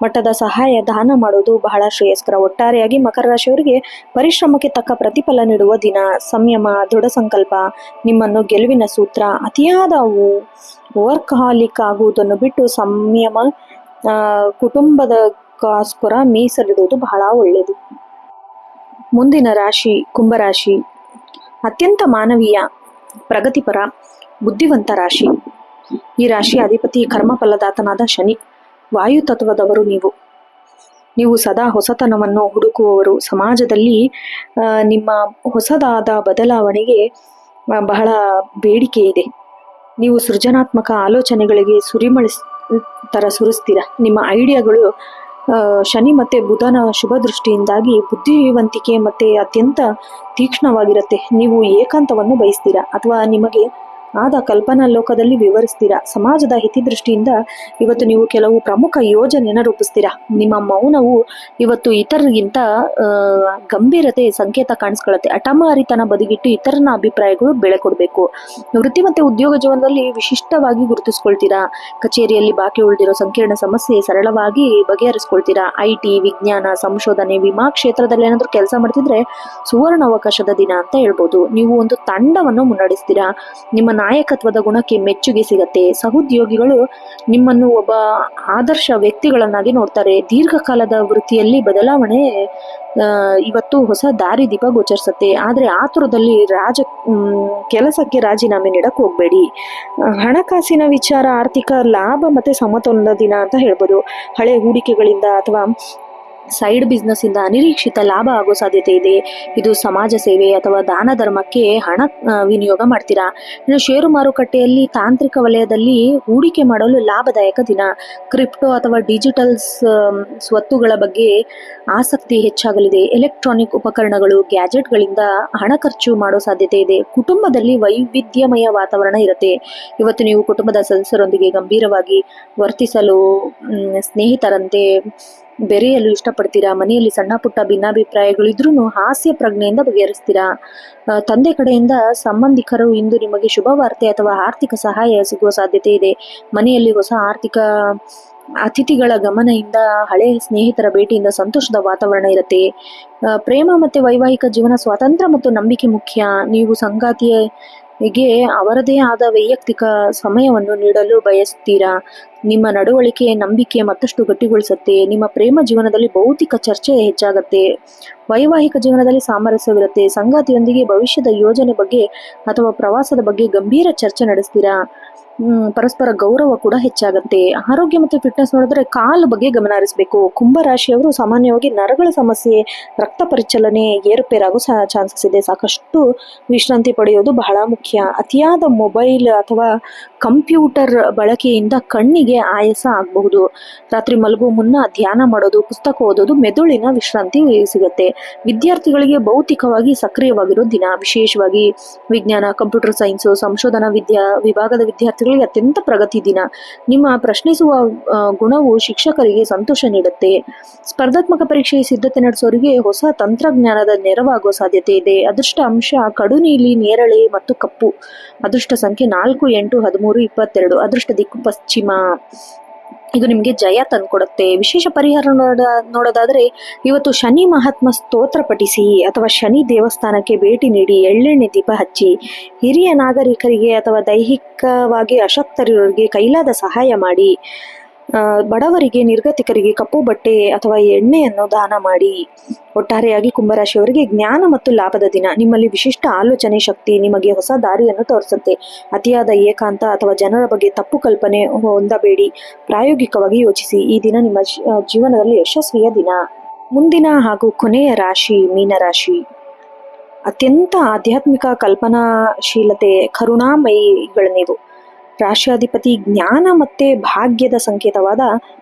ಮಟ್ಟದ ಸಹಾಯ ದಾನ ಮಾಡೋದು ಬಹಳ ಶ್ರೇಯಸ್ಕರ. ಒಟ್ಟಾರೆಯಾಗಿ ಮಕರ ರಾಶಿಯವರಿಗೆ ಪರಿಶ್ರಮಕ್ಕೆ ತಕ್ಕ ಪ್ರತಿಫಲ ನೀಡುವ ದಿನ. ಸಂಯಮ, ದೃಢ ಸಂಕಲ್ಪ ನಿಮ್ಮನ್ನು ಗೆಲುವಿನ ಸೂತ್ರ. ಅತಿಯಾದ ವರ್ಕ್ಹಾಲಿಕ್ ಆಗುವುದನ್ನು ಬಿಟ್ಟು ಸಂಯಮ, ಕುಟುಂಬದಕ್ಕೋಸ್ಕರ ಮೀಸಲಿಡುವುದು ಬಹಳ ಒಳ್ಳೆಯದು. ಮುಂದಿನ ರಾಶಿ ಕುಂಭರಾಶಿ. ಅತ್ಯಂತ ಮಾನವೀಯ, ಪ್ರಗತಿಪರ, ಬುದ್ಧಿವಂತ ರಾಶಿ. ಈ ರಾಶಿಯ ಅಧಿಪತಿ ಕರ್ಮಫಲದಾತನಾದ ಶನಿ. ವಾಯು ತತ್ವದವರು ನೀವು ಸದಾ ಹೊಸತನವನ್ನು ಹುಡುಕುವವರು. ಸಮಾಜದಲ್ಲಿ ನಿಮ್ಮ ಹೊಸದಾದ ಬದಲಾವಣೆಗೆ ಬಹಳ ಬೇಡಿಕೆ ಇದೆ. ನೀವು ಸೃಜನಾತ್ಮಕ ಆಲೋಚನೆಗಳಿಗೆ ಸುರಿಸ್ತೀರ. ನಿಮ್ಮ ಐಡಿಯಾಗಳು ಶನಿ ಮತ್ತೆ ಬುಧನ ಶುಭ ದೃಷ್ಟಿಯಿಂದಾಗಿ ಬುದ್ಧಿವಂತಿಕೆ ಮತ್ತೆ ಅತ್ಯಂತ ತೀಕ್ಷ್ಣವಾಗಿರುತ್ತೆ. ನೀವು ಏಕಾಂತವನ್ನು ಬಯಸ್ತೀರಾ ಅಥವಾ ನಿಮಗೆ ಆದ ಕಲ್ಪನಾ ಲೋಕದಲ್ಲಿ ವಿವರಿಸ್ತೀರಾ. ಸಮಾಜದ ಹಿತದೃಷ್ಟಿಯಿಂದ ಇವತ್ತು ನೀವು ಕೆಲವು ಪ್ರಮುಖ ಯೋಜನೆಯನ್ನು ರೂಪಿಸ್ತೀರಾ. ನಿಮ್ಮ ಮೌನವು ಇವತ್ತು ಇತರರಿಗಿಂತ ಗಂಭೀರತೆ ಸಂಕೇತ ಕಾಣಿಸ್ಕೊಳ್ಳುತ್ತೆ. ಹಠಮಾರಿತನ ಬದಿಗಿಟ್ಟು ಇತರನ ಅಭಿಪ್ರಾಯಗಳು ಬೆಳೆ ಕೊಡಬೇಕು. ವೃತ್ತಿ ಮತ್ತೆ ಉದ್ಯೋಗ ಜೀವನದಲ್ಲಿ ವಿಶಿಷ್ಟವಾಗಿ ಗುರುತಿಸ್ಕೊಳ್ತೀರಾ. ಕಚೇರಿಯಲ್ಲಿ ಬಾಕಿ ಉಳಿದಿರೋ ಸಂಕೀರ್ಣ ಸಮಸ್ಯೆ ಸರಳವಾಗಿ ಬಗೆಹರಿಸ್ಕೊಳ್ತೀರಾ. IT, ವಿಜ್ಞಾನ, ಸಂಶೋಧನೆ, ವಿಮಾ ಕ್ಷೇತ್ರದಲ್ಲಿ ಏನಾದರೂ ಕೆಲಸ ಮಾಡ್ತಿದ್ರೆ ಸುವರ್ಣ ಅವಕಾಶದ ದಿನ ಅಂತ ಹೇಳ್ಬೋದು. ನೀವು ಒಂದು ತಂಡವನ್ನು ಮುನ್ನಡೆಸ್ತೀರಾ. ನಿಮ್ಮ ನಾಯಕತ್ವದ ಗುಣಕ್ಕೆ ಮೆಚ್ಚುಗೆ ಸಿಗತ್ತೆ. ಸಹೋದ್ಯೋಗಿಗಳು ನಿಮ್ಮನ್ನು ಒಬ್ಬ ಆದರ್ಶ ವ್ಯಕ್ತಿಗಳನ್ನಾಗಿ ನೋಡ್ತಾರೆ. ದೀರ್ಘಕಾಲದ ವೃತ್ತಿಯಲ್ಲಿ ಬದಲಾವಣೆ ಇವತ್ತು ಹೊಸ ದಾರಿದೀಪ ಗೋಚರಿಸುತ್ತೆ. ಆದ್ರೆ ಆತುರದಲ್ಲಿ ಕೆಲಸಕ್ಕೆ ರಾಜೀನಾಮೆ ನೀಡಕ್ ಹೋಗ್ಬೇಡಿ. ಹಣಕಾಸಿನ ವಿಚಾರ, ಆರ್ಥಿಕ ಲಾಭ ಮತ್ತೆ ಸಮತೋಲನದ ದಿನ ಅಂತ ಹೇಳ್ಬೋದು. ಹಳೆ ಹೂಡಿಕೆಗಳಿಂದ ಅಥವಾ ಸೈಡ್ ಬಿಸ್ನೆಸ್ ಇಂದ ಅನಿರೀಕ್ಷಿತ ಲಾಭ ಆಗೋ ಸಾಧ್ಯತೆ ಇದೆ. ಇದು ಸಮಾಜ ಸೇವೆ ಅಥವಾ ದಾನ ಧರ್ಮಕ್ಕೆ ಹಣ ವಿನಿಯೋಗ ಮಾಡ್ತೀರಾ. ಇನ್ನು ಷೇರು ಮಾರುಕಟ್ಟೆಯಲ್ಲಿ, ತಾಂತ್ರಿಕ ವಲಯದಲ್ಲಿ ಹೂಡಿಕೆ ಮಾಡಲು ಲಾಭದಾಯಕ ದಿನ. ಕ್ರಿಪ್ಟೋ ಅಥವಾ ಡಿಜಿಟಲ್ ಸ್ವತ್ತುಗಳ ಬಗ್ಗೆ ಆಸಕ್ತಿ ಹೆಚ್ಚಾಗಲಿದೆ. ಎಲೆಕ್ಟ್ರಾನಿಕ್ ಉಪಕರಣಗಳು, ಗ್ಯಾಜೆಟ್ಗಳಿಂದ ಹಣ ಖರ್ಚು ಮಾಡೋ ಸಾಧ್ಯತೆ ಇದೆ. ಕುಟುಂಬದಲ್ಲಿ ವೈವಿಧ್ಯಮಯ ವಾತಾವರಣ ಇರುತ್ತೆ. ಇವತ್ತು ನೀವು ಕುಟುಂಬದ ಸದಸ್ಯರೊಂದಿಗೆ ಗಂಭೀರವಾಗಿ ವರ್ತಿಸಲು, ಸ್ನೇಹಿತರಂತೆ ಬೆರೆಯಲು ಇಷ್ಟಪಡ್ತೀರಾ. ಮನೆಯಲ್ಲಿ ಸಣ್ಣ ಪುಟ್ಟ ಭಿನ್ನಾಭಿಪ್ರಾಯಗಳಿದ್ರೂ ಹಾಸ್ಯ ಪ್ರಜ್ಞೆಯಿಂದ ಬಗೆಹರಿಸ್ತೀರಾ. ತಂದೆ ಕಡೆಯಿಂದ ಸಂಬಂಧಿಕರು ಇಂದು ನಿಮಗೆ ಶುಭ ವಾರ್ತೆ ಅಥವಾ ಆರ್ಥಿಕ ಸಹಾಯ ಸಿಗುವ ಸಾಧ್ಯತೆ ಇದೆ. ಮನೆಯಲ್ಲಿ ಹೊಸ ಆರ್ಥಿಕ ಅತಿಥಿಗಳ ಗಮನದಿಂದ, ಹಳೆ ಸ್ನೇಹಿತರ ಭೇಟಿಯಿಂದ ಸಂತೋಷದ ವಾತಾವರಣ ಇರುತ್ತೆ. ಪ್ರೇಮ ಮತ್ತೆ ವೈವಾಹಿಕ ಜೀವನ, ಸ್ವಾತಂತ್ರ್ಯ ಮತ್ತು ನಂಬಿಕೆ ಮುಖ್ಯ. ನೀವು ಸಂಗಾತಿಗೆ ಅವರದೇ ಆದ ವೈಯಕ್ತಿಕ ಸಮಯವನ್ನು ನೀಡಲು ಬಯಸ್ತೀರಾ. ನಿಮ್ಮ ನಡವಳಿಕೆ ನಂಬಿಕೆ ಮತ್ತಷ್ಟು ಗಟ್ಟಿಗೊಳಿಸುತ್ತೆ. ನಿಮ್ಮ ಪ್ರೇಮ ಜೀವನದಲ್ಲಿ ಭೌತಿಕ ಚರ್ಚೆ ಹೆಚ್ಚಾಗತ್ತೆ. ವೈವಾಹಿಕ ಜೀವನದಲ್ಲಿ ಸಾಮರಸ್ಯವಿರುತ್ತೆ. ಸಂಗಾತಿಯೊಂದಿಗೆ ಭವಿಷ್ಯದ ಯೋಜನೆ ಬಗ್ಗೆ ಅಥವಾ ಪ್ರವಾಸದ ಬಗ್ಗೆ ಗಂಭೀರ ಚರ್ಚೆ ನಡೆಸ್ತೀರಾ. ಪರಸ್ಪರ ಗೌರವ ಕೂಡ ಹೆಚ್ಚಾಗತ್ತೆ. ಆರೋಗ್ಯ ಮತ್ತು ಫಿಟ್ನೆಸ್ ನೋಡಿದ್ರೆ ಕಾಲು ಬಗ್ಗೆ ಗಮನ ಹರಿಸಬೇಕು. ಕುಂಭರಾಶಿಯವರು ಸಾಮಾನ್ಯವಾಗಿ ನರಗಳ ಸಮಸ್ಯೆ, ರಕ್ತ ಪರಿಚಲನೆ ಏರುಪೇರಾಗೋ ಚಾನ್ಸಸ್ ಇದೆ. ಸಾಕಷ್ಟು ವಿಶ್ರಾಂತಿ ಪಡೆಯೋದು ಬಹಳ ಮುಖ್ಯ. ಅತಿಯಾದ ಮೊಬೈಲ್ ಅಥವಾ ಕಂಪ್ಯೂಟರ್ ಬಳಕೆಯಿಂದ ಕಣ್ಣಿಗೆ ಆಯಾಸ ಆಗಬಹುದು. ರಾತ್ರಿ ಮಲಗುವ ಮುನ್ನ ಧ್ಯಾನ ಮಾಡೋದು, ಪುಸ್ತಕ ಓದೋದು ಮೆದುಳಿನ ವಿಶ್ರಾಂತಿ ಸಿಗುತ್ತೆ. ವಿದ್ಯಾರ್ಥಿಗಳಿಗೆ ಭೌತಿಕವಾಗಿ ಸಕ್ರಿಯವಾಗಿರೋ ದಿನ. ವಿಶೇಷವಾಗಿ ವಿಜ್ಞಾನ, ಕಂಪ್ಯೂಟರ್ ಸೈನ್ಸ್, ಸಂಶೋಧನಾ ವಿಭಾಗದ ವಿದ್ಯಾರ್ಥಿಗಳಿಗೆ ಅತ್ಯಂತ ಪ್ರಗತಿ ದಿನ. ನಿಮ್ಮ ಪ್ರಶ್ನಿಸುವ ಗುಣವು ಶಿಕ್ಷಕರಿಗೆ ಸಂತೋಷ ನೀಡುತ್ತೆ. ಸ್ಪರ್ಧಾತ್ಮಕ ಪರೀಕ್ಷೆಗೆ ಸಿದ್ಧತೆ ನಡೆಸೋರಿಗೆ ಹೊಸ ತಂತ್ರಜ್ಞಾನದ ನೆರವಾಗುವ ಸಾಧ್ಯತೆ ಇದೆ. ಅದೃಷ್ಟ ಅಂಶ ಕಡು ನೀಲಿ, ನೇರಳೆ ಮತ್ತು ಕಪ್ಪು. ಅದೃಷ್ಟ ಸಂಖ್ಯೆ 4, 8, 13, 22. ಅದೃಷ್ಟ ದಿಕ್ಕು ಪಶ್ಚಿಮ. ಇದು ನಿಮಗೆ ಜಯ ತಂದ್ಕೊಡುತ್ತೆ. ವಿಶೇಷ ಪರಿಹಾರ ನೋಡೋದಾದ್ರೆ ಇವತ್ತು ಶನಿ ಮಹಾತ್ಮ ಸ್ತೋತ್ರ ಪಠಿಸಿ ಅಥವಾ ಶನಿ ದೇವಸ್ಥಾನಕ್ಕೆ ಭೇಟಿ ನೀಡಿ ಎಳ್ಳೆಣ್ಣೆ ದೀಪ ಹಚ್ಚಿ. ಹಿರಿಯ ನಾಗರಿಕರಿಗೆ ಅಥವಾ ದೈಹಿಕವಾಗಿ ಅಶಕ್ತರಿರೋರಿಗೆ ಕೈಲಾದ ಸಹಾಯ ಮಾಡಿ. ಬಡವರಿಗೆ, ನಿರ್ಗತಿಕರಿಗೆ ಕಪ್ಪು ಬಟ್ಟೆ ಅಥವಾ ಎಣ್ಣೆಯನ್ನು ದಾನ ಮಾಡಿ. ಒಟ್ಟಾರೆಯಾಗಿ ಕುಂಭರಾಶಿಯವರಿಗೆ ಜ್ಞಾನ ಮತ್ತು ಲಾಭದ ದಿನ. ನಿಮ್ಮಲ್ಲಿ ವಿಶಿಷ್ಟ ಆಲೋಚನೆ ಶಕ್ತಿ ನಿಮಗೆ ಹೊಸ ದಾರಿಯನ್ನು ತೋರಿಸುತ್ತೆ. ಅತಿಯಾದ ಏಕಾಂತ ಅಥವಾ ಜನರ ಬಗ್ಗೆ ತಪ್ಪು ಕಲ್ಪನೆ ಹೊಂದಬೇಡಿ. ಪ್ರಾಯೋಗಿಕವಾಗಿ ಯೋಚಿಸಿ. ಈ ದಿನ ನಿಮ್ಮ ಜೀವನದಲ್ಲಿ ಯಶಸ್ವಿಯ ದಿನ. ಮುಂದಿನ ಹಾಗೂ ಕೊನೆಯ ರಾಶಿ ಮೀನರಾಶಿ. ಅತ್ಯಂತ ಆಧ್ಯಾತ್ಮಿಕ, ಕಲ್ಪನಾಶೀಲತೆ, ಕರುಣಾಮಯಿಗಳು ನೀವು. ರಾಶಿಯಾಧಿಪತಿ ಜ್ಞಾನ ಮತ್ತೆ ಭಾಗ್ಯದ ಸಂಕೇತವಾದ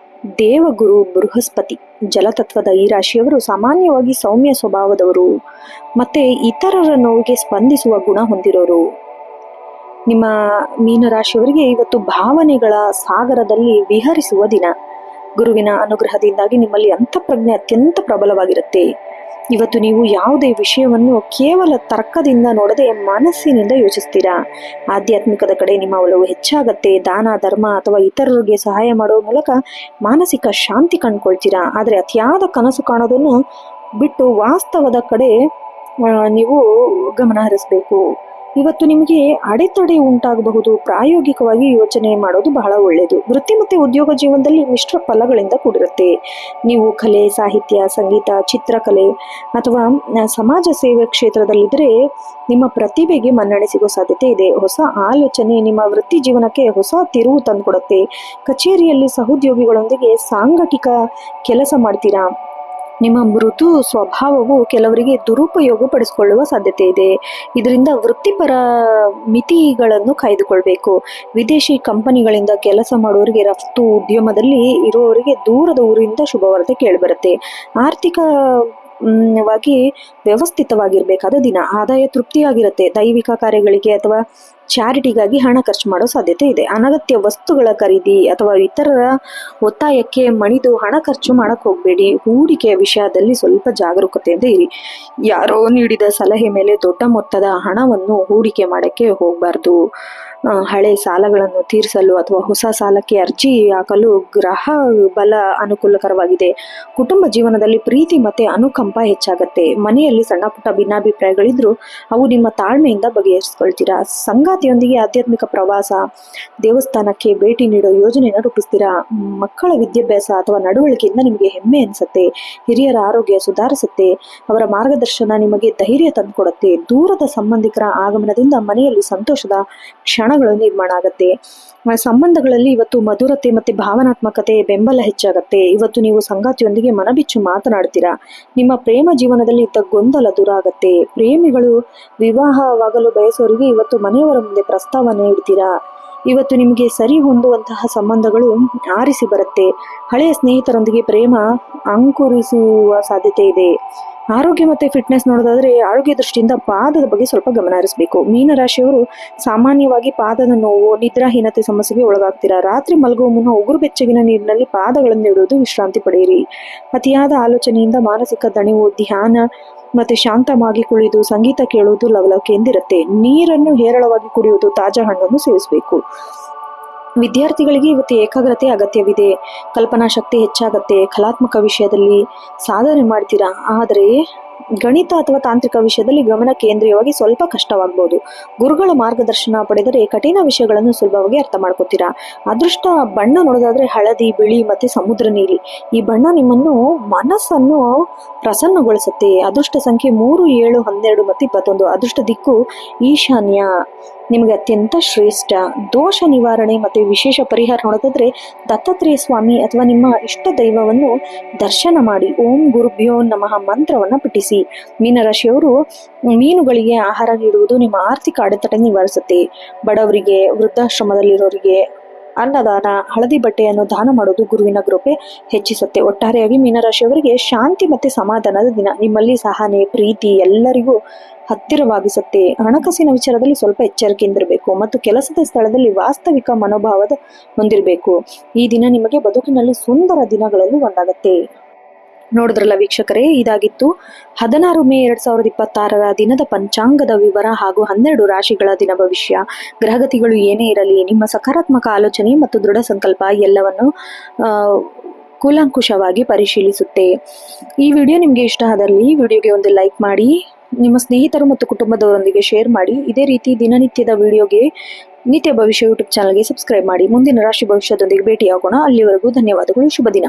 ದೇವಗುರು ಬೃಹಸ್ಪತಿ. ಜಲತತ್ವದ ಈ ರಾಶಿಯವರು ಸಾಮಾನ್ಯವಾಗಿ ಸೌಮ್ಯ ಸ್ವಭಾವದವರು ಮತ್ತೆ ಇತರರ ನೋವಿಗೆ ಸ್ಪಂದಿಸುವ ಗುಣ ಹೊಂದಿರೋರು. ನಿಮ್ಮ ಮೀನರಾಶಿಯವರಿಗೆ ಇವತ್ತು ಭಾವನೆಗಳ ಸಾಗರದಲ್ಲಿ ವಿಹರಿಸುವ ದಿನ. ಗುರುವಿನ ಅನುಗ್ರಹದಿಂದಾಗಿ ನಿಮ್ಮಲ್ಲಿ ಅಂತಃಪ್ರಜ್ಞೆ ಅತ್ಯಂತ ಪ್ರಬಲವಾಗಿರುತ್ತೆ. ಇವತ್ತು ನೀವು ಯಾವುದೇ ವಿಷಯವನ್ನು ಕೇವಲ ತರ್ಕದಿಂದ ನೋಡದೆ ಮನಸ್ಸಿನಿಂದ ಯೋಚಿಸ್ತೀರಾ. ಆಧ್ಯಾತ್ಮಿಕದ ಕಡೆ ನಿಮ್ಮ ಒಲವು ಹೆಚ್ಚಾಗತ್ತೆ. ದಾನ, ಧರ್ಮ ಅಥವಾ ಇತರರಿಗೆ ಸಹಾಯ ಮಾಡುವ ಮೂಲಕ ಮಾನಸಿಕ ಶಾಂತಿ ಕಂಡುಕೊಳ್ತೀರಾ. ಆದರೆ ಅತಿಯಾದ ಕನಸು ಕಾಣೋದನ್ನು ಬಿಟ್ಟು ವಾಸ್ತವದ ಕಡೆ ನೀವು ಗಮನ ಹರಿಸಬೇಕು. ಇವತ್ತು ನಿಮಗೆ ಅಡೆತಡೆ ಉಂಟಾಗಬಹುದು. ಪ್ರಾಯೋಗಿಕವಾಗಿ ಯೋಚನೆ ಮಾಡೋದು ಬಹಳ ಒಳ್ಳೆಯದು. ವೃತ್ತಿ ಮತ್ತು ಉದ್ಯೋಗ ಜೀವನದಲ್ಲಿ ಮಿಶ್ರ ಫಲಗಳಿಂದ ಕೂಡಿರುತ್ತೆ. ನೀವು ಕಲೆ, ಸಾಹಿತ್ಯ, ಸಂಗೀತ, ಚಿತ್ರಕಲೆ ಅಥವಾ ಸಮಾಜ ಸೇವೆ ಕ್ಷೇತ್ರದಲ್ಲಿದ್ದರೆ ನಿಮ್ಮ ಪ್ರತಿಭೆಗೆ ಮನ್ನಣೆ ಸಿಗೋ ಸಾಧ್ಯತೆ ಇದೆ. ಹೊಸ ಆಲೋಚನೆ ನಿಮ್ಮ ವೃತ್ತಿ ಜೀವನಕ್ಕೆ ಹೊಸ ತಿರುವು ತಂದುಕೊಡುತ್ತೆ. ಕಚೇರಿಯಲ್ಲಿ ಸಹೋದ್ಯೋಗಿಗಳೊಂದಿಗೆ ಸಾಂಘಟಿಕ ಕೆಲಸ ಮಾಡ್ತೀರಾ. ನಿಮ್ಮ ಮೃದು ಸ್ವಭಾವವು ಕೆಲವರಿಗೆ ದುರುಪಯೋಗ ಪಡಿಸಿಕೊಳ್ಳುವ ಸಾಧ್ಯತೆ ಇದೆ. ಇದರಿಂದ ವೃತ್ತಿಪರ ಮಿತಿಗಳನ್ನು ಕಾಯ್ದುಕೊಳ್ಬೇಕು. ವಿದೇಶಿ ಕಂಪನಿಗಳಿಂದ ಕೆಲಸ ಮಾಡುವವರಿಗೆ, ರಫ್ತು ಉದ್ಯಮದಲ್ಲಿ ಇರುವವರಿಗೆ ದೂರದ ಊರಿಂದ ಶುಭವಾರ್ತೆ ಕೇಳಿಬರುತ್ತೆ. ಆರ್ಥಿಕವಾಗಿ ವ್ಯವಸ್ಥಿತವಾಗಿರ್ಬೇಕಾದ ದಿನ. ಆದಾಯ ತೃಪ್ತಿಯಾಗಿರುತ್ತೆ. ದೈವಿಕ ಕಾರ್ಯಗಳಿಗೆ ಅಥವಾ ಚಾರಿಟಿಗಾಗಿ ಹಣ ಖರ್ಚು ಮಾಡೋ ಸಾಧ್ಯತೆ ಇದೆ. ಅನಗತ್ಯ ವಸ್ತುಗಳ ಖರೀದಿ ಅಥವಾ ಇತರರ ಒತ್ತಾಯಕ್ಕೆ ಮಣಿದು ಹಣ ಖರ್ಚು ಮಾಡಕ್ ಹೋಗ್ಬೇಡಿ. ಹೂಡಿಕೆಯ ವಿಷಯದಲ್ಲಿ ಸ್ವಲ್ಪ ಜಾಗರೂಕತೆಯಿಂದ ಇರಿ. ಯಾರೋ ನೀಡಿದ ಸಲಹೆ ಮೇಲೆ ದೊಡ್ಡ ಮೊತ್ತದ ಹಣವನ್ನು ಹೂಡಿಕೆ ಮಾಡಕ್ಕೆ ಹೋಗಬಾರ್ದು. ಹಳೆ ಸಾಲಗಳನ್ನು ತೀರಿಸಲು ಅಥವಾ ಹೊಸ ಸಾಲಕ್ಕೆ ಅರ್ಜಿ ಹಾಕಲು ಗ್ರಹ ಬಲ ಅನುಕೂಲಕರವಾಗಿದೆ. ಕುಟುಂಬ ಜೀವನದಲ್ಲಿ ಪ್ರೀತಿ ಮತ್ತೆ ಅನುಕಂಪ ಹೆಚ್ಚಾಗತ್ತೆ. ಮನೆಯಲ್ಲಿ ಸಣ್ಣ ಪುಟ್ಟ ಭಿನ್ನಾಭಿಪ್ರಾಯಗಳಿದ್ರು ಅವು ನಿಮ್ಮ ತಾಳ್ಮೆಯಿಂದ ಬಗೆಹರಿಸ್ಕೊಳ್ತೀರಾ. ಸಂಗಾತಿಯೊಂದಿಗೆ ಆಧ್ಯಾತ್ಮಿಕ ಪ್ರವಾಸ, ದೇವಸ್ಥಾನಕ್ಕೆ ಭೇಟಿ ನೀಡೋ ಯೋಜನೆಯನ್ನು ರೂಪಿಸ್ತೀರಾ. ಮಕ್ಕಳ ವಿದ್ಯಾಭ್ಯಾಸ ಅಥವಾ ನಡವಳಿಕೆಯಿಂದ ನಿಮಗೆ ಹೆಮ್ಮೆ ಅನ್ಸುತ್ತೆ. ಹಿರಿಯರ ಆರೋಗ್ಯ ಸುಧಾರಿಸುತ್ತೆ. ಅವರ ಮಾರ್ಗದರ್ಶನ ನಿಮಗೆ ಧೈರ್ಯ ತಂದುಕೊಡುತ್ತೆ. ದೂರದ ಸಂಬಂಧಿಕರ ಆಗಮನದಿಂದ ಮನೆಯಲ್ಲಿ ಸಂತೋಷದ ಕ್ಷಣಗಳು ನಿರ್ಮಾಣ ಆಗತ್ತೆ. ಸಂಬಂಧಗಳಲ್ಲಿ ಇವತ್ತು ಮಧುರತೆ ಮತ್ತೆ ಭಾವನಾತ್ಮಕತೆ ಬೆಂಬಲ ಹೆಚ್ಚಾಗತ್ತೆ. ಇವತ್ತು ನೀವು ಸಂಗಾತಿಯೊಂದಿಗೆ ಮನಬಿಚ್ಚು ಮಾತನಾಡ್ತೀರಾ. ನಿಮ್ಮ ಪ್ರೇಮ ಜೀವನದಲ್ಲಿ ಇದ್ದ ಗೊಂದಲ ದೂರ ಆಗತ್ತೆ. ಪ್ರೇಮಿಗಳು ವಿವಾಹವಾಗಲು ಬಯಸೋರಿಗೆ ಇವತ್ತು ಮನೆಯವರ ಮುಂದೆ ಪ್ರಸ್ತಾವನೆ ಇಡ್ತೀರಾ. ಇವತ್ತು ನಿಮಗೆ ಸರಿ ಹೊಂದುವಂತಹ ಸಂಬಂಧಗಳು ಆರಿಸಿ ಬರುತ್ತೆ. ಹಳೆಯ ಸ್ನೇಹಿತರೊಂದಿಗೆ ಪ್ರೇಮ ಅಂಕುರಿಸುವ ಸಾಧ್ಯತೆ ಇದೆ. ಆರೋಗ್ಯ ಮತ್ತೆ ಫಿಟ್ನೆಸ್ ನೋಡೋದಾದ್ರೆ ಆರೋಗ್ಯ ದೃಷ್ಟಿಯಿಂದ ಪಾದದ ಬಗ್ಗೆ ಸ್ವಲ್ಪ ಗಮನ ಹರಿಸಬೇಕು. ಮೀನರಾಶಿಯವರು ಸಾಮಾನ್ಯವಾಗಿ ಪಾದದ ನೋವು, ನಿದ್ರಾಹೀನತೆ ಸಮಸ್ಯೆಗೆ ಒಳಗಾಗ್ತೀರಾ. ರಾತ್ರಿ ಮಲಗುವ ಮುನ್ನ ಉಗುರು ಬೆಚ್ಚಗಿನ ನೀರಿನಲ್ಲಿ ಪಾದಗಳನ್ನು ಇಡುವುದು ವಿಶ್ರಾಂತಿ ಪಡೆಯಿರಿ. ಅತಿಯಾದ ಆಲೋಚನೆಯಿಂದ ಮಾನಸಿಕ ದಣಿವು, ಧ್ಯಾನ ಮತ್ತೆ ಶಾಂತವಾಗಿ ಕುಳಿದು ಸಂಗೀತ ಕೇಳುವುದು ಲವಲವಿಕೆಯಿಂದಿರುತ್ತೆ. ನೀರನ್ನು ಹೇರಳವಾಗಿ ಕುಡಿಯುವುದು, ತಾಜಾ ಹಣ್ಣನ್ನು ಸೇವಿಸಬೇಕು. ವಿದ್ಯಾರ್ಥಿಗಳಿಗೆ ಇವತ್ತು ಏಕಾಗ್ರತೆ ಅಗತ್ಯವಿದೆ. ಕಲ್ಪನಾ ಶಕ್ತಿ ಹೆಚ್ಚಾಗತ್ತೆ. ಕಲಾತ್ಮಕ ವಿಷಯದಲ್ಲಿ ಸಾಧನೆ ಮಾಡ್ತೀರಾ. ಆದರೆ ಗಣಿತ ಅಥವಾ ತಾಂತ್ರಿಕ ವಿಷಯದಲ್ಲಿ ಗಮನ ಕೇಂದ್ರೀಯವಾಗಿ ಸ್ವಲ್ಪ ಕಷ್ಟವಾಗಬಹುದು. ಗುರುಗಳ ಮಾರ್ಗದರ್ಶನ ಪಡೆದರೆ ಕಠಿಣ ವಿಷಯಗಳನ್ನು ಸುಲಭವಾಗಿ ಅರ್ಥ ಮಾಡ್ಕೋತೀರಾ. ಅದೃಷ್ಟ ಬಣ್ಣ ನೋಡೋದಾದ್ರೆ ಹಳದಿ, ಬಿಳಿ ಮತ್ತೆ ಸಮುದ್ರ ನೀಲಿ. ಈ ಬಣ್ಣ ನಿಮ್ಮನ್ನು ಮನಸ್ಸನ್ನು ಪ್ರಸನ್ನಗೊಳಿಸುತ್ತೆ. ಅದೃಷ್ಟ ಸಂಖ್ಯೆ 3, 7, 12 ಮತ್ತು 21. ಅದೃಷ್ಟ ದಿಕ್ಕು ಈಶಾನ್ಯ ನಿಮಗೆ ಅತ್ಯಂತ ಶ್ರೇಷ್ಠ. ದೋಷ ನಿವಾರಣೆ ಮತ್ತೆ ವಿಶೇಷ ಪರಿಹಾರ ನೋಡೋದಾದ್ರೆ ದತ್ತಾತ್ರೇಯ ಸ್ವಾಮಿ ಅಥವಾ ನಿಮ್ಮ ಇಷ್ಟ ದೈವವನ್ನು ದರ್ಶನ ಮಾಡಿ. ಓಂ ಗುರುಭ್ಯೋ ನಮಃ ಮಂತ್ರವನ್ನ ಪಠಿಸಿ. ಮೀನರಾಶಿಯವರು ಮೀನುಗಳಿಗೆ ಆಹಾರ ನೀಡುವುದು ನಿಮ್ಮ ಆರ್ಥಿಕ ಅಡೆತಡೆ ನಿವಾರಿಸುತ್ತೆ. ಬಡವರಿಗೆ, ವೃದ್ಧಾಶ್ರಮದಲ್ಲಿರೋರಿಗೆ ಅನ್ನದಾನ, ಹಳದಿ ಬಟ್ಟೆಯನ್ನು ದಾನ ಮಾಡೋದು ಗುರುವಿನ ಕೃಪೆ ಹೆಚ್ಚಿಸುತ್ತೆ. ಒಟ್ಟಾರೆಯಾಗಿ ಮೀನರಾಶಿಯವರಿಗೆ ಶಾಂತಿ ಮತ್ತೆ ಸಮಾಧಾನದ ದಿನ. ನಿಮ್ಮಲ್ಲಿ ಸಹನೆ, ಪ್ರೀತಿ ಎಲ್ಲರಿಗೂ ಹತ್ತಿರವಾಗಿಸುತ್ತೆ. ಹಣಕಾಸಿನ ವಿಚಾರದಲ್ಲಿ ಸ್ವಲ್ಪ ಎಚ್ಚರಿಕೆಯಿಂದಿರಬೇಕು ಮತ್ತು ಕೆಲಸದ ಸ್ಥಳದಲ್ಲಿ ವಾಸ್ತವಿಕ ಮನೋಭಾವದ ಹೊಂದಿರಬೇಕು. ಈ ದಿನ ನಿಮಗೆ ಬದುಕಿನಲ್ಲಿ ಸುಂದರ ದಿನಗಳಲ್ಲಿ ಒಂದಾಗತ್ತೆ. ನೋಡಿದ್ರಲ್ಲ ವೀಕ್ಷಕರೇ, ಇದಾಗಿತ್ತು 16 ಮೇ 2026 ದಿನದ ಪಂಚಾಂಗದ ವಿವರ ಹಾಗೂ 12 ರಾಶಿಗಳ ದಿನ ಭವಿಷ್ಯ. ಗ್ರಹಗತಿಗಳು ಏನೇ ಇರಲಿ, ನಿಮ್ಮ ಸಕಾರಾತ್ಮಕ ಆಲೋಚನೆ ಮತ್ತು ದೃಢ ಸಂಕಲ್ಪ ಎಲ್ಲವನ್ನು ಕೂಲಂಕುಷವಾಗಿ ಪರಿಶೀಲಿಸುತ್ತೆ. ಈ ವಿಡಿಯೋ ನಿಮಗೆ ಇಷ್ಟ ಆದಲ್ಲಿ ಈ ವಿಡಿಯೋಗೆ ಒಂದು ಲೈಕ್ ಮಾಡಿ, ನಿಮ್ಮ ಸ್ನೇಹಿತರು ಮತ್ತು ಕುಟುಂಬದವರೊಂದಿಗೆ ಶೇರ್ ಮಾಡಿ. ಇದೇ ರೀತಿ ದಿನನಿತ್ಯದ ವಿಡಿಯೋಗೆ ನಿತ್ಯ ಭವಿಷ್ಯ ಯೂಟ್ಯೂಬ್ ಚಾನಲ್ಗೆ ಸಬ್ಸ್ಕ್ರೈಬ್ ಮಾಡಿ. ಮುಂದಿನ ರಾಶಿ ಭವಿಷ್ಯದೊಂದಿಗೆ ಭೇಟಿಯಾಗೋಣ. ಅಲ್ಲಿವರೆಗೂ ಧನ್ಯವಾದಗಳು. ಶುಭ ದಿನ.